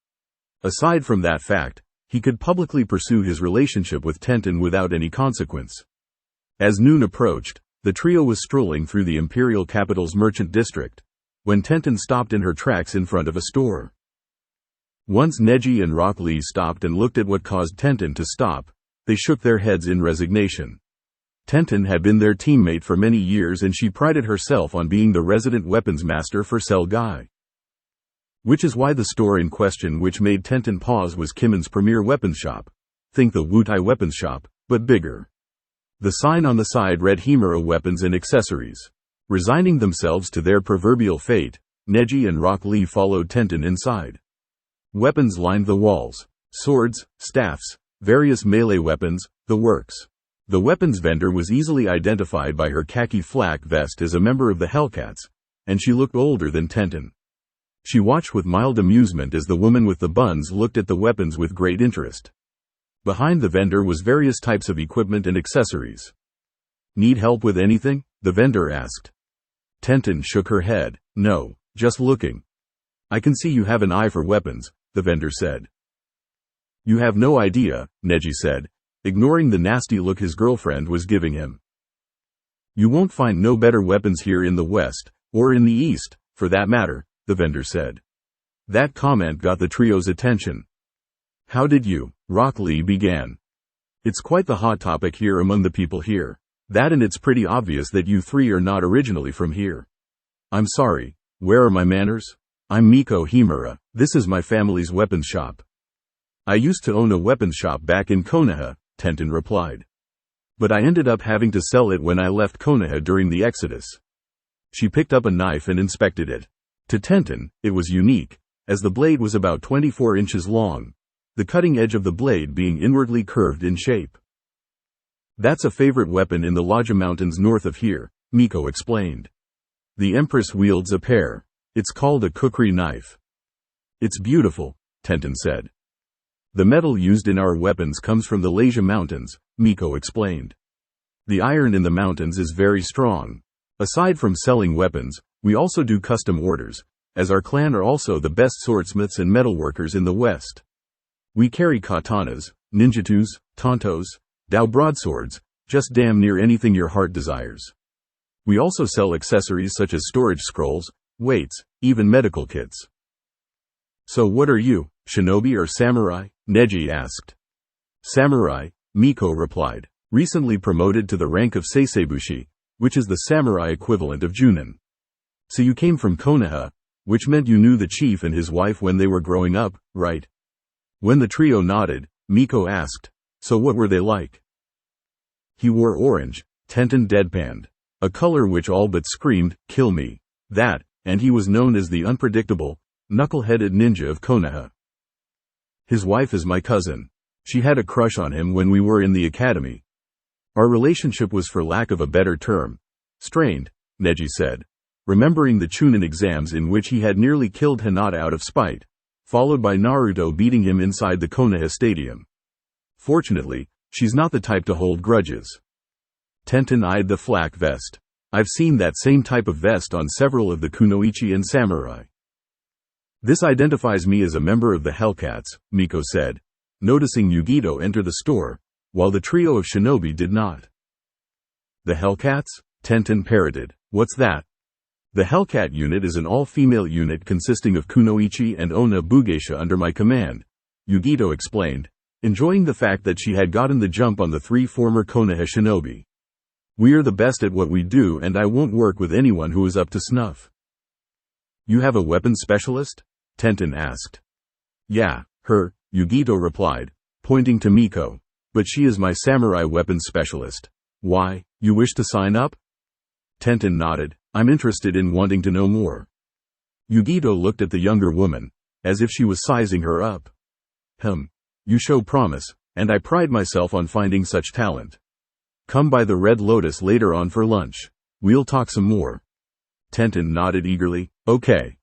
[SPEAKER 2] Aside from that fact, he could publicly pursue his relationship with Tenten without any consequence. As noon approached, the trio was strolling through the Imperial capital's merchant district, when Tenten stopped in her tracks in front of a store. Once Neji and Rock Lee stopped and looked at what caused Tenten to stop, they shook their heads in resignation. Tenten had been their teammate for many years and she prided herself on being the resident weapons master for Cell Guy. Which is why the store in question which made Tenten pause was Kimon's premier weapons shop. Think the Wutai weapons shop, but bigger. The sign on the side read Himura Weapons and Accessories. Resigning themselves to their proverbial fate, Neji and Rock Lee followed Tenten inside. Weapons lined the walls. Swords, staffs, various melee weapons, the works. The weapons vendor was easily identified by her khaki flak vest as a member of the Hellcats, and she looked older than Tenten. She watched with mild amusement as the woman with the buns looked at the weapons with great interest. Behind the vendor was various types of equipment and accessories. Need help with anything? The vendor asked. Tenten shook her head. No, just looking. I can see you have an eye for weapons, the vendor said. You have no idea, Neji said, ignoring the nasty look his girlfriend was giving him. You won't find no better weapons here in the West, or in the East, for that matter, the vendor said. That comment got the trio's attention. How did you? Rock Lee began. It's quite the hot topic here among the people here. That and it's pretty obvious that you three are not originally from here. I'm sorry, where are my manners? I'm Miko Himura, this is my family's weapons shop. I used to own a weapons shop back in Konoha, Tenten replied. But I ended up having to sell it when I left Konoha during the Exodus. She picked up a knife and inspected it. To Tenten, it was unique, as the blade was about 24 inches long, the cutting edge of the blade being inwardly curved in shape. That's a favorite weapon in the Lodja Mountains north of here, Miko explained. The Empress wields a pair. It's called a kukri knife. It's beautiful, Tenten said. The metal used in our weapons comes from the Lodja Mountains, Miko explained. The iron in the mountains is very strong. Aside from selling weapons, we also do custom orders, as our clan are also the best swordsmiths and metalworkers in the West. We carry katanas, ninjatus, tantos, Dao broadswords, just damn near anything your heart desires. We also sell accessories such as storage scrolls, weights, even medical kits. So what are you, shinobi or samurai? Neji asked. Samurai, Miko replied. Recently promoted to the rank of Seisebushi, which is the samurai equivalent of Junin. So you came from Konoha, which meant you knew the chief and his wife when they were growing up, right? When the trio nodded, Miko asked, so what were they like? He wore orange, Tenten deadpanned. A color which all but screamed, kill me. That, and he was known as the unpredictable, knuckle-headed ninja of Konoha. His wife is my cousin. She had a crush on him when we were in the academy. Our relationship was, for lack of a better term, strained, Neji said, remembering the Chunin exams in which he had nearly killed Hinata out of spite, followed by Naruto beating him inside the Konoha stadium. Fortunately, she's not the type to hold grudges. Tenten eyed the flak vest. I've seen that same type of vest on several of the kunoichi and samurai. This identifies me as a member of the Hellcats, Miko said, noticing Yugito enter the store, while the trio of shinobi did not. The Hellcats? Tenten parroted. What's that? The Hellcat unit is an all-female unit consisting of kunoichi and onna bugeisha under my command, Yugito explained, enjoying the fact that she had gotten the jump on the 3 former Konoha shinobi. We're the best at what we do and I won't work with anyone who is up to snuff. You have a weapons specialist? Tenten asked. Yeah, her, Yugito replied, pointing to Miko. But she is my samurai weapons specialist. Why, you wish to sign up? Tenten nodded. I'm interested in wanting to know more. Yugito looked at the younger woman, as if she was sizing her up. You show promise, and I pride myself on finding such talent. Come by the Red Lotus later on for lunch. We'll talk some more. Tenten nodded eagerly. Okay.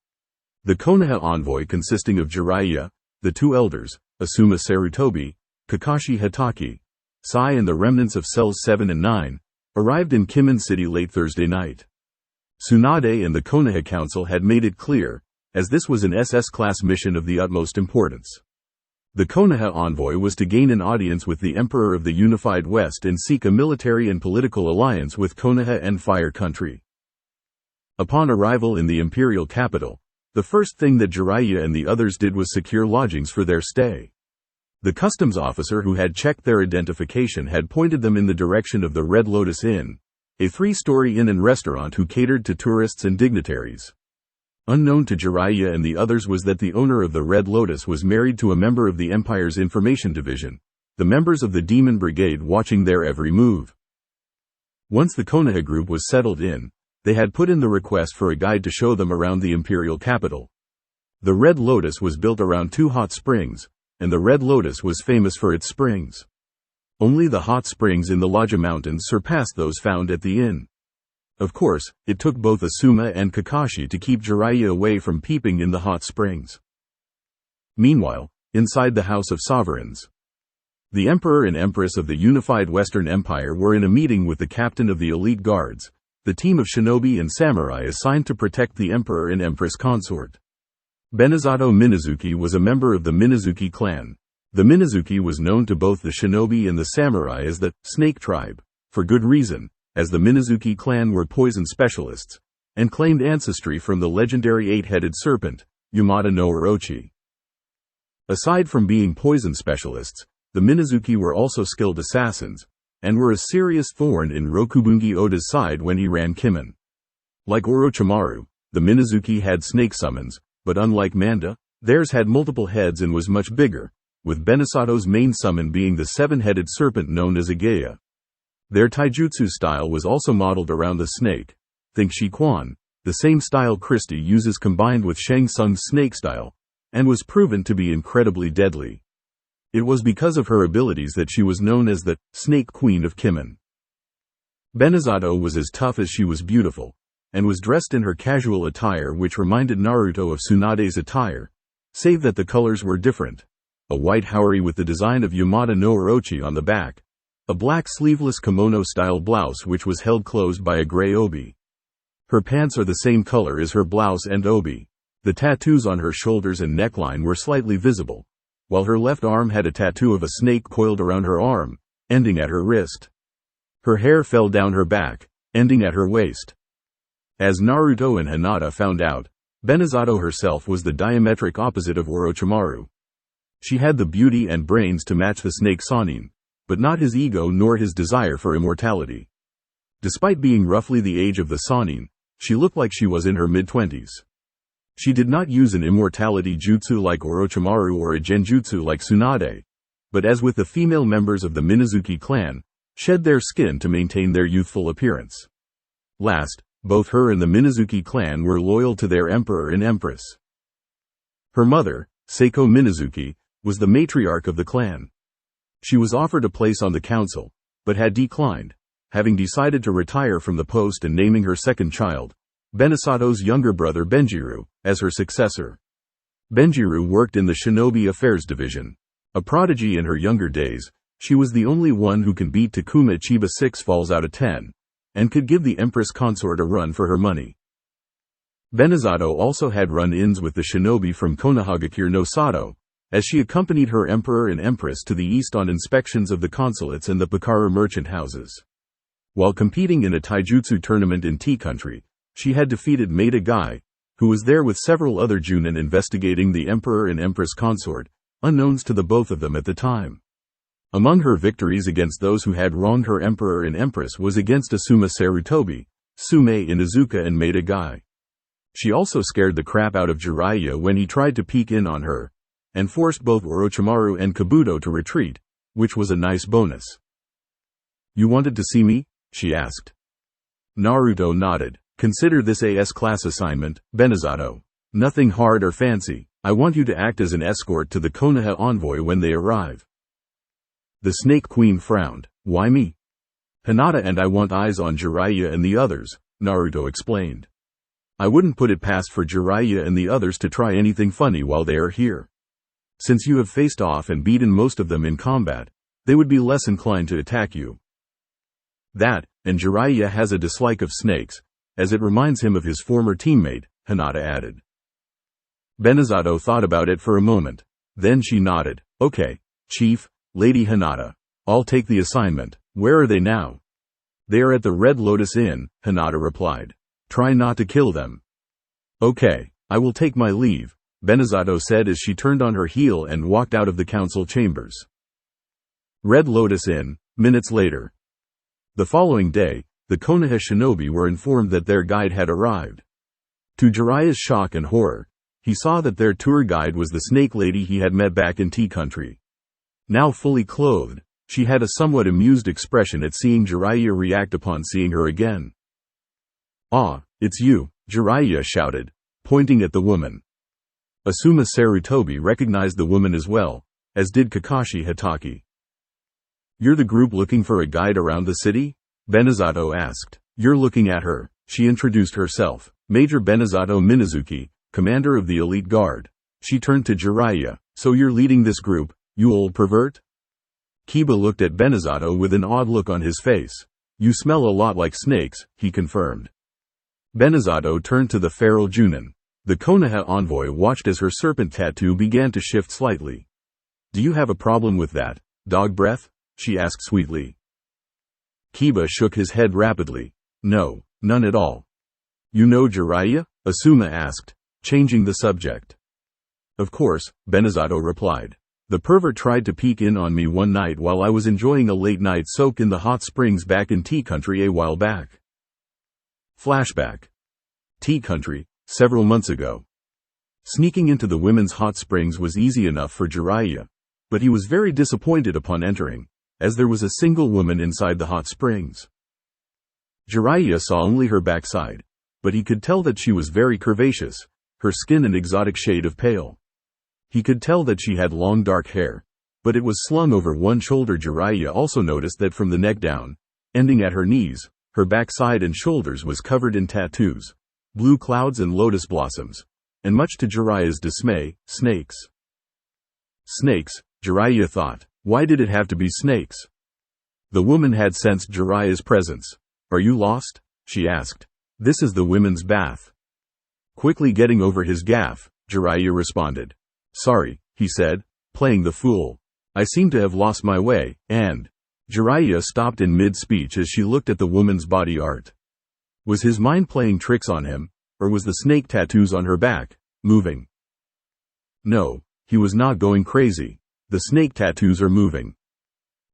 [SPEAKER 2] The Konoha envoy consisting of Jiraiya, the 2 elders, Asuma Sarutobi, Kakashi Hatake, Sai and the remnants of cells 7 and 9, arrived in Kimin City late Thursday night. Tsunade and the Konoha Council had made it clear, as this was an SS-class mission of the utmost importance. The Konoha envoy was to gain an audience with the Emperor of the Unified West and seek a military and political alliance with Konoha and Fire Country. Upon arrival in the imperial capital, the first thing that Jiraiya and the others did was secure lodgings for their stay. The customs officer who had checked their identification had pointed them in the direction of the Red Lotus Inn, a 3-story inn and restaurant who catered to tourists and dignitaries. Unknown to Jiraiya and the others was that the owner of the Red Lotus was married to a member of the Empire's Information Division, the members of the Demon Brigade watching their every move. Once the Konoha group was settled in, they had put in the request for a guide to show them around the imperial capital. The Red Lotus was built around 2 hot springs, and the Red Lotus was famous for its springs. Only the hot springs in the Lodja Mountains surpassed those found at the inn. Of course, it took both Asuma and Kakashi to keep Jiraiya away from peeping in the hot springs. Meanwhile, inside the House of Sovereigns, the Emperor and Empress of the Unified Western Empire were in a meeting with the captain of the elite guards, the team of shinobi and samurai assigned to protect the Emperor and Empress consort. Benizato Minazuki was a member of the Minazuki clan. The Minazuki was known to both the shinobi and the samurai as the Snake Tribe, for good reason, as the Minazuki clan were poison specialists, and claimed ancestry from the legendary 8-headed serpent, Yamada no Orochi. Aside from being poison specialists, the Minazuki were also skilled assassins, and were a serious thorn in Rokubungi Oda's side when he ran Kimin. Like Orochimaru, the Minazuki had snake summons, but unlike Manda, theirs had multiple heads and was much bigger, with Benisato's main summon being the 7-headed serpent known as Agaya. Their taijutsu style was also modeled around the snake. Think Shi Quan, the same style Christie uses combined with Shang Tsung's snake style, and was proven to be incredibly deadly. It was because of her abilities that she was known as the Snake Queen of Kimin. Benizato was as tough as she was beautiful, and was dressed in her casual attire which reminded Naruto of Tsunade's attire, save that the colors were different. A white haori with the design of Yamada no Orochi on the back, a black sleeveless kimono-style blouse which was held closed by a gray obi. Her pants are the same color as her blouse and obi. The tattoos on her shoulders and neckline were slightly visible, while her left arm had a tattoo of a snake coiled around her arm, ending at her wrist. Her hair fell down her back, ending at her waist. As Naruto and Hinata found out, Benizato herself was the diametric opposite of Orochimaru. She had the beauty and brains to match the snake Sannin, but not his ego nor his desire for immortality. Despite being roughly the age of the Sannin, she looked like she was in her mid-20s. She did not use an immortality jutsu like Orochimaru or a genjutsu like Tsunade, but as with the female members of the Minazuki clan, shed their skin to maintain their youthful appearance. Last, both her and the Minazuki clan were loyal to their emperor and empress. Her mother, Seiko Minazuki, was the matriarch of the clan. She was offered a place on the council, but had declined, having decided to retire from the post and naming her second child, Benisato's younger brother Benjiru, as her successor. Benjiru worked in the Shinobi Affairs Division. A prodigy in her younger days, she was the only one who can beat Takuma Chiba 6 falls out of 10, and could give the Empress consort a run for her money. Benizato also had run-ins with the shinobi from Konohagakure no Sato, as she accompanied her emperor and empress to the east on inspections of the consulates and the Pakara merchant houses. While competing in a taijutsu tournament in Tea Country, she had defeated Maida Guy, who was there with several other junin investigating the emperor and empress consort, unknowns to the both of them at the time. Among her victories against those who had wronged her emperor and empress was against Asuma Sarutobi, Sume Inuzuka and Maida Guy. She also scared the crap out of Jiraiya when he tried to peek in on her, and forced both Orochimaru and Kabuto to retreat, which was a nice bonus. "You wanted to see me?" she asked. Naruto nodded. "Consider this a S-class assignment, Benizato. Nothing hard or fancy. I want you to act as an escort to the Konoha envoy when they arrive." The Snake Queen frowned. "Why me?" "Hinata and I want eyes on Jiraiya and the others," Naruto explained. "I wouldn't put it past for Jiraiya and the others to try anything funny while they are here. Since you have faced off and beaten most of them in combat, they would be less inclined to attack you. That, and Jiraiya has a dislike of snakes, as it reminds him of his former teammate," Hinata added. Benizato thought about it for a moment. Then she nodded. "Okay, Chief, Lady Hinata. I'll take the assignment. Where are they now?" "They are at the Red Lotus Inn," Hinata replied. "Try not to kill them." "Okay, I will take my leave," Benizato said as she turned on her heel and walked out of the council chambers. Red Lotus Inn, minutes later. The following day, the Konoha shinobi were informed that their guide had arrived. To Jiraiya's shock and horror, he saw that their tour guide was the snake lady he had met back in Tea Country. Now fully clothed, she had a somewhat amused expression at seeing Jiraiya react upon seeing her again. "Ah, it's you," Jiraiya shouted, pointing at the woman. Asuma Sarutobi recognized the woman as well, as did Kakashi Hatake. "You're the group looking for a guide around the city?" Benizato asked. "You're looking at her," she introduced herself. "Major Benizato Minazuki, commander of the elite guard." She turned to Jiraiya. "So you're leading this group, you old pervert?" Kiba looked at Benizato with an odd look on his face. "You smell a lot like snakes," he confirmed. Benizato turned to the feral Junin. The Konoha envoy watched as her serpent tattoo began to shift slightly. "Do you have a problem with that, dog breath?" she asked sweetly. Kiba shook his head rapidly. "No, none at all." "You know Jiraiya?" Asuma asked, changing the subject. "Of course," Benizato replied. "The pervert tried to peek in on me one night while I was enjoying a late-night soak in the hot springs back in Tea Country a while back." Flashback. Tea Country, several months ago. Sneaking into the women's hot springs was easy enough for Jiraiya, but he was very disappointed upon entering, as there was a single woman inside the hot springs. Jiraiya saw only her backside, but he could tell that she was very curvaceous, her skin an exotic shade of pale. He could tell that she had long dark hair, but it was slung over one shoulder. Jiraiya also noticed that from the neck down, ending at her knees, her backside and shoulders was covered in tattoos, blue clouds and lotus blossoms, and much to Jiraiya's dismay, snakes. Snakes, Jiraiya thought. Why did it have to be snakes? The woman had sensed Jiraiya's presence. "Are you lost?" she asked. "This is the women's bath." Quickly getting over his gaffe, Jiraiya responded. "Sorry," he said, playing the fool. "I seem to have lost my way," and Jiraiya stopped in mid-speech as she looked at the woman's body art. Was his mind playing tricks on him, or was the snake tattoos on her back moving? No, he was not going crazy. The snake tattoos are moving.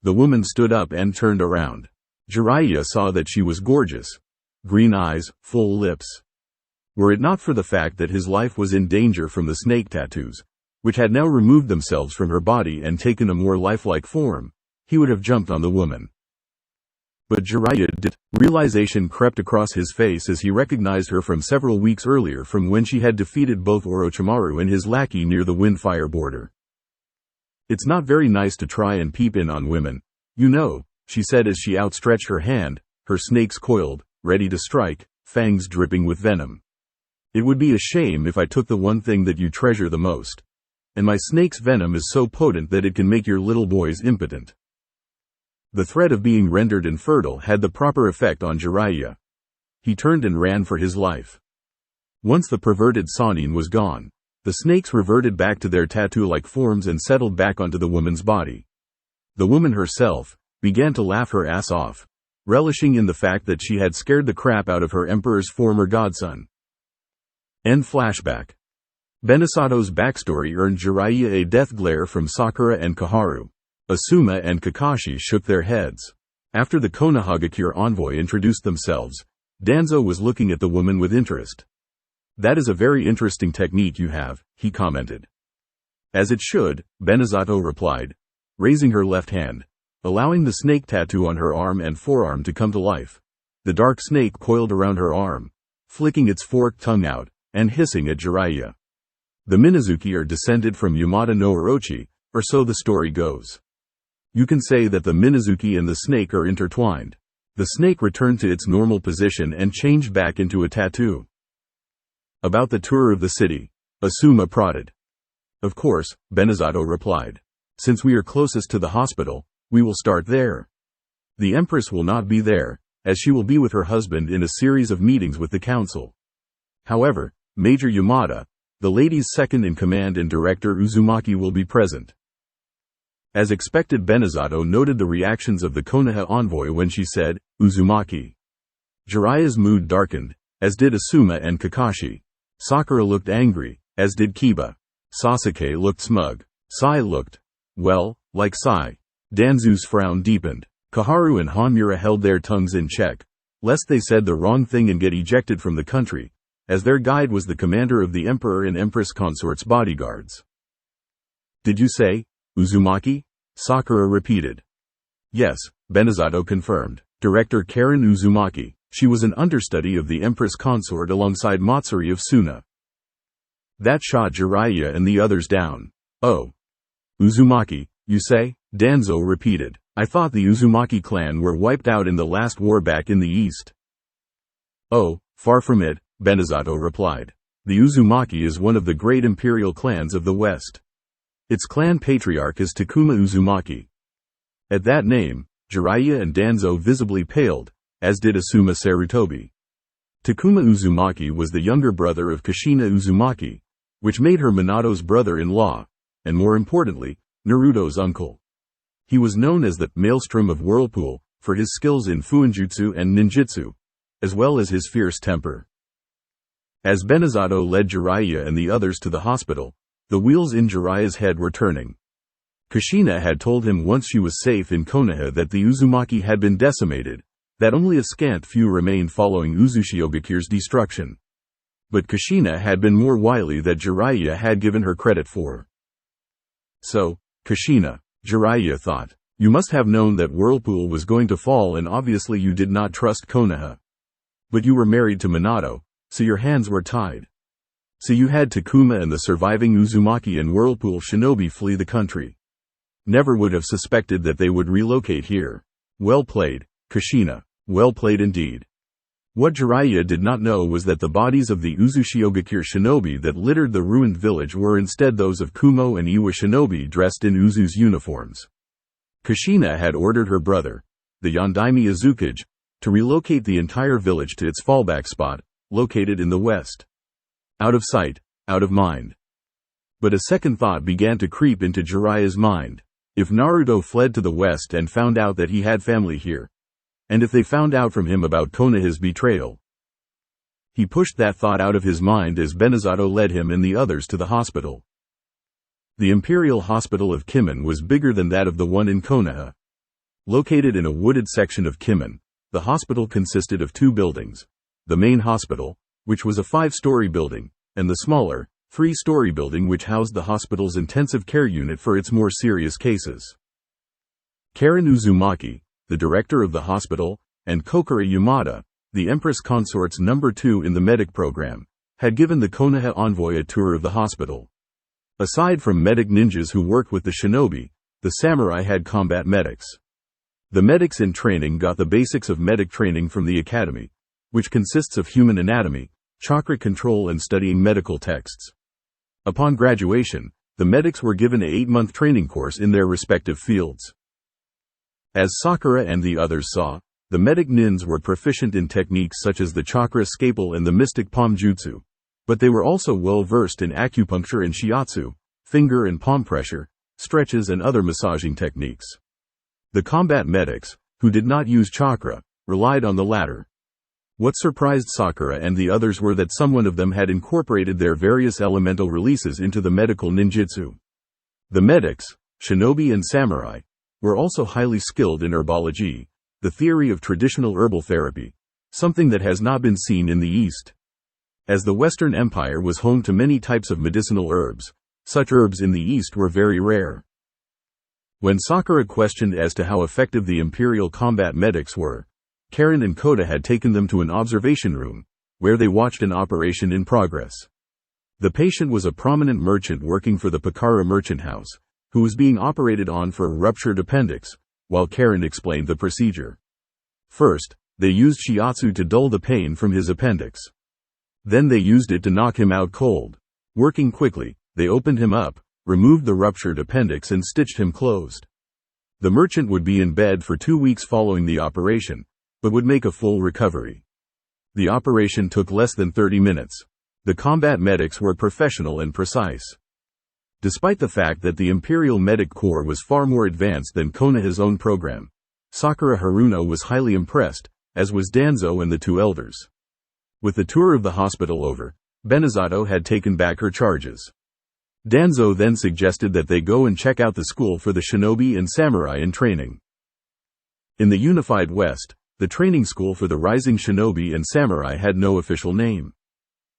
[SPEAKER 2] The woman stood up and turned around. Jiraiya saw that she was gorgeous. Green eyes, full lips. Were it not for the fact that his life was in danger from the snake tattoos, which had now removed themselves from her body and taken a more lifelike form, he would have jumped on the woman. But Jiraiya did. Realization crept across his face as he recognized her from several weeks earlier, from when she had defeated both Orochimaru and his lackey near the Windfire border. It's not very nice to try and peep in on women, you know, she said as she outstretched her hand, her snakes coiled, ready to strike, fangs dripping with venom. It would be a shame if I took the one thing that you treasure the most. And my snake's venom is so potent that it can make your little boys impotent. The threat of being rendered infertile had the proper effect on Jiraiya. He turned and ran for his life. Once the perverted Sannin was gone, the snakes reverted back to their tattoo-like forms and settled back onto the woman's body. The woman herself began to laugh her ass off, relishing in the fact that she had scared the crap out of her emperor's former godson. End flashback. Benisato's backstory earned Jiraiya a death glare from Sakura and Koharu. Asuma and Kakashi shook their heads. After the Konohagakure envoy introduced themselves, Danzo was looking at the woman with interest. That is a very interesting technique you have, he commented. As it should, Benizato replied, raising her left hand, allowing the snake tattoo on her arm and forearm to come to life. The dark snake coiled around her arm, flicking its forked tongue out, and hissing at Jiraiya. The Minazuki are descended from Yamada no Orochi, or so the story goes. You can say that the Minazuki and the snake are intertwined. The snake returned to its normal position and changed back into a tattoo. About the tour of the city, Asuma prodded. Of course, Benizato replied. Since we are closest to the hospital, we will start there. The Empress will not be there, as she will be with her husband in a series of meetings with the council. However, Major Yamada, the lady's second-in-command and Director Uzumaki will be present. As expected, Benizato noted the reactions of the Konoha envoy when she said, Uzumaki. Jiraiya's mood darkened, as did Asuma and Kakashi. Sakura looked angry, as did Kiba. Sasuke looked smug. Sai looked, well, like Sai. Danzu's frown deepened. Koharu and Hanmura held their tongues in check, lest they said the wrong thing and get ejected from the country, as their guide was the commander of the Emperor and Empress consort's bodyguards. Did you say, Uzumaki? Sakura repeated. Yes, Benizato confirmed. Director Karen Uzumaki. She was an understudy of the Empress consort alongside Matsuri of Suna. That shot Jiraiya and the others down. Oh. Uzumaki, you say? Danzo repeated. I thought the Uzumaki clan were wiped out in the last war back in the east. Oh, far from it, Benizato replied. The Uzumaki is one of the great imperial clans of the west. Its clan patriarch is Takuma Uzumaki. At that name, Jiraiya and Danzo visibly paled, as did Asuma Sarutobi. Takuma Uzumaki was the younger brother of Kushina Uzumaki, which made her Minato's brother-in-law, and more importantly, Naruto's uncle. He was known as the Maelstrom of Whirlpool for his skills in Fuinjutsu and ninjutsu, as well as his fierce temper. As Benizato led Jiraiya and the others to the hospital, the wheels in Jiraiya's head were turning. Kushina had told him once she was safe in Konoha that the Uzumaki had been decimated, that only a scant few remained following Uzushiyogakure's destruction. But Kushina had been more wily than Jiraiya had given her credit for. So, Kushina, Jiraiya thought, you must have known that Whirlpool was going to fall, and obviously you did not trust Konoha. But you were married to Minato, so your hands were tied. So you had Takuma and the surviving Uzumaki and Whirlpool shinobi flee the country. Never would have suspected that they would relocate here. Well played, Kushina. Well played indeed. What Jiraiya did not know was that the bodies of the Uzushiogakure shinobi that littered the ruined village were instead those of Kumo and Iwa shinobi dressed in Uzu's uniforms. Kushina had ordered her brother, the Yondaime Azukage, to relocate the entire village to its fallback spot, located in the west. Out of sight, out of mind. But a second thought began to creep into Jiraiya's mind. If Naruto fled to the west and found out that he had family here, and if they found out from him about Konoha's betrayal, He pushed that thought out of his mind as Benizato led him and the others to the hospital. The Imperial Hospital of Kimin was bigger than that of the one in Konoha. Located in a wooded section of Kimin, the hospital consisted of two buildings. The main hospital, which was a 5-story building, and the smaller, 3-story building which housed the hospital's intensive care unit for its more serious cases. Karen Uzumaki, the director of the hospital, and Kokura Yamada, the Empress Consort's number 2 in the medic program, had given the Konoha envoy a tour of the hospital. Aside from medic ninjas who worked with the shinobi, the samurai had combat medics. The medics in training got the basics of medic training from the academy, which consists of human anatomy, chakra control and studying medical texts. Upon graduation, the medics were given an 8-month training course in their respective fields. As Sakura and the others saw, the medic nins were proficient in techniques such as the chakra scalpel and the mystic palm jutsu, but they were also well versed in acupuncture and shiatsu, finger and palm pressure, stretches and other massaging techniques. The combat medics, who did not use chakra, relied on the latter. What surprised Sakura and the others were that some of them had incorporated their various elemental releases into the medical ninjutsu. The medics, shinobi and samurai, were also highly skilled in herbology, the theory of traditional herbal therapy, something that has not been seen in the East. As the Western Empire was home to many types of medicinal herbs, such herbs in the East were very rare. When Sakura questioned as to how effective the Imperial combat medics were, Karen and Koda had taken them to an observation room, where they watched an operation in progress. The patient was a prominent merchant working for the Pakara merchant house, who was being operated on for a ruptured appendix, while Karen explained the procedure. First, they used shiatsu to dull the pain from his appendix. Then they used it to knock him out cold. Working quickly, they opened him up, removed the ruptured appendix and stitched him closed. The merchant would be in bed for 2 weeks following the operation, but would make a full recovery. The operation took less than 30 minutes. The combat medics were professional and precise. Despite the fact that the Imperial Medic Corps was far more advanced than Konoha's own program, Sakura Haruno was highly impressed, as was Danzo and the two elders. With the tour of the hospital over, Benizato had taken back her charges. Danzo then suggested that they go and check out the school for the shinobi and samurai in training. In the unified West, the training school for the rising shinobi and samurai had no official name.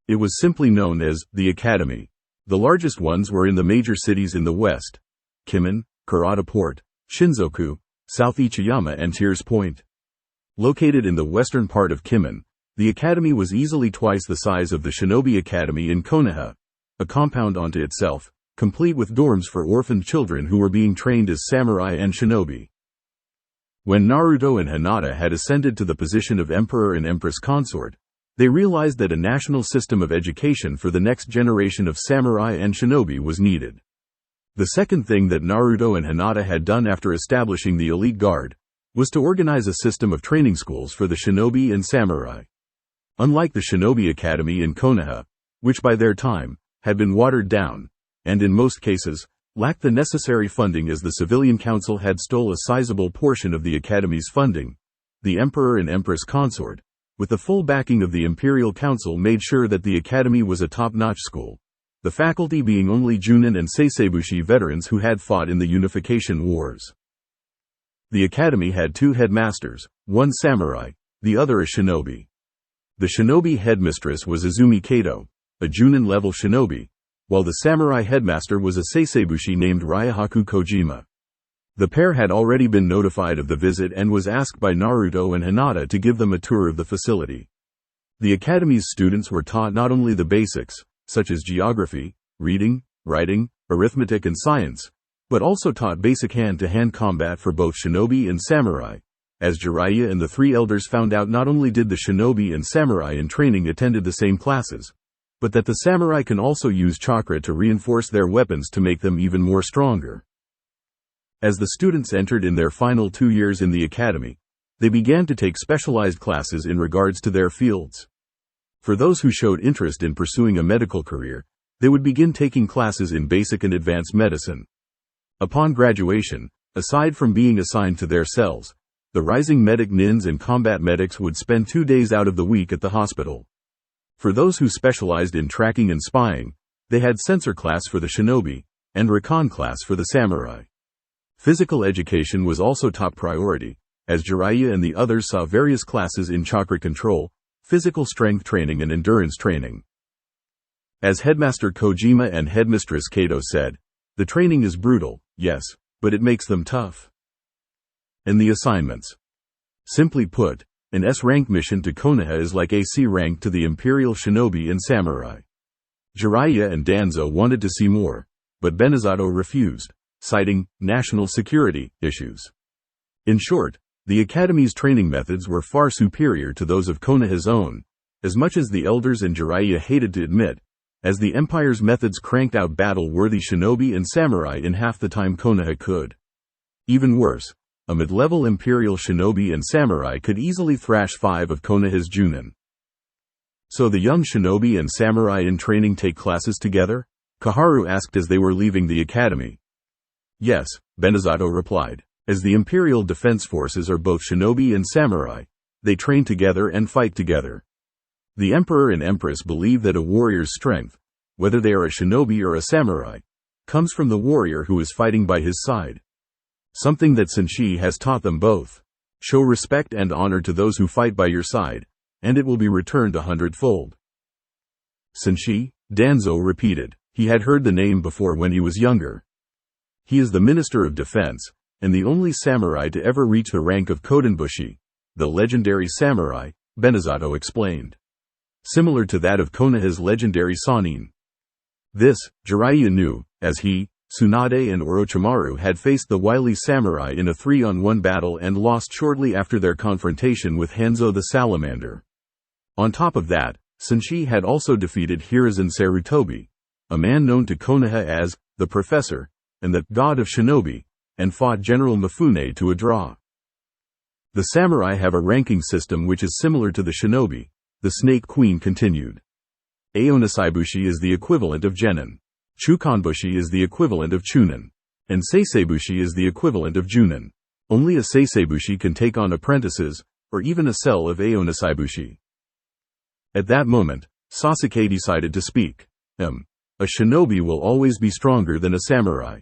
[SPEAKER 2] It was simply known as the Academy. The largest ones were in the major cities in the West: Kimin, Kurata Port, Shinzoku, South Ichiyama and Tears Point. Located in the western part of Kimin, the academy was easily twice the size of the Shinobi Academy in Konoha, a compound unto itself, complete with dorms for orphaned children who were being trained as samurai and shinobi. When Naruto and Hinata had ascended to the position of Emperor and Empress Consort, they realized that a national system of education for the next generation of samurai and shinobi was needed. The second thing that Naruto and Hinata had done after establishing the elite guard was to organize a system of training schools for the shinobi and samurai. Unlike the Shinobi Academy in Konoha, which by their time had been watered down, and in most cases lacked the necessary funding as the civilian council had stole a sizable portion of the academy's funding, the Emperor and Empress Consort, with the full backing of the Imperial Council, made sure that the academy was a top-notch school, the faculty being only Junin and Seisebushi veterans who had fought in the Unification Wars. The academy had 2 headmasters, one samurai, the other a shinobi. The shinobi headmistress was Izumi Kato, a Junin-level shinobi, while the samurai headmaster was a Seisebushi named Ryahaku Kojima. The pair had already been notified of the visit and was asked by Naruto and Hinata to give them a tour of the facility. The academy's students were taught not only the basics, such as geography, reading, writing, arithmetic and science, but also taught basic hand-to-hand combat for both shinobi and samurai. As Jiraiya and the 3 elders found out, not only did the shinobi and samurai in training attended the same classes, but that the samurai can also use chakra to reinforce their weapons to make them even more stronger. As the students entered in their final 2 years in the academy, they began to take specialized classes in regards to their fields. For those who showed interest in pursuing a medical career, they would begin taking classes in basic and advanced medicine. Upon graduation, aside from being assigned to their cells, the rising medic nins and combat medics would spend 2 days out of the week at the hospital. For those who specialized in tracking and spying, they had sensor class for the shinobi, and recon class for the samurai. Physical education was also top priority, as Jiraiya and the others saw various classes in chakra control, physical strength training and endurance training. As Headmaster Kojima and Headmistress Kato said, the training is brutal, yes, but it makes them tough. And the assignments. Simply put, an S-rank mission to Konoha is like a C rank to the Imperial Shinobi and Samurai. Jiraiya and Danzo wanted to see more, but Benizato refused, citing national security issues. In short, the Academy's training methods were far superior to those of Konoha's own, as much as the elders and Jiraiya hated to admit, as the Empire's methods cranked out battle-worthy shinobi and samurai in half the time Konoha could. Even worse, a mid-level Imperial shinobi and samurai could easily thrash 5 of Konoha's Junin. So the young shinobi and samurai in training take classes together? Kaharu asked as they were leaving the academy. Yes, Benizato replied. As the Imperial Defense Forces are both shinobi and samurai, they train together and fight together. The Emperor and Empress believe that a warrior's strength, whether they are a shinobi or a samurai, comes from the warrior who is fighting by his side. Something that Senshi has taught them both. Show respect and honor to those who fight by your side, and it will be returned 100-fold. Senshi, Danzo repeated. He had heard the name before when he was younger. He is the Minister of Defense, and the only samurai to ever reach the rank of Kodenbushi, the legendary samurai, Benizato explained. Similar to that of Konoha's legendary Sannin. This, Jiraiya knew, as he, Tsunade and Orochimaru had faced the wily samurai in a 3-on-1 battle and lost shortly after their confrontation with Hanzo the Salamander. On top of that, Senshi had also defeated Hiruzen Sarutobi, a man known to Konoha as the Professor, and the God of Shinobi, and fought General Mifune to a draw. The samurai have a ranking system which is similar to the shinobi, the Snake Queen continued. Aonisaibushi is the equivalent of Genin. Chukanbushi is the equivalent of Chunin. And Seisebushi is the equivalent of Junin. Only a Seisebushi can take on apprentices, or even a cell of Aonisaibushi. At that moment, Sasuke decided to speak. A shinobi will always be stronger than a samurai.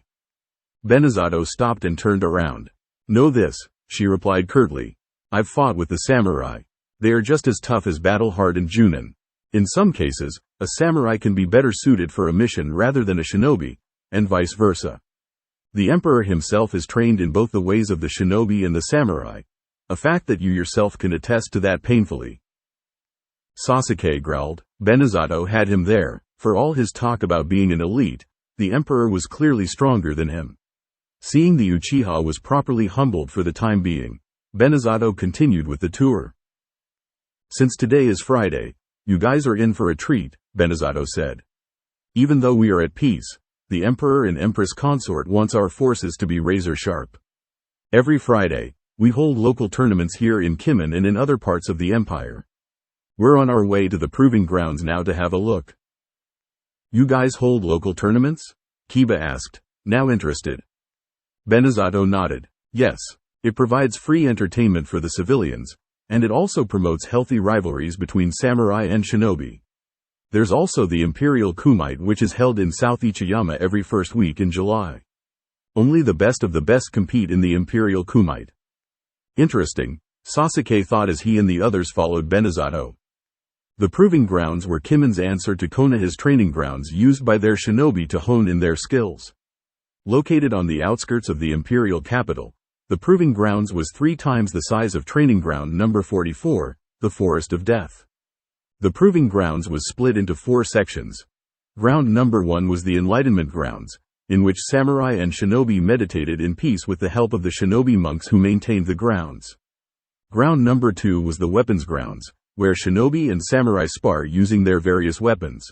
[SPEAKER 2] Benizato stopped and turned around. Know this, she replied curtly. I've fought with the samurai. They are just as tough as battle-hardened Junin. In some cases, a samurai can be better suited for a mission rather than a shinobi, and vice versa. The Emperor himself is trained in both the ways of the shinobi and the samurai, a fact that you yourself can attest to that painfully. Sasuke growled. Benizato had him there. For all his talk about being an elite, the Emperor was clearly stronger than him. Seeing the Uchiha was properly humbled for the time being, Benizato continued with the tour. Since today is Friday, you guys are in for a treat, Benizato said. Even though we are at peace, the Emperor and Empress Consort wants our forces to be razor sharp. Every Friday, we hold local tournaments here in Kimen and in other parts of the Empire. We're on our way to the proving grounds now to have a look. You guys hold local tournaments? Kiba asked, now interested. Benizato nodded. Yes, it provides free entertainment for the civilians, and it also promotes healthy rivalries between samurai and shinobi. There's also the Imperial Kumite which is held in South Ichiyama every first week in July. Only the best of the best compete in the Imperial Kumite. Interesting, Sasuke thought as he and the others followed Benizato. The proving grounds were Kimen's answer to Konoha's training grounds used by their shinobi to hone in their skills. Located on the outskirts of the imperial capital, the proving grounds was 3 times the size of training ground number 44, the Forest of Death. The proving grounds was split into 4 sections. Ground number 1 was the Enlightenment grounds, in which samurai and shinobi meditated in peace with the help of the shinobi monks who maintained the grounds. Ground number 2 was the weapons grounds, where shinobi and samurai spar using their various weapons.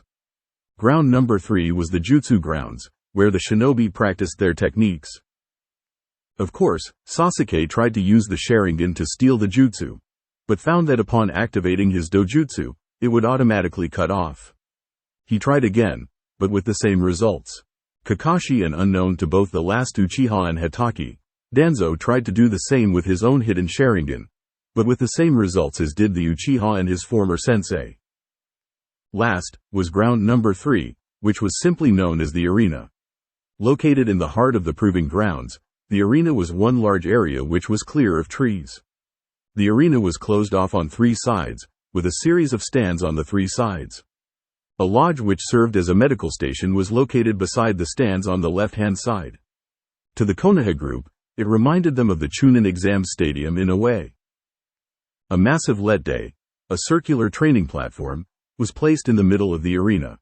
[SPEAKER 2] Ground number 3 was the jutsu grounds, where the shinobi practiced their techniques. Of course, Sasuke tried to use the Sharingan to steal the jutsu, but found that upon activating his dojutsu, it would automatically cut off. He tried again, but with the same results. Kakashi and unknown to both the last Uchiha and Hatake, Danzo tried to do the same with his own hidden Sharingan, but with the same results as did the Uchiha and his former sensei. Last, was ground number 3, which was simply known as the arena. Located in the heart of the proving grounds, the arena was one large area which was clear of trees. The arena was closed off on 3 sides, with a series of stands on the 3 sides. A lodge which served as a medical station was located beside the stands on the left-hand side. To the Konoha group, it reminded them of the Chunin exam stadium in a way. A massive lette, a circular training platform, was placed in the middle of the arena.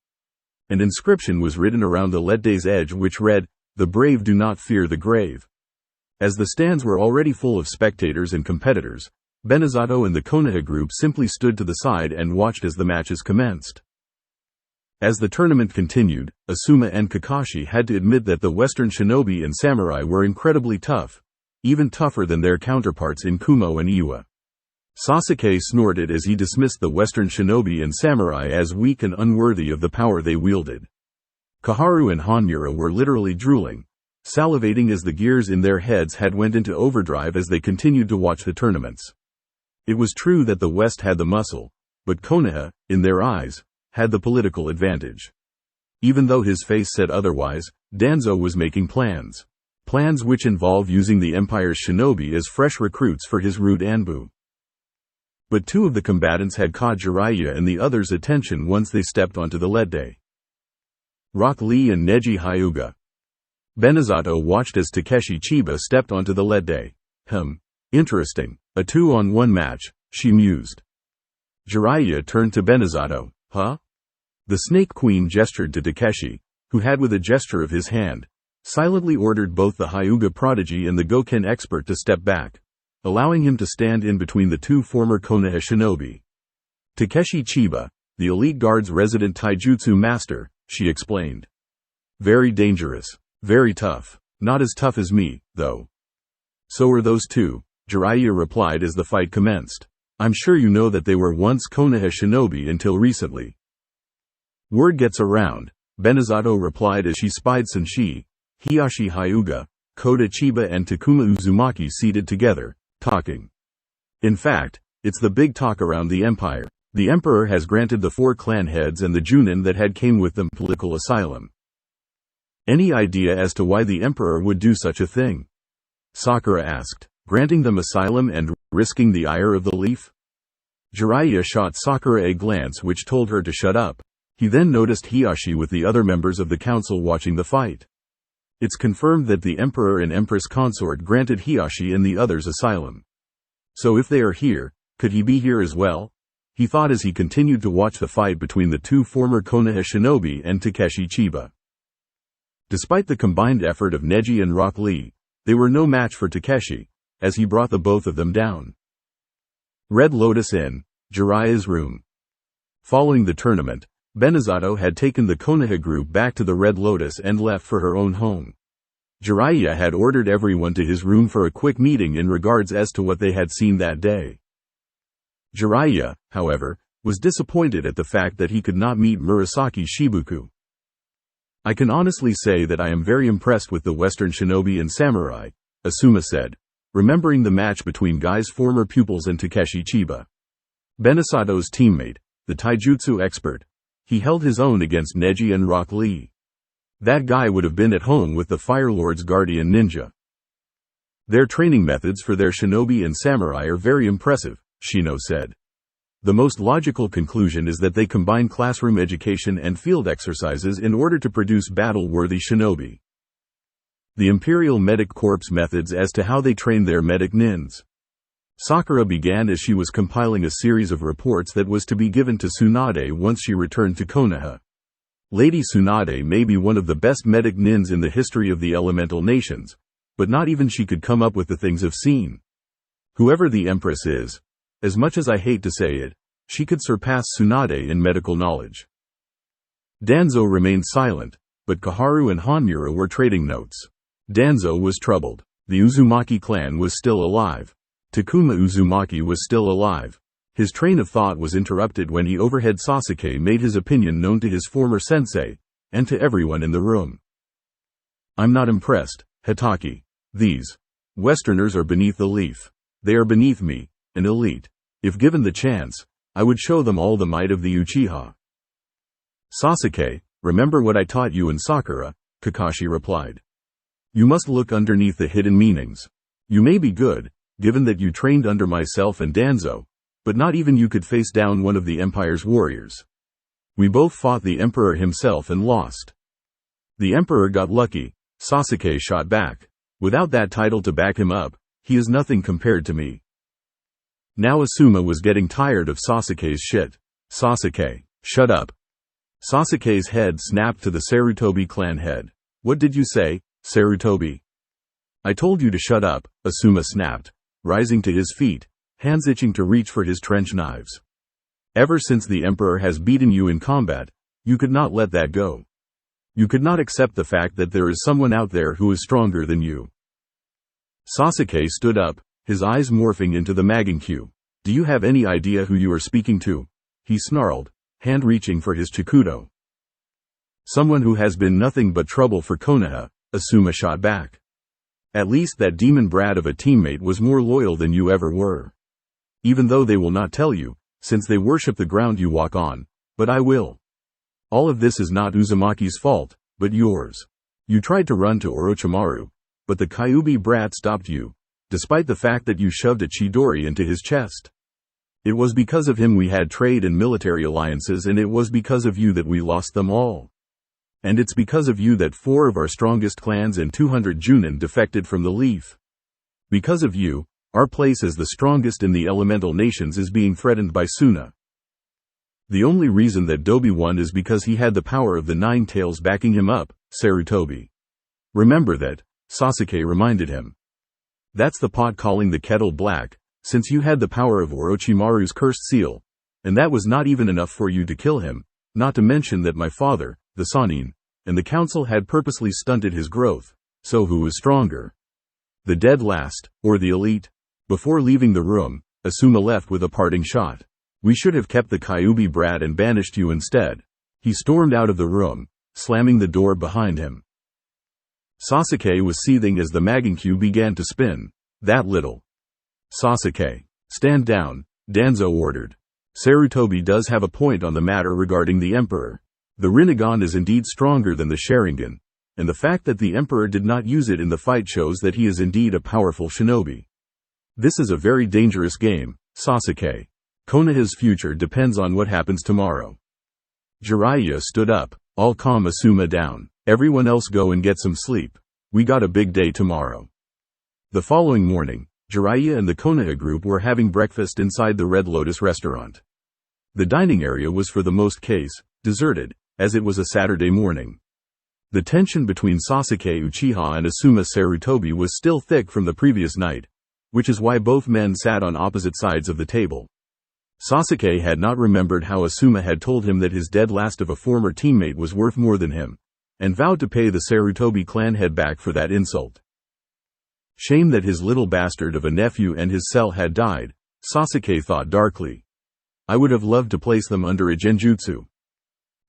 [SPEAKER 2] An inscription was written around the lette's edge which read, "The brave do not fear the grave." As the stands were already full of spectators and competitors, Benazato and the Konoha group simply stood to the side and watched as the matches commenced. As the tournament continued, Asuma and Kakashi had to admit that the Western shinobi and samurai were incredibly tough, even tougher than their counterparts in Kumo and Iwa. Sasuke snorted as he dismissed the Western shinobi and samurai as weak and unworthy of the power they wielded. Koharu and Hanmura were literally drooling, salivating as the gears in their heads had went into overdrive as they continued to watch the tournaments. It was true that the West had the muscle, but Konoha, in their eyes, had the political advantage. Even though his face said otherwise, Danzo was making plans. Plans which involve using the Empire's shinobi as fresh recruits for his rude Anbu. But 2 of the combatants had caught Jiraiya and the others' attention once they stepped onto the lette. Rock Lee and Neji Hyuga. Benazato watched as Takeshi Chiba stepped onto the lette. Interesting. A 2-on-1 match, she mused. Jiraiya turned to Benazato. Huh? The Snake Queen gestured to Takeshi, who had with a gesture of his hand, silently ordered both the Hyuga prodigy and the Goken expert to step back, allowing him to stand in between the 2 former Konoha shinobi. Takeshi Chiba, the elite guard's resident taijutsu master, she explained. Very dangerous. Very tough. Not as tough as me, though. So are those 2, Jiraiya replied as the fight commenced. I'm sure you know that they were once Konoha shinobi until recently. Word gets around, Benazato replied as she spied Senshi, Hiyashi Hyuga, Kota Chiba and Takuma Uzumaki seated together, talking. In fact, it's the big talk around the empire. The emperor has granted the 4 clan heads and the Junin that had came with them political asylum. Any idea as to why the emperor would do such a thing? Sakura asked. Granting them asylum and risking the ire of the leaf? Jiraiya shot Sakura a glance which told her to shut up. He then noticed Hiyashi with the other members of the council watching the fight. It's confirmed that the emperor and empress consort granted Hiyashi and the others asylum. So if they are here, could he be here as well? He thought as he continued to watch the fight between the 2 former Konoha shinobi and Takeshi Chiba. Despite the combined effort of Neji and Rock Lee, they were no match for Takeshi, as he brought the both of them down. Red Lotus Inn, Jiraiya's room. Following the tournament, Benazato had taken the Konoha group back to the Red Lotus and left for her own home. Jiraiya had ordered everyone to his room for a quick meeting in regards as to what they had seen that day. Jiraiya, however, was disappointed at the fact that he could not meet Murasaki Shibuku. I can honestly say that I am very impressed with the Western shinobi and samurai, Asuma said, remembering the match between Guy's former pupils and Takeshi Chiba. Benasato's teammate, the taijutsu expert, he held his own against Neji and Rock Lee. That guy would have been at home with the Fire Lord's guardian ninja. Their training methods for their shinobi and samurai are very impressive, Shino said. The most logical conclusion is that they combine classroom education and field exercises in order to produce battle-worthy shinobi. The Imperial Medic Corps methods as to how they train their medic nins. Sakura began as she was compiling a series of reports that was to be given to Tsunade once she returned to Konoha. Lady Tsunade may be one of the best medic nins in the history of the elemental nations, but not even she could come up with the things I've seen. Whoever the Empress is, as much as I hate to say it, she could surpass Tsunade in medical knowledge. Danzo remained silent, but Koharu and Hanmura were trading notes. Danzo was troubled. The Uzumaki clan was still alive. Takuma Uzumaki was still alive. His train of thought was interrupted when he overheard Sasuke made his opinion known to his former sensei, and to everyone in the room. I'm not impressed, Hitaki. These Westerners are beneath the leaf. They are beneath me, an elite. If given the chance, I would show them all the might of the Uchiha. Sasuke, remember what I taught you in Sakura, Kakashi replied. You must look underneath the hidden meanings. You may be good, given that you trained under myself and Danzo, but not even you could face down one of the Empire's warriors. We both fought the Emperor himself and lost. The Emperor got lucky, Sasuke shot back. Without that title to back him up, he is nothing compared to me. Now Asuma was getting tired of Sasuke's shit. Sasuke, shut up. Sasuke's head snapped to the Sarutobi clan head. What did you say, Sarutobi? I told you to shut up, Asuma snapped, rising to his feet, hands itching to reach for his trench knives. Ever since the Emperor has beaten you in combat, you could not let that go. You could not accept the fact that there is someone out there who is stronger than you. Sasuke stood up, his eyes morphing into the Magenkyu. Do you have any idea who you are speaking to? He snarled, hand reaching for his Chikudo. Someone who has been nothing but trouble for Konoha, Asuma shot back. At least that demon brat of a teammate was more loyal than you ever were. Even though they will not tell you, since they worship the ground you walk on, but I will. All of this is not Uzumaki's fault, but yours. You tried to run to Orochimaru, but the Kyuubi brat stopped you, despite the fact that you shoved a Chidori into his chest. It was because of him we had trade and military alliances, and it was because of you that we lost them all. And it's because of you that 4 of our strongest clans and 200 Junin defected from the Leaf. Because of you, our place as the strongest in the elemental nations is being threatened by Suna. The only reason that Dobi won is because he had the power of the 9 tails backing him up, Sarutobi. Remember that, Sasuke reminded him. That's the pot calling the kettle black, since you had the power of Orochimaru's cursed seal, and that was not even enough for you to kill him, not to mention that my father, the Sannin, and the council had purposely stunted his growth, so who is stronger? The dead last, or the elite? Before leaving the room, Asuma left with a parting shot. We should have kept the Kyuubi brat and banished you instead. He stormed out of the room, slamming the door behind him. Sasuke was seething as the Magenkyu began to spin. That little. Sasuke, stand down, Danzo ordered. Sarutobi does have a point on the matter regarding the Emperor. The Rinnegan is indeed stronger than the Sharingan, and the fact that the Emperor did not use it in the fight shows that he is indeed a powerful shinobi. This is a very dangerous game, Sasuke. Konoha's future depends on what happens tomorrow. Jiraiya stood up. I'll calm Asuma down. Everyone else go and get some sleep. We got a big day tomorrow. The following morning, Jiraiya and the Konoha group were having breakfast inside the Red Lotus restaurant. The dining area was for the most case deserted, as it was a Saturday morning. The tension between Sasuke Uchiha and Asuma Sarutobi was still thick from the previous night, which is why both men sat on opposite sides of the table. Sasuke had not remembered how Asuma had told him that his dead last of a former teammate was worth more than him, and vowed to pay the Sarutobi clan head back for that insult. Shame that his little bastard of a nephew and his cell had died, Sasuke thought darkly. I would have loved to place them under a genjutsu.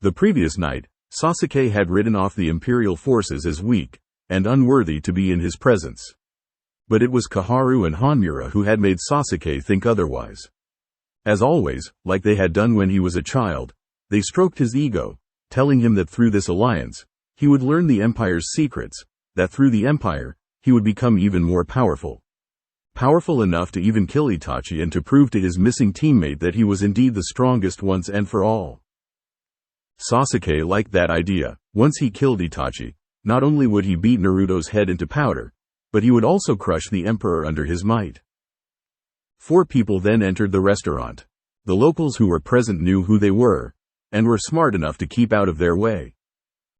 [SPEAKER 2] The previous night, Sasuke had written off the Imperial forces as weak and unworthy to be in his presence. But it was Koharu and Hanmura who had made Sasuke think otherwise. As always, like they had done when he was a child, they stroked his ego, telling him that through this alliance, he would learn the Empire's secrets, that through the Empire, he would become even more powerful. Powerful enough to even kill Itachi and to prove to his missing teammate that he was indeed the strongest once and for all. Sasuke liked that idea. Once he killed Itachi, not only would he beat Naruto's head into powder, but he would also crush the Emperor under his might. 4 people then entered the restaurant. The locals who were present knew who they were, and were smart enough to keep out of their way.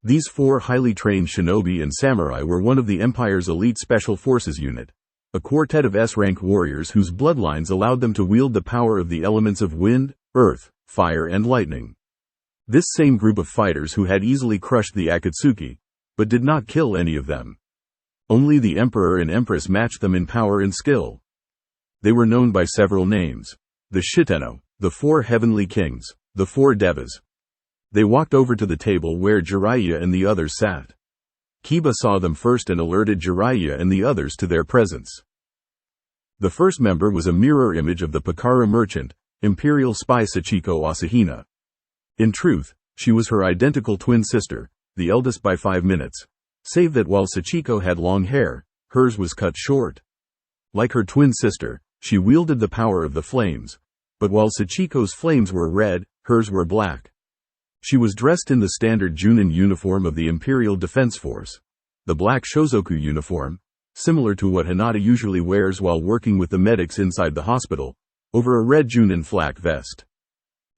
[SPEAKER 2] These 4 highly trained shinobi and samurai were one of the Empire's elite special forces unit, a quartet of S-rank warriors whose bloodlines allowed them to wield the power of the elements of wind, earth, fire and lightning. This same group of fighters who had easily crushed the Akatsuki, but did not kill any of them. Only the Emperor and Empress matched them in power and skill. They were known by several names. The Shitenno, the 4 heavenly kings, the 4 devas. They walked over to the table where Jiraiya and the others sat. Kiba saw them first and alerted Jiraiya and the others to their presence. The first member was a mirror image of the Pakara merchant, Imperial spy Sachiko Asahina. In truth, She was her identical twin sister, the eldest by 5 minutes. Save that while Sachiko had long hair, hers was cut short. Like her twin sister, she wielded the power of the flames, but while Sachiko's flames were red, hers were black. She was dressed in the standard Junin uniform of the Imperial Defense Force, the black Shozoku uniform, similar to what Hinata usually wears while working with the medics inside the hospital, over a red Junin flak vest.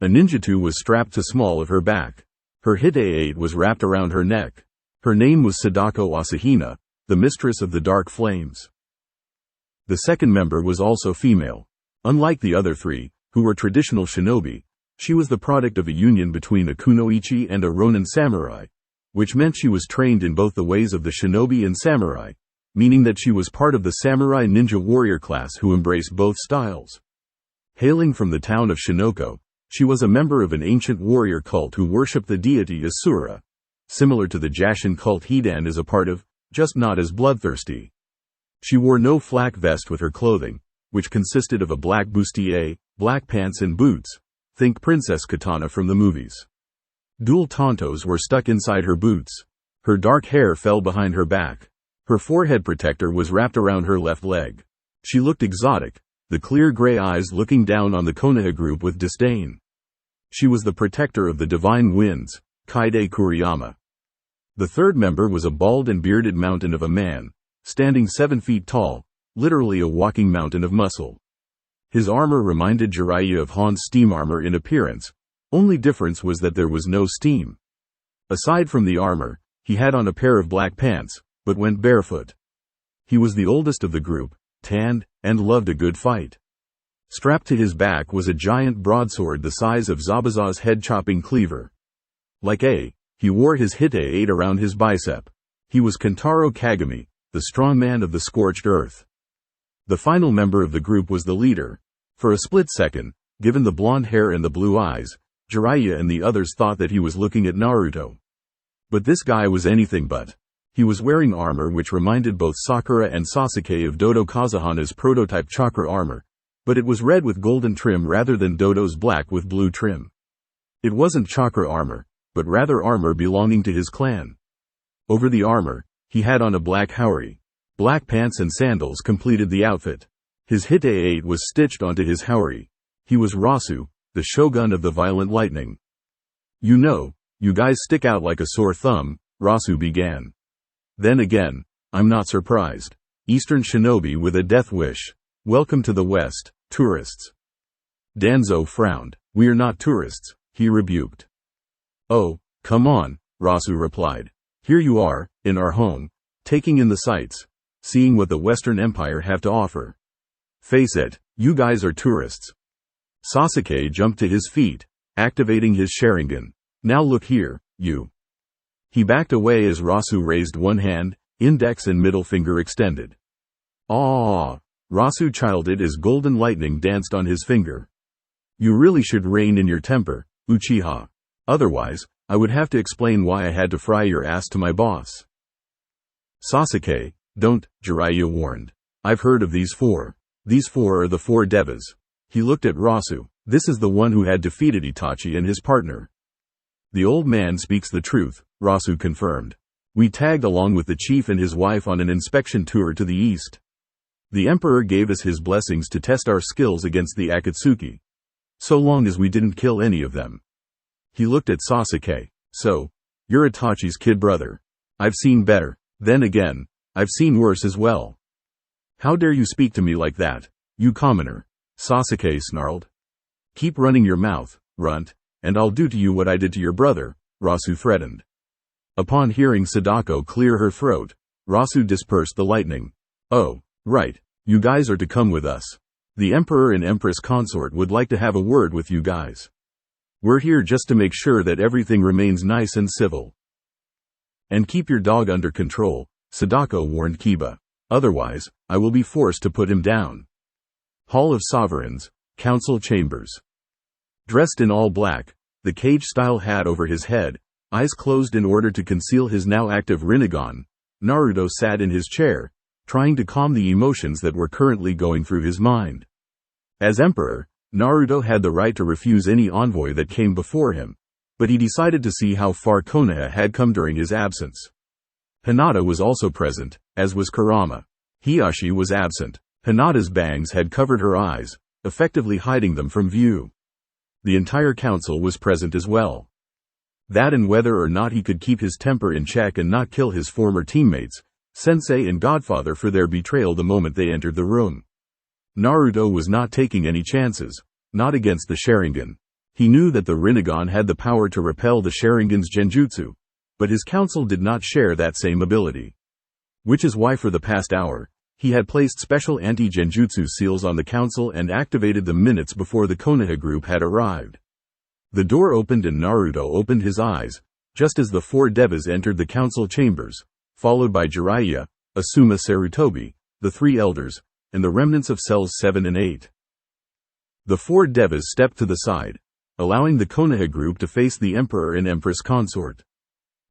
[SPEAKER 2] A ninjutsu was strapped to small of her back. Her hite-8 was wrapped around her neck. Her name was Sadako Asahina, the mistress of the dark flames. The second member was also female. Unlike the other three, who were traditional shinobi, she was the product of a union between a kunoichi and a ronin samurai, which meant she was trained in both the ways of the shinobi and samurai, meaning that she was part of the samurai ninja warrior class who embraced both styles. Hailing from the town of Shinoko, she was a member of an ancient warrior cult who worshipped the deity Asura, similar to the Jashin cult Hidan is a part of, just not as bloodthirsty. She wore no flak vest with her clothing, which consisted of a black bustier, black pants and boots. Think Princess Katana from the movies. Dual tantos were stuck inside her boots. Her dark hair fell behind her back. Her forehead protector was wrapped around her left leg. She looked exotic, the clear gray eyes looking down on the Konoha group with disdain. She was the protector of the divine winds, Kaide Kuriyama. The third member was a bald and bearded mountain of a man, standing 7 feet tall, literally a walking mountain of muscle. His armor reminded Jiraiya of Han's steam armor in appearance, only difference was that there was no steam. Aside from the armor, he had on a pair of black pants, but went barefoot. He was the oldest of the group, tanned, and loved a good fight. Strapped to his back was a giant broadsword the size of Zabuza's head-chopping cleaver. Like he wore his hite-8 around his bicep. He was Kentaro Kagami, the strong man of the scorched earth. The final member of the group was the leader. For a split second, given the blonde hair and the blue eyes, Jiraiya and the others thought that he was looking at Naruto. But this guy was anything but. He was wearing armor which reminded both Sakura and Sasuke of Dodo Kazahana's prototype chakra armor, but it was red with golden trim rather than Dodo's black with blue trim. It wasn't chakra armor, but rather armor belonging to his clan. Over the armor, he had on a black haori. Black pants and sandals completed the outfit. His hite-8 was stitched onto his haori. He was Rasu, the shogun of the violent lightning. You guys stick out like a sore thumb, Rasu began. Then again, I'm not surprised. Eastern shinobi with a death wish. Welcome to the West, tourists. Danzo frowned. We're not tourists, he rebuked. Oh, come on, Rasu replied. Here you are, in our home, taking in the sights, seeing what the Western Empire have to offer. Face it, you guys are tourists. Sasuke jumped to his feet, activating his Sharingan. Now look here, you. He backed away as Rasu raised one hand, index and middle finger extended. Ah! Rasu chided as golden lightning danced on his finger. You really should rein in your temper, Uchiha. Otherwise, I would have to explain why I had to fry your ass to my boss. Sasuke, don't, Jiraiya warned. I've heard of these four. These four are the 4 devas. He looked at Rasu. This is the one who had defeated Itachi and his partner. The old man speaks the truth, Rasu confirmed. We tagged along with the chief and his wife on an inspection tour to the east. The emperor gave us his blessings to test our skills against the Akatsuki. So long as we didn't kill any of them. He looked at Sasuke. So, you're Itachi's kid brother. I've seen better. Then again, I've seen worse as well. How dare you speak to me like that, you commoner? Sasuke snarled. Keep running your mouth, runt, and I'll do to you what I did to your brother, Rasu threatened. Upon hearing Sadako clear her throat, Rasu dispersed the lightning. Oh, right, you guys are to come with us. The Emperor and Empress Consort would like to have a word with you guys. We're here just to make sure that everything remains nice and civil. And keep your dog under control, Sadako warned Kiba. Otherwise, I will be forced to put him down. Hall of Sovereigns, Council Chambers. Dressed in all black, the cage-style hat over his head, eyes closed in order to conceal his now active Rinnegan, Naruto sat in his chair, trying to calm the emotions that were currently going through his mind. As emperor, Naruto had the right to refuse any envoy that came before him, but he decided to see how far Konoha had come during his absence. Hinata was also present, as was Kurama. Hiashi was absent. Hinata's bangs had covered her eyes, effectively hiding them from view. The entire council was present as well. That and whether or not he could keep his temper in check and not kill his former teammates, Sensei and Godfather, for their betrayal the moment they entered the room. Naruto was not taking any chances, not against the Sharingan. He knew that the Rinnegan had the power to repel the Sharingan's genjutsu, but his council did not share that same ability. Which is why for the past hour, he had placed special anti-genjutsu seals on the council and activated them minutes before the Konoha group had arrived. The door opened and Naruto opened his eyes, just as the 4 devas entered the council chambers, followed by Jiraiya, Asuma Sarutobi, the 3 elders, and the remnants of cells 7 and 8. The 4 devas stepped to the side, allowing the Konoha group to face the emperor and empress consort.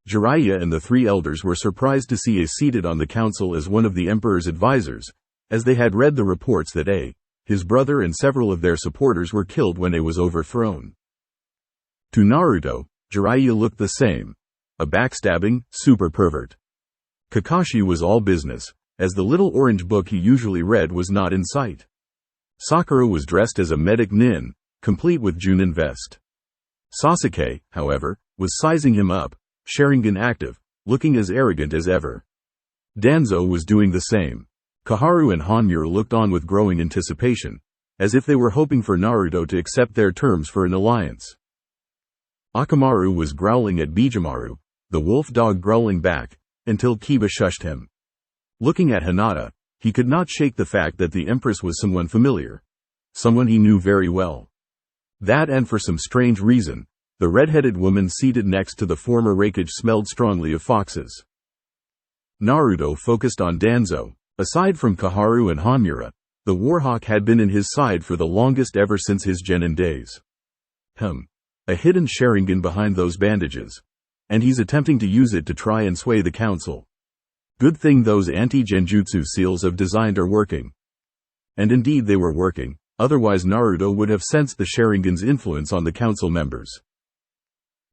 [SPEAKER 2] Jiraiya and the 3 elders were surprised to see A seated on the council as one of the emperor's advisors, as they had read the reports that A, his brother and several of their supporters were killed when A was overthrown. To Naruto, Jiraiya looked the same, a backstabbing, super pervert. Kakashi was all business, as the little orange book he usually read was not in sight. Sakura was dressed as a medic nin, complete with Junin vest. Sasuke, however, was sizing him up, Sharingan active, looking as arrogant as ever. Danzo was doing the same. Koharu and Hanmura looked on with growing anticipation, as if they were hoping for Naruto to accept their terms for an alliance. Akamaru was growling at Bijamaru, the wolf dog growling back, until Kiba shushed him. Looking at Hinata, he could not shake the fact that the Empress was someone familiar. Someone he knew very well. That, and for some strange reason, the red-headed woman seated next to the former Raikage smelled strongly of foxes. Naruto focused on Danzo. Aside from Koharu and Hanmura, the Warhawk had been in his side for the longest ever since his Genin days. A hidden Sharingan behind those bandages. And he's attempting to use it to try and sway the council. Good thing those anti-genjutsu seals I've designed are working. And indeed they were working, otherwise Naruto would have sensed the Sharingan's influence on the council members.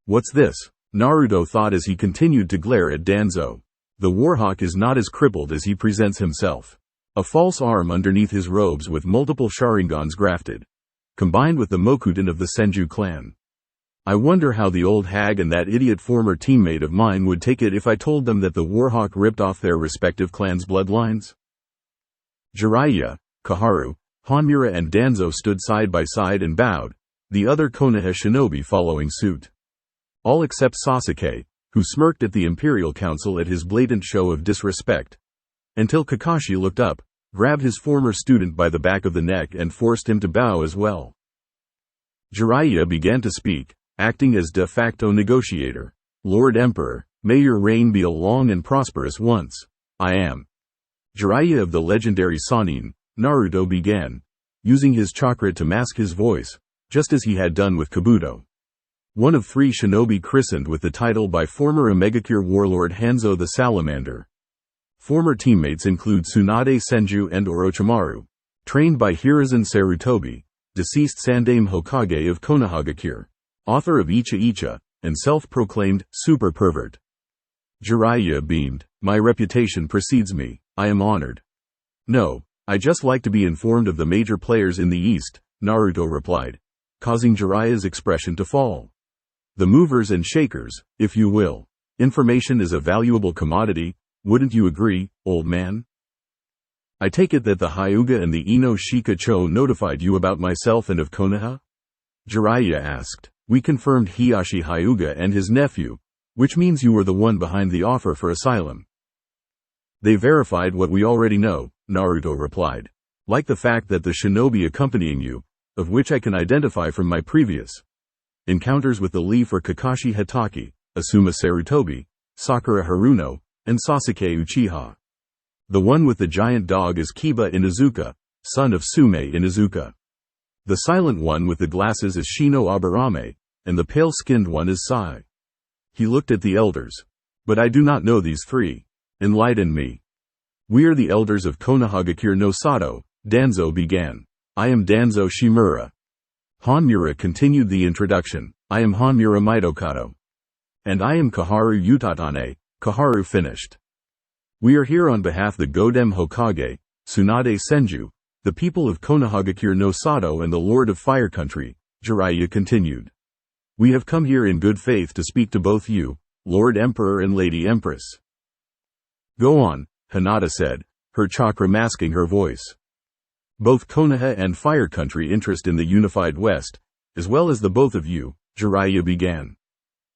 [SPEAKER 2] What's this? Naruto thought as he continued to glare at Danzo. The Warhawk is not as crippled as he presents himself. A false arm underneath his robes with multiple Sharingans grafted. Combined with the Mokuton of the Senju clan. I wonder how the old hag and that idiot former teammate of mine would take it if I told them that the Warhawk ripped off their respective clans' bloodlines. Jiraiya, Koharu, Hanmura and Danzo stood side by side and bowed, the other Konoha shinobi following suit. All except Sasuke, who smirked at the Imperial Council at his blatant show of disrespect. Until Kakashi looked up, grabbed his former student by the back of the neck and forced him to bow as well. Jiraiya began to speak, acting as de facto negotiator. Lord Emperor, may your reign be a long and prosperous once. I am. Jiraiya of the legendary Sannin, Naruto began, using his chakra to mask his voice, just as he had done with Kabuto. One of 3 shinobi christened with the title by former Omegakure warlord Hanzo the Salamander. Former teammates include Tsunade Senju and Orochimaru. Trained by Hiruzen Sarutobi, deceased Sandaime Hokage of Konohagakure. Author of Icha Icha, and self-proclaimed super pervert. Jiraiya beamed. My reputation precedes me. I am honored. No, I just like to be informed of the major players in the East, Naruto replied, causing Jiraiya's expression to fall. The movers and shakers, if you will. Information is a valuable commodity, wouldn't you agree, old man? I take it that the Hyuga and the Ino Shikacho notified you about myself and of Konoha? Jiraiya asked. We confirmed Hiashi Hyuga and his nephew, which means you were the one behind the offer for asylum. They verified what we already know, Naruto replied. Like the fact that the shinobi accompanying you, of which I can identify from my previous encounters with the Lee for Kakashi Hatake, Asuma Sarutobi, Sakura Haruno, and Sasuke Uchiha. The one with the giant dog is Kiba Inuzuka, son of Sume Inuzuka. The silent one with the glasses is Shino Aburame, and the pale-skinned one is Sai. He looked at the elders. But I do not know these 3. Enlighten me. We are the elders of Konohagakure no Sato, Danzo began. I am Danzo Shimura. Hanmura continued the introduction. I am Hanmura Mitokado. And I am Kaharu Utatane. Kaharu finished. We are here on behalf of the Godem Hokage, Tsunade Senju, the people of Konohagakure no Sato and the Lord of Fire Country, Jiraiya continued. We have come here in good faith to speak to both you, Lord Emperor and Lady Empress. Go on, Hinata said, her chakra masking her voice. Both Konoha and Fire Country interest in the unified West, as well as the both of you, Jiraiya began.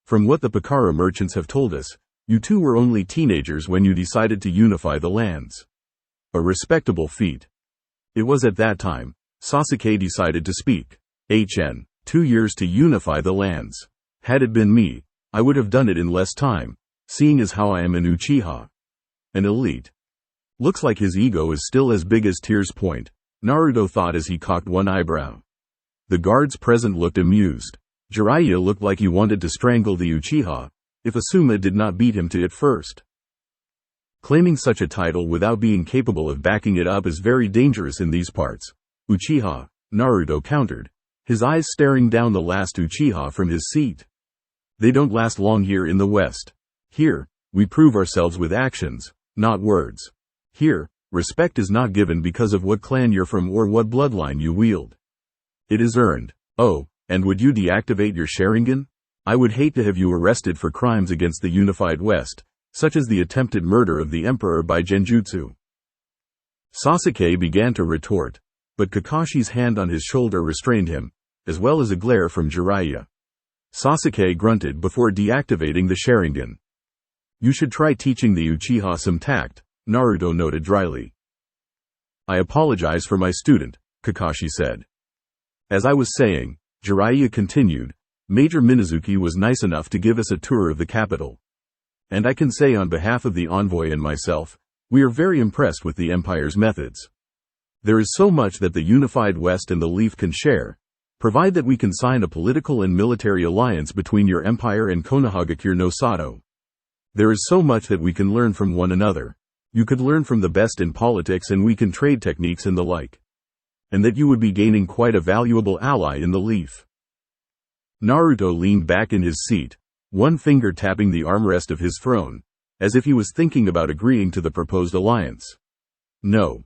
[SPEAKER 2] From what the Pakara merchants have told us, you two were only teenagers when you decided to unify the lands. A respectable feat. It was at that time, Sasuke decided to speak. 2 years to unify the lands. Had it been me, I would have done it in less time, seeing as how I am an Uchiha. An elite. Looks like his ego is still as big as Tears Point, Naruto thought as he cocked one eyebrow. The guards present looked amused. Jiraiya looked like he wanted to strangle the Uchiha, if Asuma did not beat him to it first. Claiming such a title without being capable of backing it up is very dangerous in these parts. Uchiha, Naruto countered, his eyes staring down the last Uchiha from his seat. They don't last long here in the West. Here, we prove ourselves with actions, not words. Here, respect is not given because of what clan you're from or what bloodline you wield. It is earned. Oh, and would you deactivate your Sharingan? I would hate to have you arrested for crimes against the unified West, such as the attempted murder of the Emperor by Genjutsu. Sasuke began to retort, but Kakashi's hand on his shoulder restrained him, as well as a glare from Jiraiya. Sasuke grunted before deactivating the Sharingan. You should try teaching the Uchiha some tact, Naruto noted dryly. I apologize for my student, Kakashi said. As I was saying, Jiraiya continued, Major Minazuki was nice enough to give us a tour of the capital. And I can say on behalf of the envoy and myself, we are very impressed with the Empire's methods. There is so much that the unified West and the Leaf can share, provide that we can sign a political and military alliance between your empire and Konohagakure no Sato. There is so much that we can learn from one another. You could learn from the best in politics and we can trade techniques and the like. And that you would be gaining quite a valuable ally in the Leaf. Naruto leaned back in his seat, one finger tapping the armrest of his throne, as if he was thinking about agreeing to the proposed alliance. No.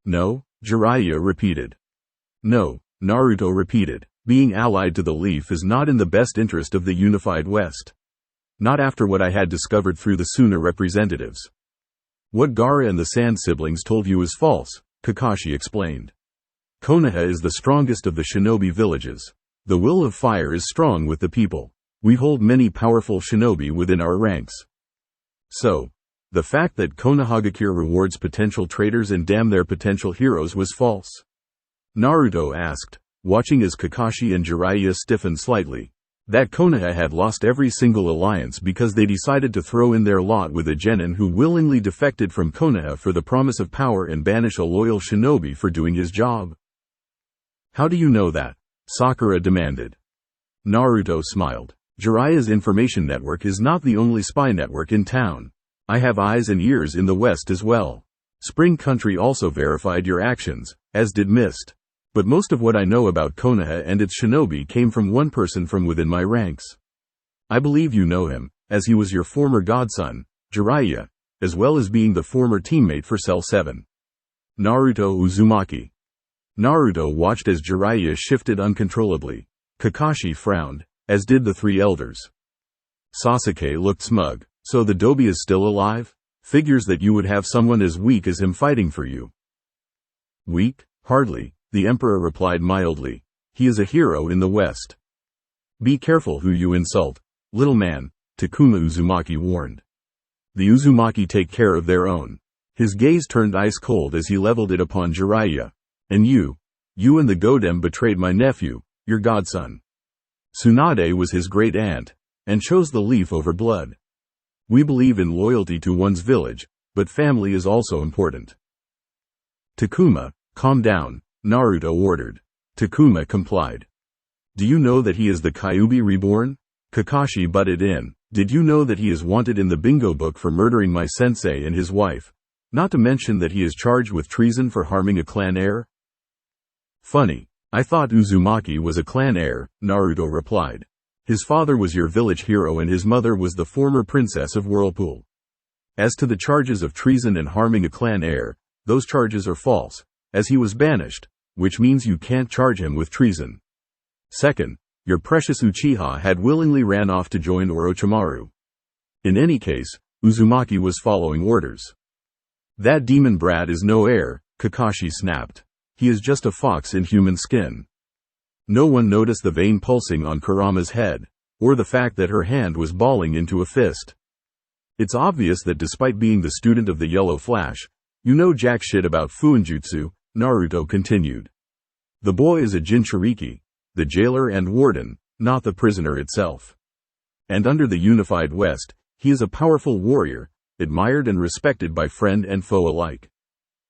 [SPEAKER 2] No, Jiraiya repeated. No, Naruto repeated. Being allied to the Leaf is not in the best interest of the unified West. Not after what I had discovered through the Suna representatives. What Gaara and the Sand siblings told you is false, Kakashi explained. Konoha is the strongest of the shinobi villages. The will of fire is strong with the people. We hold many powerful shinobi within our ranks. So, the fact that Konohagakure rewards potential traitors and damn their potential heroes was false? Naruto asked, watching as Kakashi and Jiraiya stiffened slightly. That Konoha had lost every single alliance because they decided to throw in their lot with a genin who willingly defected from Konoha for the promise of power and banish a loyal shinobi for doing his job. How do you know that? Sakura demanded. Naruto smiled. Jiraiya's information network is not the only spy network in town. I have eyes and ears in the West as well. Spring Country also verified your actions, as did Mist. But most of what I know about Konoha and its shinobi came from one person from within my ranks. I believe you know him, as he was your former godson, Jiraiya, as well as being the former teammate for Cell 7. Naruto Uzumaki. Naruto watched as Jiraiya shifted uncontrollably. Kakashi frowned, as did the three elders. Sasuke looked smug. So the Dobi is still alive? Figures that you would have someone as weak as him fighting for you. Weak? Hardly, the Emperor replied mildly. He is a hero in the West. Be careful who you insult, little man, Takuma Uzumaki warned. The Uzumaki take care of their own. His gaze turned ice cold as he leveled it upon Jiraiya. And you and the Godem betrayed my nephew, your godson. Tsunade was his great aunt, and chose the Leaf over blood. We believe in loyalty to one's village, but family is also important. Takuma, calm down, Naruto ordered. Takuma complied. Do you know that he is the Kyuubi reborn? Kakashi butted in. Did you know that he is wanted in the bingo book for murdering my sensei and his wife? Not to mention that he is charged with treason for harming a clan heir? Funny. I thought Uzumaki was a clan heir, Naruto replied. His father was your village hero and his mother was the former princess of Whirlpool. As to the charges of treason and harming a clan heir, those charges are false, as he was banished, which means you can't charge him with treason. Second, your precious Uchiha had willingly ran off to join Orochimaru. In any case, Uzumaki was following orders. That demon brat is no heir, Kakashi snapped. He is just a fox in human skin. No one noticed the vein pulsing on Kurama's head, or the fact that her hand was balling into a fist. It's obvious that despite being the student of the Yellow Flash, you know jack shit about Fuinjutsu, Naruto continued. The boy is a Jinchuriki, the jailer and warden, not the prisoner itself. And under the unified West, he is a powerful warrior, admired and respected by friend and foe alike.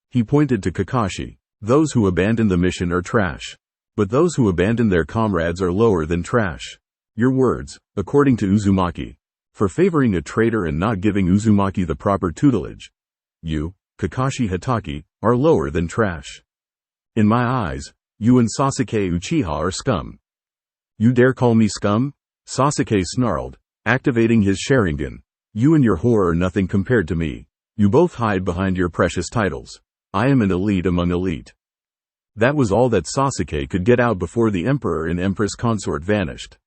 [SPEAKER 2] He pointed to Kakashi. Those who abandon the mission are trash. But those who abandon their comrades are lower than trash. Your words, according to Uzumaki, for favoring a traitor and not giving Uzumaki the proper tutelage. You, Kakashi Hatake, are lower than trash. In my eyes, you and Sasuke Uchiha are scum. You dare call me scum? Sasuke snarled, activating his Sharingan. You and your whore are nothing compared to me. You both hide behind your precious titles. I am an elite among elite. That was all that Sasuke could get out before the Emperor and Empress consort vanished.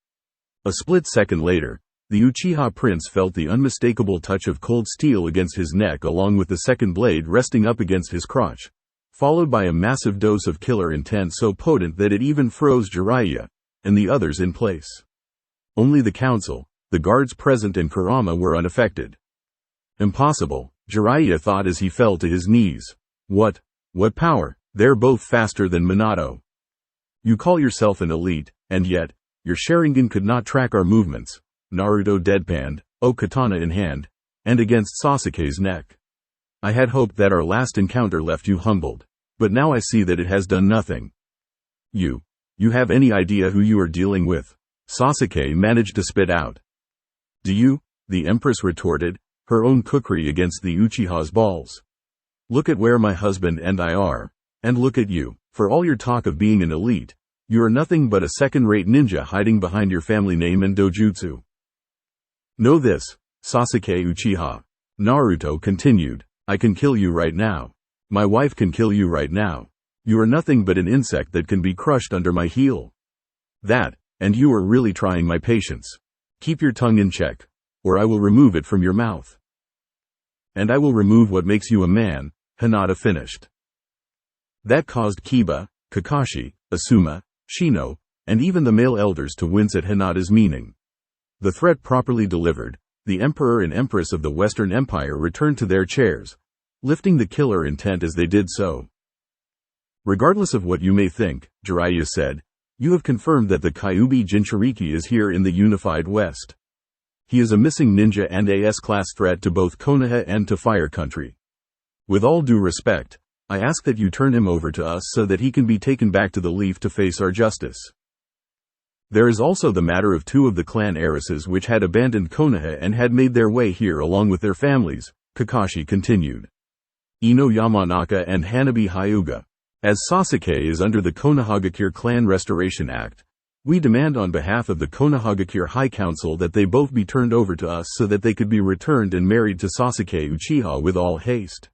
[SPEAKER 2] A split second later, the Uchiha prince felt the unmistakable touch of cold steel against his neck along with the second blade resting up against his crotch, followed by a massive dose of killer intent so potent that it even froze Jiraiya and the others in place. Only the council, the guards present and Kurama were unaffected. Impossible, Jiraiya thought as he fell to his knees. What power? They're both faster than Minato. You call yourself an elite, and yet, your Sharingan could not track our movements. Naruto deadpanned, katana in hand, and against Sasuke's neck. I had hoped that our last encounter left you humbled, but now I see that it has done nothing. You have any idea who you are dealing with? Sasuke managed to spit out. Do you? The Empress retorted, her own cookery against the Uchiha's balls. Look at where my husband and I are. And look at you, for all your talk of being an elite, you are nothing but a second-rate ninja hiding behind your family name and dojutsu. Know this, Sasuke Uchiha. Naruto continued, I can kill you right now. My wife can kill you right now. You are nothing but an insect that can be crushed under my heel. That, and you are really trying my patience. Keep your tongue in check, or I will remove it from your mouth. And I will remove what makes you a man, Hinata finished. That caused Kiba, Kakashi, Asuma, Shino, and even the male elders to wince at Hinata's meaning. The threat properly delivered, the Emperor and Empress of the Western Empire returned to their chairs, lifting the killer intent as they did so. Regardless of what you may think, Jiraiya said, you have confirmed that the Kyuubi Jinchuriki is here in the unified West. He is a missing ninja and a S-class threat to both Konoha and to Fire Country. With all due respect, I ask that you turn him over to us so that he can be taken back to the Leaf to face our justice. There is also the matter of two of the clan heiresses which had abandoned Konoha and had made their way here along with their families, Kakashi continued. Ino Yamanaka and Hanabi Hyuga. As Sasuke is under the Konohagakure Clan Restoration Act, we demand on behalf of the Konohagakure High Council that they both be turned over to us so that they could be returned and married to Sasuke Uchiha with all haste.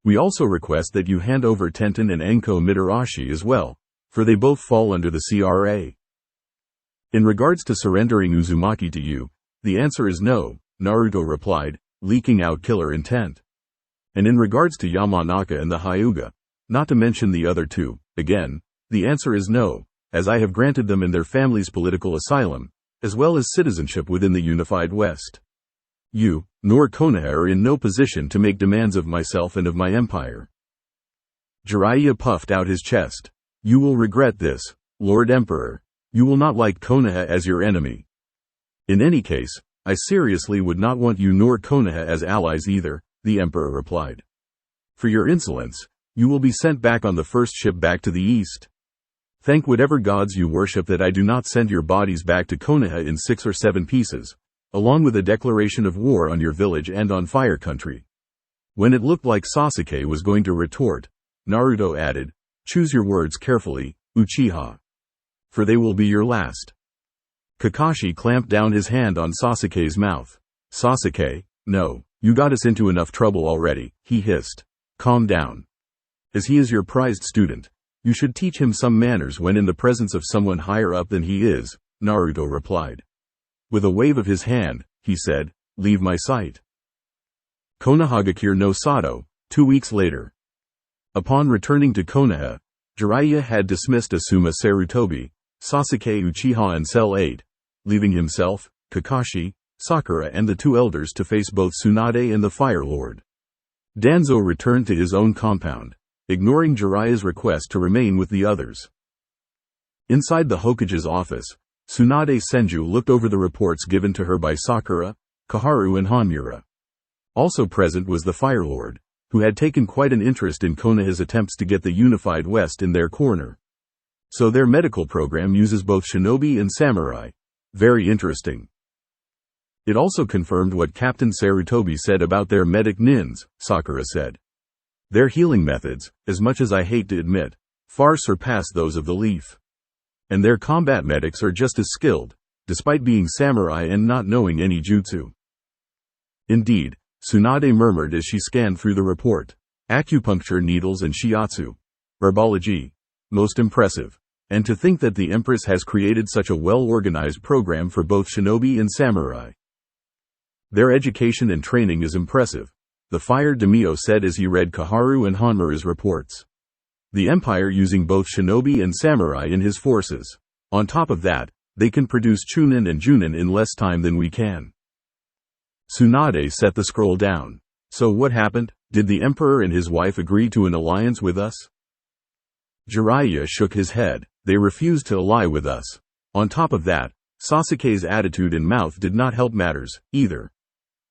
[SPEAKER 2] We also request that you hand over Tenten and Enko Mitarashi as well, for they both fall under the CRA. In regards to surrendering Uzumaki to you, the answer is no, Naruto replied, leaking out killer intent. And in regards to Yamanaka and the Hyuga, not to mention the other two, again, the answer is no, as I have granted them and their families political asylum, as well as citizenship within the unified West. You, nor Konoha are in no position to make demands of myself and of my empire. Jiraiya puffed out his chest. You will regret this, Lord Emperor. You will not like Konoha as your enemy. In any case, I seriously would not want you nor Konoha as allies either, the Emperor replied. For your insolence, you will be sent back on the first ship back to the east. Thank whatever gods you worship that I do not send your bodies back to Konoha in 6 or 7 pieces, along with a declaration of war on your village and on Fire Country. When it looked like Sasuke was going to retort, Naruto added, choose your words carefully, Uchiha. For they will be your last. Kakashi clamped down his hand on Sasuke's mouth. Sasuke, no, you got us into enough trouble already, he hissed. Calm down. As he is your prized student, you should teach him some manners when in the presence of someone higher up than he is, Naruto replied. With a wave of his hand, he said, leave my sight. Konohagakure no Sato, 2 weeks later. Upon returning to Konoha, Jiraiya had dismissed Asuma Sarutobi, Sasuke Uchiha and Cell 8, leaving himself, Kakashi, Sakura and the 2 elders to face both Tsunade and the Fire Lord. Danzo returned to his own compound, ignoring Jiraiya's request to remain with the others. Inside the Hokage's office, Tsunade Senju looked over the reports given to her by Sakura, Koharu and Hanmura. Also present was the Fire Lord, who had taken quite an interest in Konoha's attempts to get the unified West in their corner. So their medical program uses both shinobi and samurai. Very interesting. It also confirmed what Captain Sarutobi said about their medic nins, Sakura said. Their healing methods, as much as I hate to admit, far surpass those of the Leaf. And their combat medics are just as skilled, despite being samurai and not knowing any jutsu. Indeed, Tsunade murmured as she scanned through the report. Acupuncture needles and shiatsu. Herbology. Most impressive. And to think that the Empress has created such a well-organized program for both shinobi and samurai. Their education and training is impressive, the Fire Daimyo said as he read Koharu and Hanmura's reports. The Empire using both shinobi and samurai in his forces. On top of that, they can produce Chunin and Junin in less time than we can. Tsunade set the scroll down. So what happened? Did the Emperor and his wife agree to an alliance with us? Jiraiya shook his head. They refused to ally with us. On top of that, Sasuke's attitude and mouth did not help matters, either.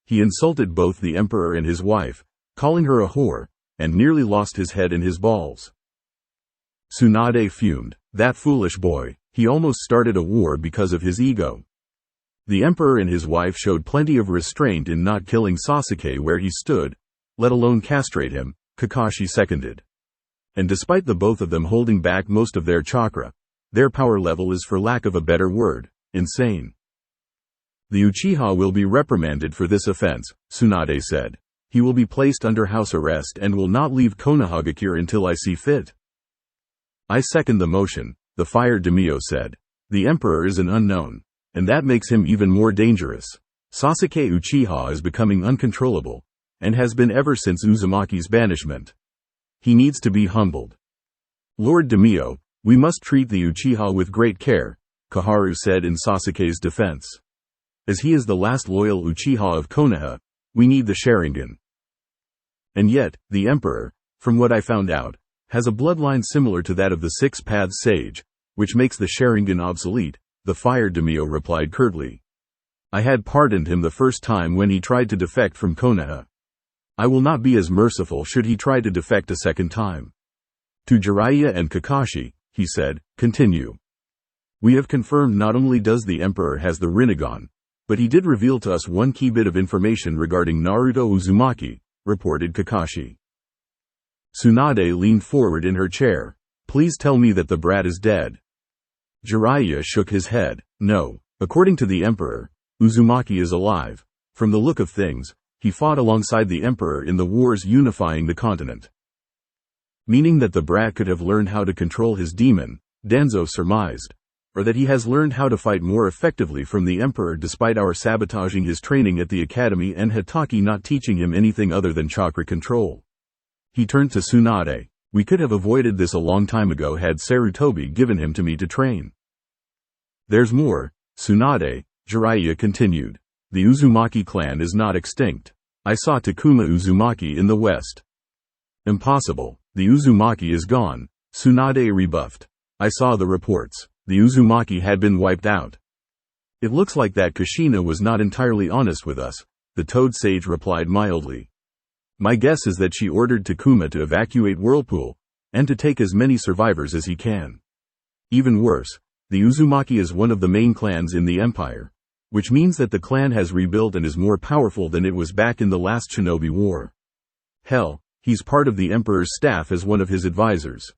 [SPEAKER 2] He insulted both the Emperor and his wife, calling her a whore, and nearly lost his head in his balls. Tsunade fumed. That foolish boy, he almost started a war because of his ego. The Emperor and his wife showed plenty of restraint in not killing Sasuke where he stood, let alone castrate him, Kakashi seconded. And despite the both of them holding back most of their chakra, their power level is, for lack of a better word, insane. The Uchiha will be reprimanded for this offense, Tsunade said. He will be placed under house arrest and will not leave Konohagakure until I see fit. I second the motion, the Fire Daimyo said. The Emperor is an unknown, and that makes him even more dangerous. Sasuke Uchiha is becoming uncontrollable, and has been ever since Uzumaki's banishment. He needs to be humbled. Lord Daimyo, we must treat the Uchiha with great care, Koharu said in Sasuke's defense. As he is the last loyal Uchiha of Konoha, we need the Sharingan. And yet, the Emperor, from what I found out, has a bloodline similar to that of the Six Paths Sage, which makes the Sharingan obsolete, the Fire Daimyo replied curtly. I had pardoned him the first time when he tried to defect from Konoha. I will not be as merciful should he try to defect a second time. To Jiraiya and Kakashi, he said, continue. We have confirmed not only does the Emperor has the Rinnegan, but he did reveal to us one key bit of information regarding Naruto Uzumaki, reported Kakashi. Tsunade leaned forward in her chair. Please tell me that the brat is dead. Jiraiya shook his head. No, according to the Emperor, Uzumaki is alive. From the look of things, he fought alongside the Emperor in the wars unifying the continent. Meaning that the brat could have learned how to control his demon, Danzo surmised. Or that he has learned how to fight more effectively from the Emperor despite our sabotaging his training at the academy and Hatake not teaching him anything other than chakra control. He turned to Tsunade. We could have avoided this a long time ago had Sarutobi given him to me to train. There's more, Tsunade, Jiraiya continued. The Uzumaki clan is not extinct. I saw Takuma Uzumaki in the west. Impossible, the Uzumaki is gone, Tsunade rebuffed. I saw the reports. The Uzumaki had been wiped out. It looks like that Kushina was not entirely honest with us, the Toad Sage replied mildly. My guess is that she ordered Takuma to evacuate Whirlpool, and to take as many survivors as he can. Even worse, the Uzumaki is one of the main clans in the Empire, which means that the clan has rebuilt and is more powerful than it was back in the last Shinobi War. Hell, he's part of the Emperor's staff as one of his advisors.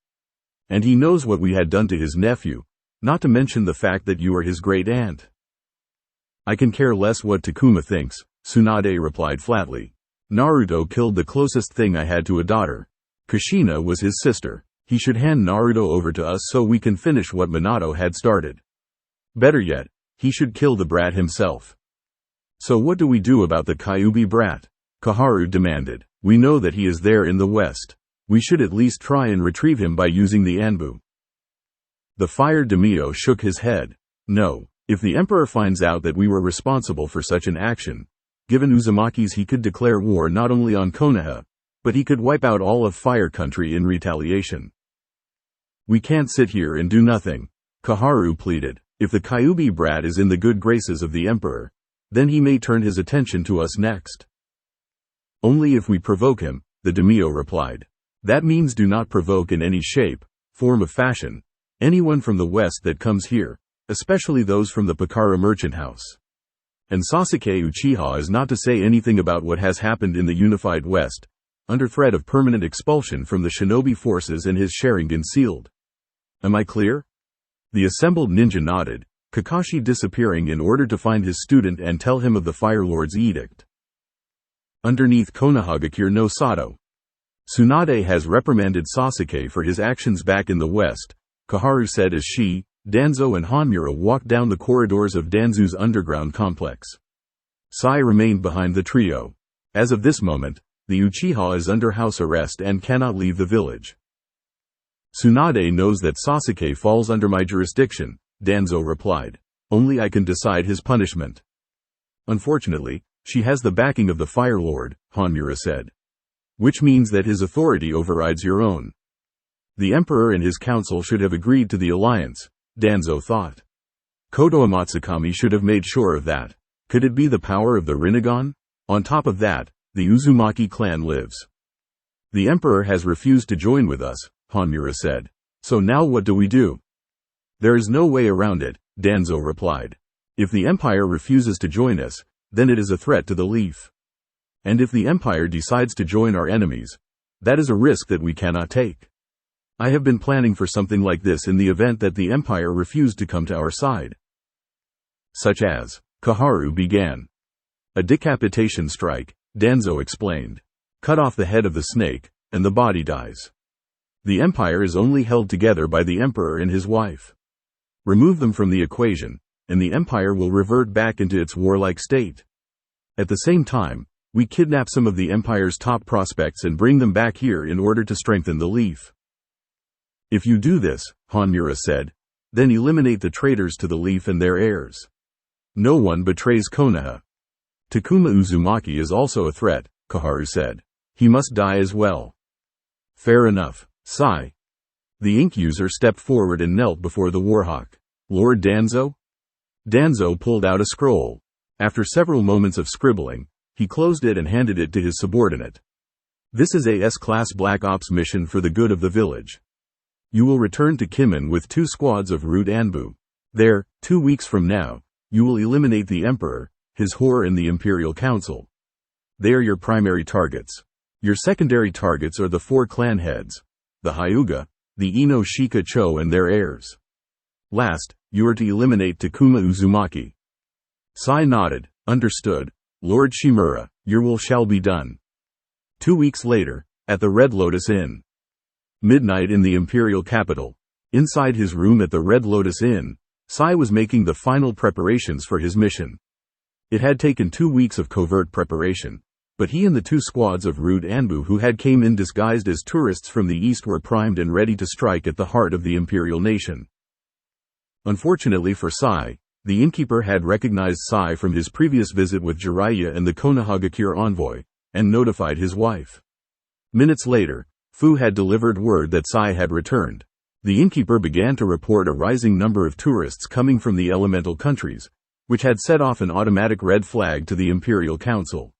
[SPEAKER 2] And he knows what we had done to his nephew, not to mention the fact that you are his great-aunt. I can care less what Takuma thinks, Tsunade replied flatly. Naruto killed the closest thing I had to a daughter. Kushina was his sister. He should hand Naruto over to us so we can finish what Minato had started. Better yet, he should kill the brat himself. So what do we do about the Kyuubi brat? Koharu demanded. We know that he is there in the west. We should at least try and retrieve him by using the Anbu. The Fire Daimyo shook his head. No, if the Emperor finds out that we were responsible for such an action, given Uzumaki's, he could declare war not only on Konoha, but he could wipe out all of Fire Country in retaliation. We can't sit here and do nothing, Koharu pleaded. If the Kyuubi brat is in the good graces of the Emperor, then he may turn his attention to us next. Only if we provoke him, the Daimyo replied. That means do not provoke in any shape, form of fashion, anyone from the west that comes here, especially those from the Pakara merchant house. And Sasuke Uchiha is not to say anything about what has happened in the unified west, under threat of permanent expulsion from the shinobi forces and his Sharingan sealed. Am I clear? The assembled ninja nodded, Kakashi disappearing in order to find his student and tell him of the Fire Lord's edict. Underneath Konohagakure no Sato. Tsunade has reprimanded Sasuke for his actions back in the west, Koharu said as she, Danzo and Hanmura walked down the corridors of Danzu's underground complex. Sai remained behind the trio. As of this moment, the Uchiha is under house arrest and cannot leave the village. Tsunade knows that Sasuke falls under my jurisdiction, Danzo replied. Only I can decide his punishment. Unfortunately, she has the backing of the Fire Lord, Hanmura said. Which means that his authority overrides your own. The Emperor and his council should have agreed to the alliance, Danzo thought. Kotoa Matsukami should have made sure of that. Could it be the power of the Rinnegan? On top of that, the Uzumaki clan lives. The Emperor has refused to join with us, Hanmura said. So now what do we do? There is no way around it, Danzo replied. If the Empire refuses to join us, then it is a threat to the Leaf. And if the Empire decides to join our enemies, that is a risk that we cannot take. I have been planning for something like this in the event that the Empire refused to come to our side. Such as, Koharu began. A decapitation strike, Danzo explained. Cut off the head of the snake, and the body dies. The Empire is only held together by the Emperor and his wife. Remove them from the equation, and the Empire will revert back into its warlike state. At the same time, we kidnap some of the Empire's top prospects and bring them back here in order to strengthen the Leaf. If you do this, Hanmura said, then eliminate the traitors to the Leaf and their heirs. No one betrays Konoha. Takuma Uzumaki is also a threat, Koharu said. He must die as well. Fair enough, Sai. The ink user stepped forward and knelt before the Warhawk. Lord Danzo? Danzo pulled out a scroll. After several moments of scribbling, he closed it and handed it to his subordinate. This is a S-class Black Ops mission for the good of the village. You will return to Kimen with 2 squads of Root Anbu. There, 2 weeks from now, you will eliminate the Emperor, his whore and the Imperial Council. They are your primary targets. Your secondary targets are the 4 clan heads, the Hyuga, the Ino Shika Cho and their heirs. Last, you are to eliminate Takuma Uzumaki. Sai nodded. Understood, Lord Shimura, your will shall be done. 2 weeks later, at the Red Lotus Inn. Midnight in the Imperial capital. Inside his room at the Red Lotus Inn, Sai was making the final preparations for his mission. It had taken 2 weeks of covert preparation, but he and the 2 squads of Root Anbu who had came in disguised as tourists from the east were primed and ready to strike at the heart of the Imperial nation. Unfortunately for Sai, the innkeeper had recognized Sai from his previous visit with Jiraiya and the Konohagakure envoy, and notified his wife. Minutes later, Fu had delivered word that Sai had returned. The innkeeper began to report a rising number of tourists coming from the elemental countries, which had set off an automatic red flag to the Imperial Council.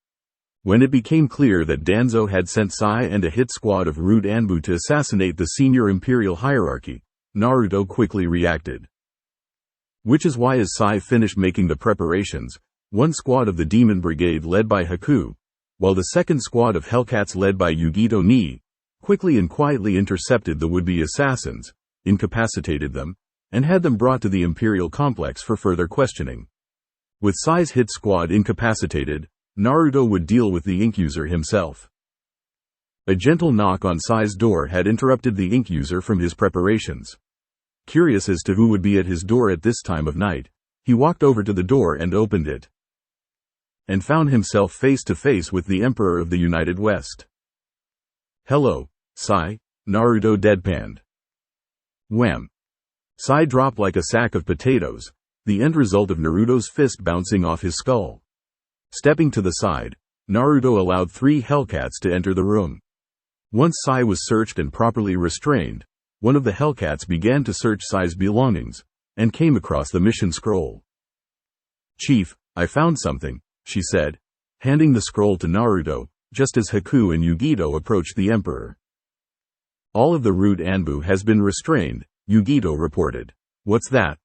[SPEAKER 2] When it became clear that Danzo had sent Sai and a hit squad of Root Anbu to assassinate the senior Imperial hierarchy, Naruto quickly reacted. Which is why as Sai finished making the preparations, 1 squad of the Demon Brigade led by Haku, while the 2nd squad of Hellcats led by Yugito Ni, quickly and quietly intercepted the would-be assassins, incapacitated them, and had them brought to the Imperial complex for further questioning. With Sai's hit squad incapacitated, Naruto would deal with the ink user himself. A gentle knock on Sai's door had interrupted the ink user from his preparations. Curious as to who would be at his door at this time of night, he walked over to the door and opened it, and found himself face to face with the Emperor of the United West. "Hello, Sai," Naruto deadpanned. Wham! Sai dropped like a sack of potatoes, the end result of Naruto's fist bouncing off his skull. Stepping to the side, Naruto allowed 3 Hellcats to enter the room. Once Sai was searched and properly restrained, one of the Hellcats began to search Sai's belongings, and came across the mission scroll. "Chief, I found something," she said, handing the scroll to Naruto, just as Haku and Yugito approached the Emperor. "All of the root Anbu has been restrained," Yugito reported. "What's that?"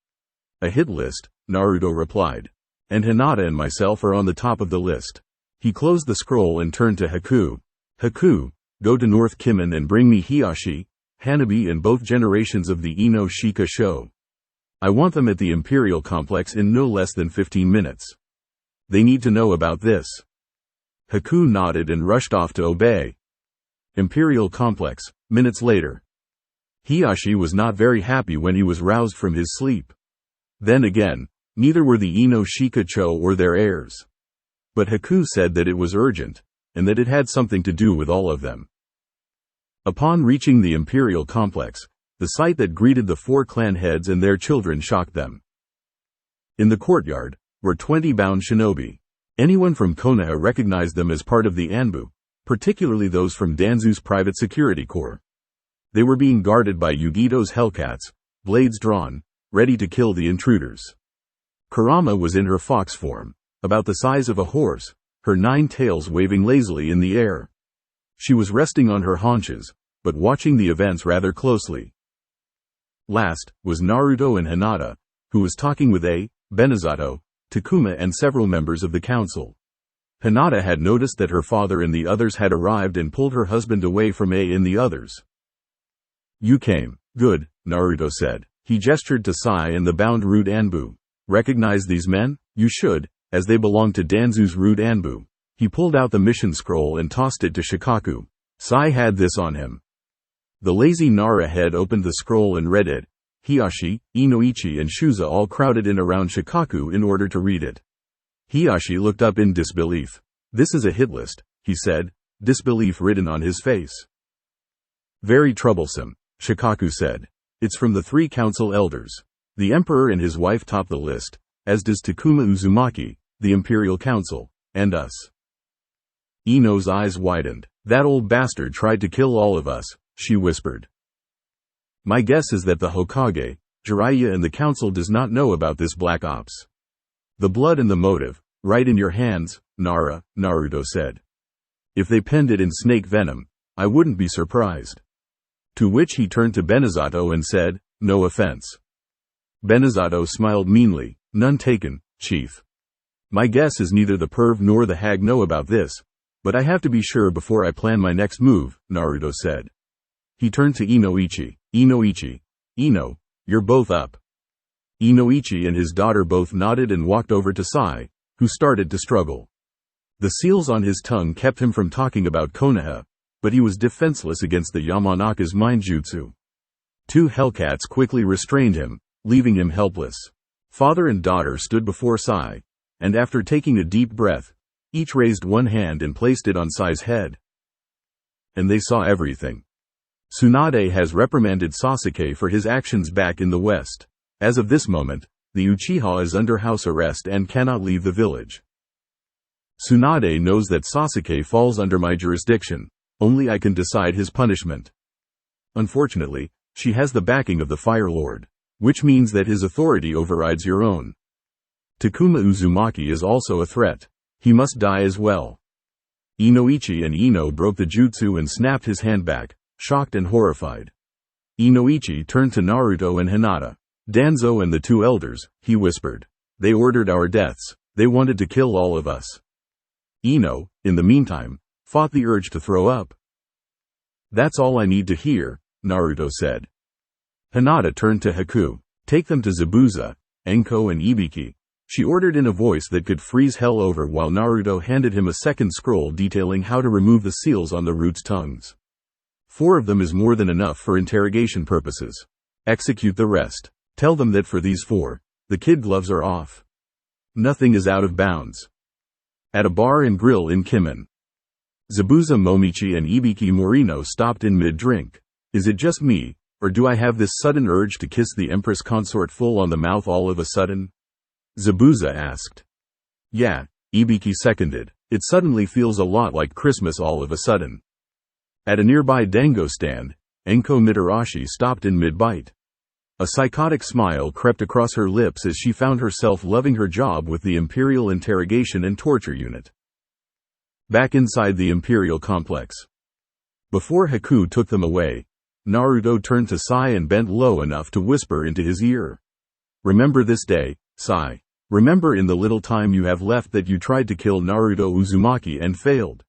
[SPEAKER 2] "A hit list," Naruto replied. "And Hinata and myself are on the top of the list." He closed the scroll and turned to Haku. "Haku, go to North Kimen and bring me Hiashi, Hanabi and both generations of the Ino Shika show. I want them at the Imperial complex in no less than 15 minutes. They need to know about this." Haku nodded and rushed off to obey. Imperial complex, minutes later. Hiashi was not very happy when he was roused from his sleep. Then again, neither were the Ino Shika Cho or their heirs. But Haku said that it was urgent, and that it had something to do with all of them. Upon reaching the Imperial complex, the sight that greeted the 4 clan heads and their children shocked them. In the courtyard were 20 bound shinobi. Anyone from Konoha recognized them as part of the Anbu, particularly those from Danzu's private security corps. They were being guarded by Yugito's Hellcats, blades drawn, ready to kill the intruders. Kurama was in her fox form, about the size of a horse, her 9 tails waving lazily in the air. She was resting on her haunches, but watching the events rather closely. Last was Naruto and Hinata, who was talking with Benazato, Takuma and several members of the council. Hinata had noticed that her father and the others had arrived and pulled her husband away from and the others. "You came. Good," Naruto said. He gestured to Sai and the bound root Anbu. "Recognize these men? You should, as they belong to Danzu's root Anbu." He pulled out the mission scroll and tossed it to Shikaku. Sai had this on him. The lazy Nara head opened the scroll and read it. Hiashi, Inoichi and Shuza all crowded in around Shikaku in order to read it. Hiashi looked up in disbelief. "This is a hit list," he said, disbelief written on his face. "Very troublesome," Shikaku said. "It's from the 3 council elders. The Emperor and his wife top the list, as does Takuma Uzumaki, the Imperial Council, and us." Ino's eyes widened. "That old bastard tried to kill all of us," she whispered. "My guess is that the Hokage, Jiraiya and the council does not know about this black ops. The blood and the motive, right in your hands, Nara," Naruto said. "If they penned it in snake venom, I wouldn't be surprised." To which he turned to Benazato and said, "No offense." Benazato smiled meanly. "None taken, Chief. My guess is neither the perv nor the hag know about this, but I have to be sure before I plan my next move," Naruto said. He turned to Inoichi. "Inoichi. Ino, you're both up." Inoichi and his daughter both nodded and walked over to Sai, who started to struggle. The seals on his tongue kept him from talking about Konoha, but he was defenseless against the Yamanaka's mindjutsu. 2 Hellcats quickly restrained him, leaving him helpless. Father and daughter stood before Sai, and after taking a deep breath, each raised one hand and placed it on Sai's head. And they saw everything. Tsunade has reprimanded Sasuke for his actions back in the West. As of this moment, the Uchiha is under house arrest and cannot leave the village. Tsunade knows that Sasuke falls under my jurisdiction. Only I can decide his punishment. Unfortunately, she has the backing of the Fire Lord, which means that his authority overrides your own. Takuma Uzumaki is also a threat. He must die as well. Inoichi and Ino broke the jutsu and snapped his hand back, shocked and horrified. Inoichi turned to Naruto and Hinata. "Danzo and the 2 elders," he whispered. "They ordered our deaths. They wanted to kill all of us." Ino, in the meantime, fought the urge to throw up. That's all I need to hear, Naruto said. Hinata turned to Haku. Take them to Zabuza, Enko and Ibiki, she ordered in a voice that could freeze hell over while Naruto handed him a second scroll detailing how to remove the seals on the root's tongues. 4 of them is more than enough for interrogation purposes. Execute the rest. Tell them that for these 4, the kid gloves are off. Nothing is out of bounds. At a bar and grill in Kimen, Zabuza Momichi and Ibiki Morino stopped in mid-drink. Is it just me, or do I have this sudden urge to kiss the Empress consort full on the mouth all of a sudden? Zabuza asked. Yeah, Ibiki seconded. It suddenly feels a lot like Christmas all of a sudden. At a nearby dango stand, Enko Mitarashi stopped in mid-bite. A psychotic smile crept across her lips as she found herself loving her job with the Imperial Interrogation and Torture Unit. Back inside the Imperial Complex. Before Haku took them away, Naruto turned to Sai and bent low enough to whisper into his ear. Remember this day, Sai. Remember in the little time you have left that you tried to kill Naruto Uzumaki and failed.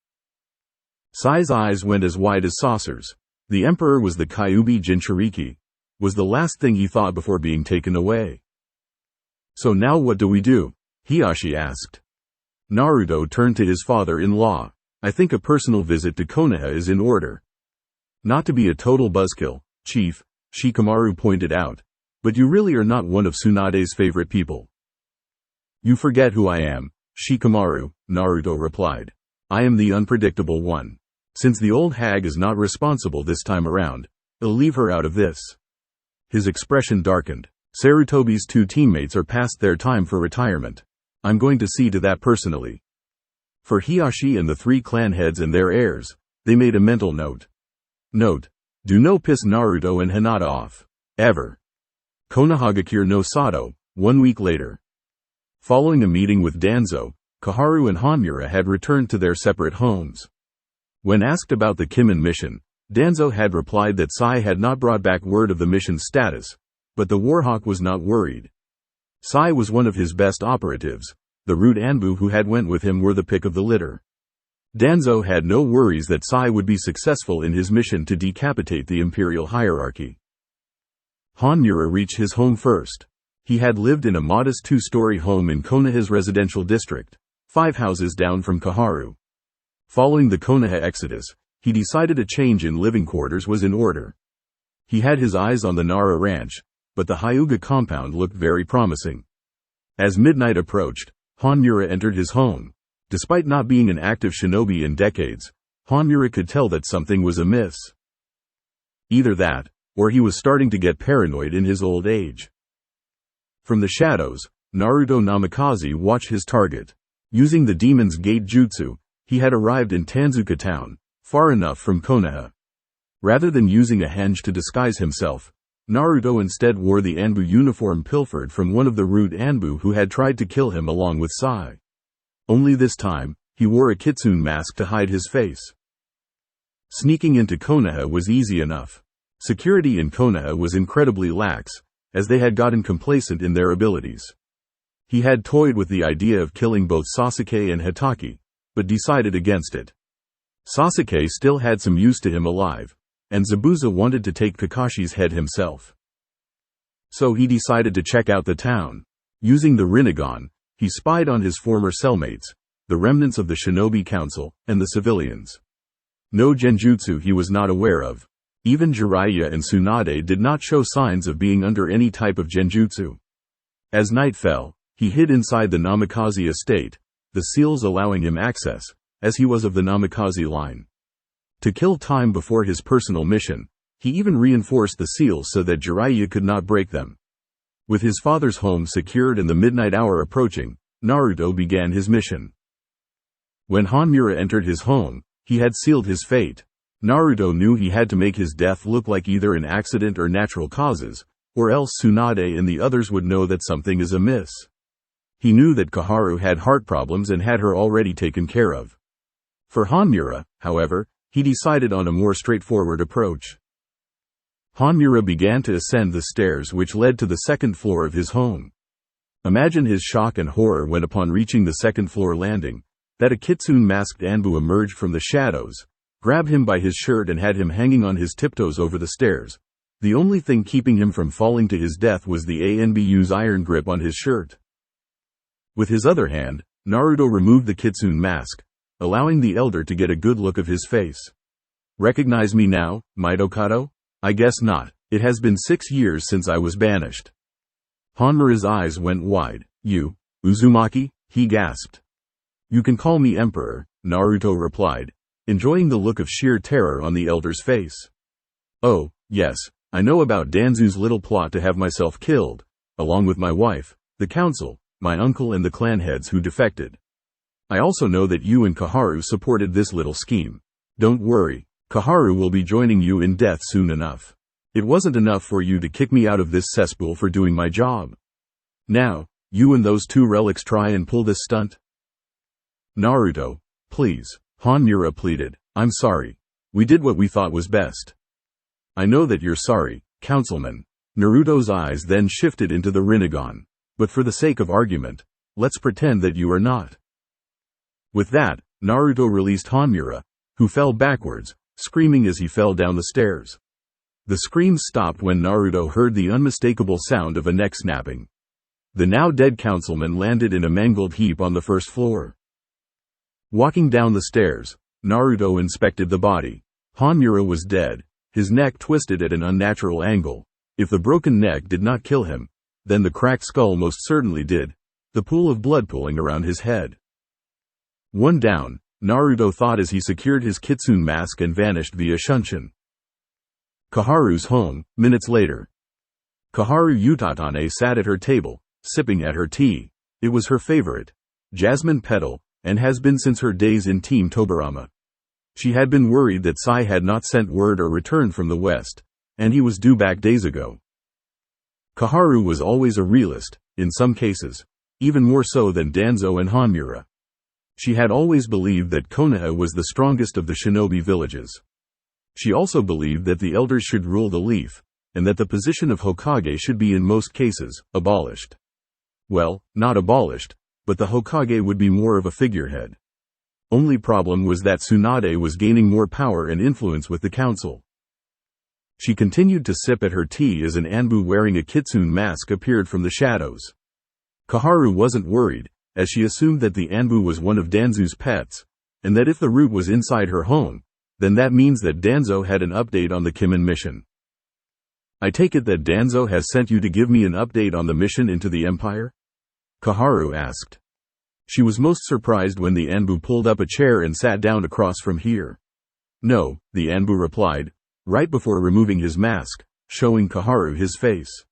[SPEAKER 2] Sai's eyes went as wide as saucers. The Emperor was the Kyuubi Jinchuriki, was the last thing he thought before being taken away. So now what do we do? Hiashi asked. Naruto turned to his father-in-law. I think a personal visit to Konoha is in order. Not to be a total buzzkill, Chief, Shikamaru pointed out, but you really are not one of Tsunade's favorite people. You forget who I am, Shikamaru, Naruto replied. I am the unpredictable one. Since the old hag is not responsible this time around, I'll leave her out of this. His expression darkened. Sarutobi's 2 teammates are past their time for retirement. I'm going to see to that personally. For Hiashi and the 3 clan heads and their heirs, they made a mental note. Note: do no piss Naruto and Hinata off. Ever. Konohagakure no Sato, 1 week later. Following a meeting with Danzo, Koharu and Hanmura had returned to their separate homes. When asked about the Kimen mission, Danzo had replied that Sai had not brought back word of the mission's status, but the Warhawk was not worried. Sai was one of his best operatives. The Root Anbu who had went with him were the pick of the litter. Danzo had no worries that Sai would be successful in his mission to decapitate the imperial hierarchy. Hanmura reached his home first. He had lived in a modest 2-story home in Konoha's residential district, 5 houses down from Koharu. Following the Konoha exodus, he decided a change in living quarters was in order. He had his eyes on the Nara ranch, but the Hyuga compound looked very promising. As midnight approached, Hanmura entered his home. Despite not being an active shinobi in decades, Hanmura could tell that something was amiss. Either that, or he was starting to get paranoid in his old age. From the shadows, Naruto Namikaze watched his target. Using the Demon's Gate Jutsu, he had arrived in Tanzuka town, far enough from Konoha. Rather than using a henge to disguise himself, Naruto instead wore the Anbu uniform pilfered from one of the Root Anbu who had tried to kill him along with Sai. Only this time, he wore a kitsune mask to hide his face. Sneaking into Konoha was easy enough. Security in Konoha was incredibly lax, as they had gotten complacent in their abilities. He had toyed with the idea of killing both Sasuke and Hitaki, but decided against it. Sasuke still had some use to him alive, and Zabuza wanted to take Kakashi's head himself. So he decided to check out the town. Using the Rinnegan, he spied on his former cellmates, the remnants of the Shinobi Council, and the civilians. No genjutsu he was not aware of. Even Jiraiya and Tsunade did not show signs of being under any type of genjutsu. As night fell, he hid inside the Namikaze estate, the seals allowing him access, as he was of the Namikaze line. To kill time before his personal mission, he even reinforced the seals so that Jiraiya could not break them. With his father's home secured and the midnight hour approaching, Naruto began his mission. When Hanmura entered his home, he had sealed his fate. Naruto knew he had to make his death look like either an accident or natural causes, or else Tsunade and the others would know that something is amiss. He knew that Koharu had heart problems and had her already taken care of. For Hanmura, however, he decided on a more straightforward approach. Hanmura began to ascend the stairs which led to the 2nd floor of his home. Imagine his shock and horror when upon reaching the 2nd floor landing, that a kitsune-masked Anbu emerged from the shadows, grabbed him by his shirt and had him hanging on his tiptoes over the stairs. The only thing keeping him from falling to his death was the ANBU's iron grip on his shirt. With his other hand, Naruto removed the kitsune mask, allowing the elder to get a good look of his face. "Recognize me now, Mitokado? I guess not. It has been 6 years since I was banished." Hanmura's eyes went wide. "You, Uzumaki?" he gasped. "You can call me Emperor," Naruto replied, enjoying the look of sheer terror on the elder's face. "Oh, yes, I know about Danzu's little plot to have myself killed, along with my wife, the council, my uncle and the clan heads who defected. I also know that you and Kaharu supported this little scheme. Don't worry, Kaharu will be joining you in death soon enough. It wasn't enough for you to kick me out of this cesspool for doing my job. Now, you and those 2 relics try and pull this stunt." "Naruto, please," Hanmura pleaded. "I'm sorry. We did what we thought was best." "I know that you're sorry, Councilman." Naruto's eyes then shifted into the Rinnegan. "But for the sake of argument, let's pretend that you are not." With that, Naruto released Hanmura, who fell backwards, screaming as he fell down the stairs. The screams stopped when Naruto heard the unmistakable sound of a neck snapping. The now dead councilman landed in a mangled heap on the first floor. Walking down the stairs, Naruto inspected the body. Hanmura was dead, his neck twisted at an unnatural angle. If the broken neck did not kill him, then the cracked skull most certainly did, the pool of blood pooling around his head. One down, Naruto thought as he secured his kitsune mask and vanished via Shunshin. Kaharu's home, minutes later. Kaharu Utatane sat at her table, sipping at her tea. It was her favorite, jasmine petal, and has been since her days in Team Tobirama. She had been worried that Sai had not sent word or returned from the west, and he was due back days ago. Kaharu was always a realist, in some cases, even more so than Danzo and Hanmura. She had always believed that Konoha was the strongest of the shinobi villages. She also believed that the elders should rule the leaf, and that the position of Hokage should be in most cases, abolished. Well, not abolished, but the Hokage would be more of a figurehead. Only problem was that Tsunade was gaining more power and influence with the council. She continued to sip at her tea as an Anbu wearing a kitsune mask appeared from the shadows. Kaharu wasn't worried, as she assumed that the Anbu was one of Danzu's pets, and that if the root was inside her home, then that means that Danzo had an update on the Kimin mission. "I take it that Danzo has sent you to give me an update on the mission into the Empire?" Kaharu asked. She was most surprised when the Anbu pulled up a chair and sat down across from here. "No," the Anbu replied, right before removing his mask, showing Kaharu his face.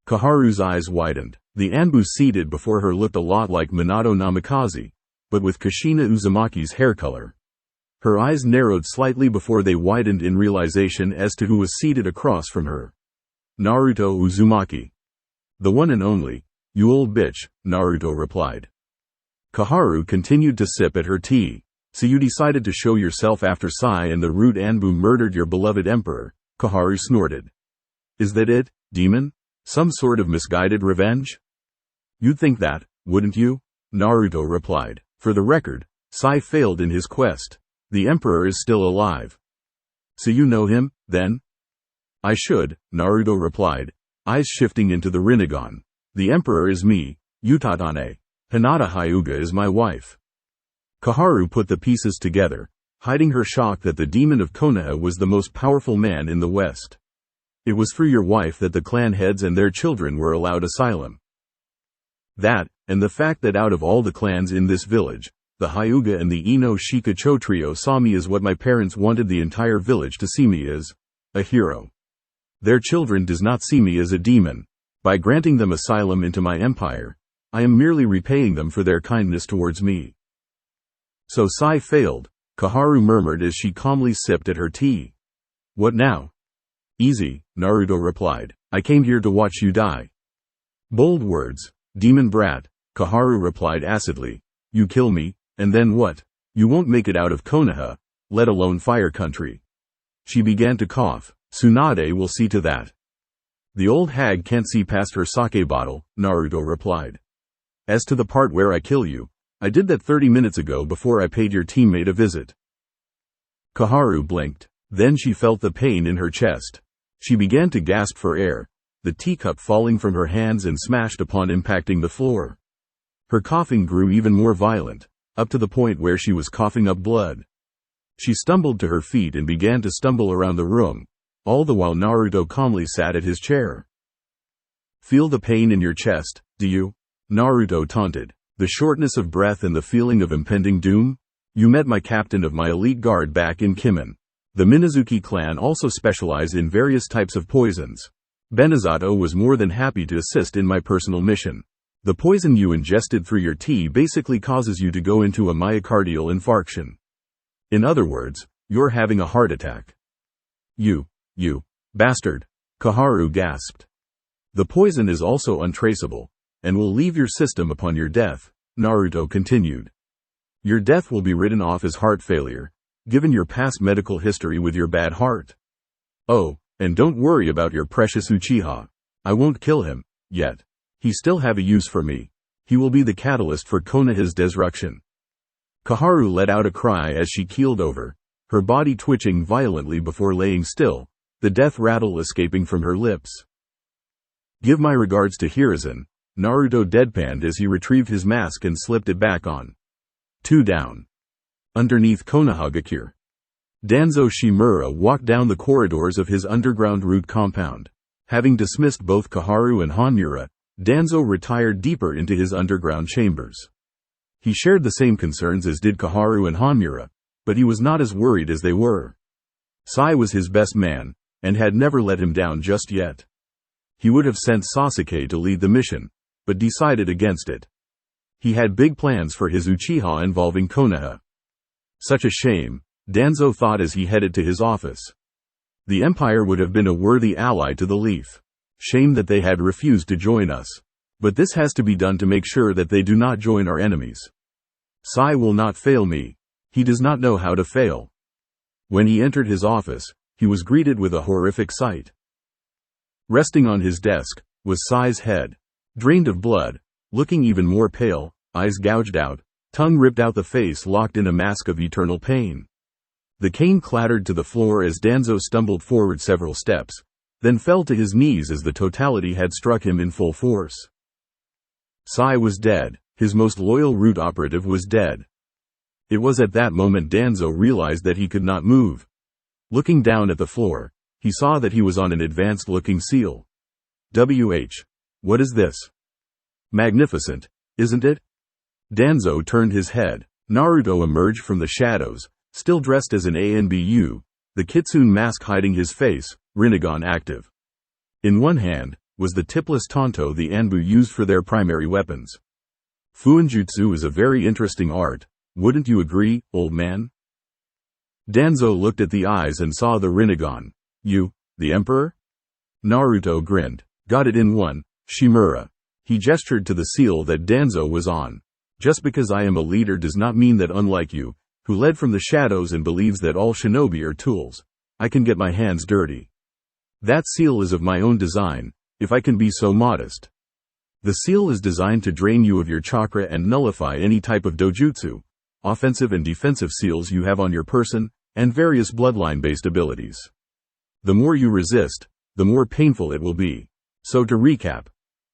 [SPEAKER 2] Kaharu's eyes widened. The Anbu seated before her looked a lot like Minato Namikaze, but with Kushina Uzumaki's hair color. Her eyes narrowed slightly before they widened in realization as to who was seated across from her. "Naruto Uzumaki." "The one and only, you old bitch," Naruto replied. Kaharu continued to sip at her tea. "So you decided to show yourself after Sai and the Root Anbu murdered your beloved emperor," Kaharu snorted. "Is that it, demon? Some sort of misguided revenge?" "You'd think that, wouldn't you?" Naruto replied. "For the record, Sai failed in his quest. The emperor is still alive." "So you know him, then?" "I should," Naruto replied, eyes shifting into the Rinnegan. "The emperor is me, Utatane. Hinata Hyuga is my wife." Kaharu put the pieces together, hiding her shock that the demon of Konoha was the most powerful man in the West. "It was through your wife that the clan heads and their children were allowed asylum." "That, and the fact that out of all the clans in this village, the Hyuga and the Ino Shikacho trio saw me as what my parents wanted the entire village to see me as, a hero. Their children does not see me as a demon. By granting them asylum into my empire, I am merely repaying them for their kindness towards me." "So Sai failed," Kaharu murmured as she calmly sipped at her tea. "What now?" "Easy," Naruto replied. "I came here to watch you die." "Bold words, demon brat," Kaharu replied acidly. "You kill me, and then what? You won't make it out of Konoha, let alone Fire Country." She began to cough. "Tsunade will see to that." "The old hag can't see past her sake bottle," Naruto replied. "As to the part where I kill you, I did that 30 minutes ago before I paid your teammate a visit." Koharu blinked. Then she felt the pain in her chest. She began to gasp for air, the teacup falling from her hands and smashed upon impacting the floor. Her coughing grew even more violent, up to the point where she was coughing up blood. She stumbled to her feet and began to stumble around the room, all the while Naruto calmly sat at his chair. "Feel the pain in your chest, do you?" Naruto taunted. "The shortness of breath and the feeling of impending doom? You met my captain of my elite guard back in Kimen. The Minazuki clan also specialize in various types of poisons. Benazato was more than happy to assist in my personal mission. The poison you ingested through your tea basically causes you to go into a myocardial infarction. In other words, you're having a heart attack." You bastard," Koharu gasped. "The poison is also untraceable, and will leave your system upon your death," Naruto continued. "Your death will be written off as heart failure, given your past medical history with your bad heart. Oh, and don't worry about your precious Uchiha. I won't kill him, yet. He still have a use for me. He will be the catalyst for Konoha's destruction." Koharu let out a cry as she keeled over, her body twitching violently before laying still, the death rattle escaping from her lips. "Give my regards to Hiruzen," Naruto deadpanned as he retrieved his mask and slipped it back on. 2 down. Underneath Konohagakure, Danzo Shimura walked down the corridors of his underground root compound. Having dismissed both Koharu and Hanmura, Danzo retired deeper into his underground chambers. He shared the same concerns as did Koharu and Hanmura, but he was not as worried as they were. Sai was his best man, and had never let him down just yet. He would have sent Sasuke to lead the mission, but decided against it. He had big plans for his Uchiha involving Konoha. Such a shame, Danzo thought as he headed to his office. The Empire would have been a worthy ally to the Leaf. Shame that they had refused to join us. But this has to be done to make sure that they do not join our enemies. Sai will not fail me. He does not know how to fail. When he entered his office, he was greeted with a horrific sight. Resting on his desk was Sai's head, drained of blood, looking even more pale, eyes gouged out, tongue ripped out, the face locked in a mask of eternal pain. The cane clattered to the floor as Danzo stumbled forward several steps, then fell to his knees as the totality had struck him in full force. Sai was dead. His most loyal root operative was dead. It was at that moment Danzo realized that he could not move. Looking down at the floor, he saw that he was on an advanced-looking seal. What is this? Magnificent, isn't it? Danzo turned his head. Naruto emerged from the shadows, still dressed as an ANBU, the kitsune mask hiding his face, Rinnegan active. In one hand was the tipless tanto the Anbu used for their primary weapons. Fuinjutsu is a very interesting art, wouldn't you agree, old man? Danzo looked at the eyes and saw the Rinnegan. You, the Emperor? Naruto grinned. Got it in one, Shimura. He gestured to the seal that Danzo was on. Just because I am a leader does not mean that, unlike you, who led from the shadows and believes that all shinobi are tools, I can get my hands dirty. That seal is of my own design, if I can be so modest. The seal is designed to drain you of your chakra and nullify any type of dojutsu, offensive and defensive seals you have on your person, and various bloodline-based abilities. The more you resist, the more painful it will be. So to recap,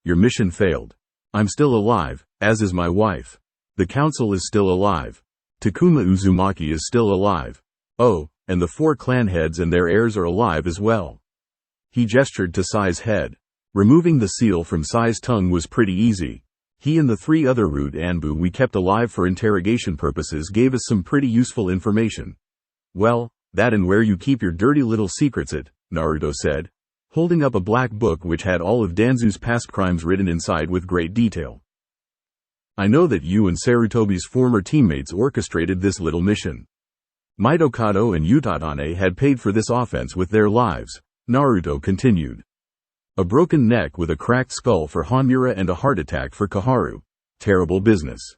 [SPEAKER 2] your mission failed. I'm still alive, as is my wife. The council is still alive. Takuma Uzumaki is still alive. Oh, and the 4 clan heads and their heirs are alive as well. He gestured to Sai's head. Removing the seal from Sai's tongue was pretty easy. He and the 3 other root Anbu we kept alive for interrogation purposes gave us some pretty useful information. Well, that and where you keep your dirty little secrets at, Naruto said, holding up a black book which had all of Danzu's past crimes written inside with great detail. I know that you and Sarutobi's former teammates orchestrated this little mission. Mitokado and Utatane had paid for this offense with their lives, Naruto continued. A broken neck with a cracked skull for Hanmura and a heart attack for Koharu. Terrible business.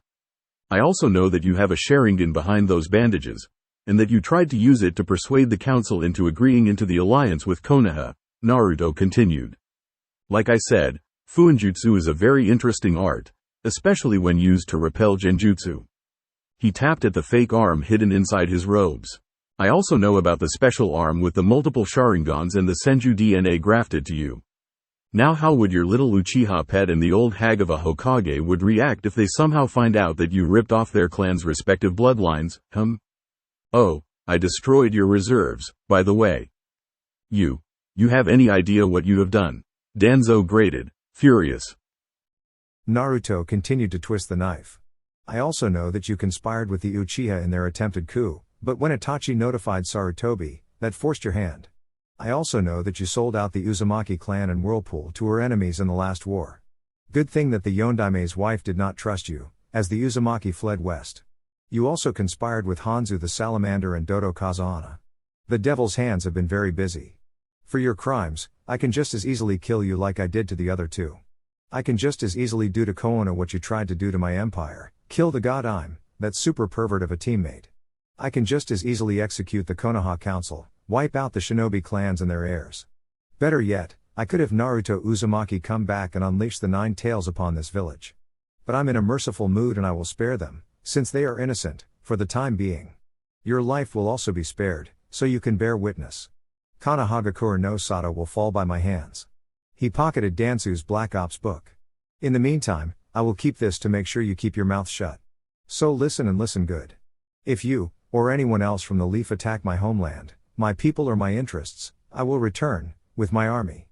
[SPEAKER 2] I also know that you have a Sharingan behind those bandages, and that you tried to use it to persuade the council into agreeing into the alliance with Konoha, Naruto continued. Like I said, Fuinjutsu is a very interesting art, especially when used to repel genjutsu. He tapped at the fake arm hidden inside his robes. I also know about the special arm with the multiple Sharingans and the Senju DNA grafted to you. Now how would your little Uchiha pet and the old hag of a Hokage would react if they somehow find out that you ripped off their clan's respective bloodlines? Oh, I destroyed your reserves, by the way. You have any idea what you have done? Danzo grated, furious.
[SPEAKER 3] Naruto continued to twist the knife. I also know that you conspired with the Uchiha in their attempted coup, but when Itachi notified Sarutobi, that forced your hand. I also know that you sold out the Uzumaki clan and Whirlpool to her enemies in the last war. Good thing that the Yondaime's wife did not trust you, as the Uzumaki fled west. You also conspired with Hanzu the Salamander and Dodo Kazahana. The devil's hands have been very busy. For your crimes, I can just as easily kill you like I did to the other two. I can just as easily do to Konoha what you tried to do to my empire, kill the god Aim, that super pervert of a teammate. I can just as easily execute the Konoha Council, wipe out the shinobi clans and their heirs. Better yet, I could have Naruto Uzumaki come back and unleash the 9 tails upon this village. But I'm in a merciful mood and I will spare them, since they are innocent, for the time being. Your life will also be spared, so you can bear witness. Konohagakure no Sato will fall by my hands. He pocketed Dansu's Black Ops book. In the meantime, I will keep this to make sure you keep your mouth shut. So listen and listen good. If you, or anyone else from the Leaf attack my homeland, my people or my interests, I will return, with my army.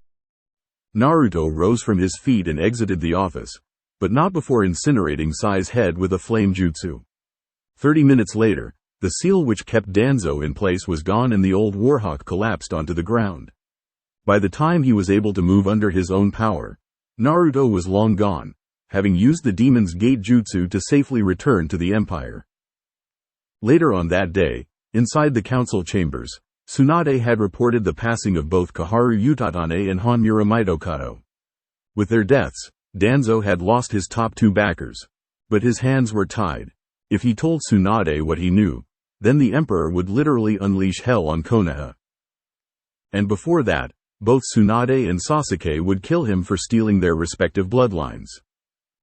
[SPEAKER 2] Naruto rose from his feet and exited the office, but not before incinerating Sai's head with a flame jutsu. 30 minutes later, the seal which kept Danzo in place was gone and the old Warhawk collapsed onto the ground. By the time he was able to move under his own power, Naruto was long gone, having used the Demon's Gate Jutsu to safely return to the Empire. Later on that day, inside the council chambers, Tsunade had reported the passing of both Kaharu Utatane and Hanmura Mitokado. With their deaths, Danzo had lost his top 2 backers. But his hands were tied. If he told Tsunade what he knew, then the Emperor would literally unleash hell on Konoha. And before that, both Tsunade and Sasuke would kill him for stealing their respective bloodlines.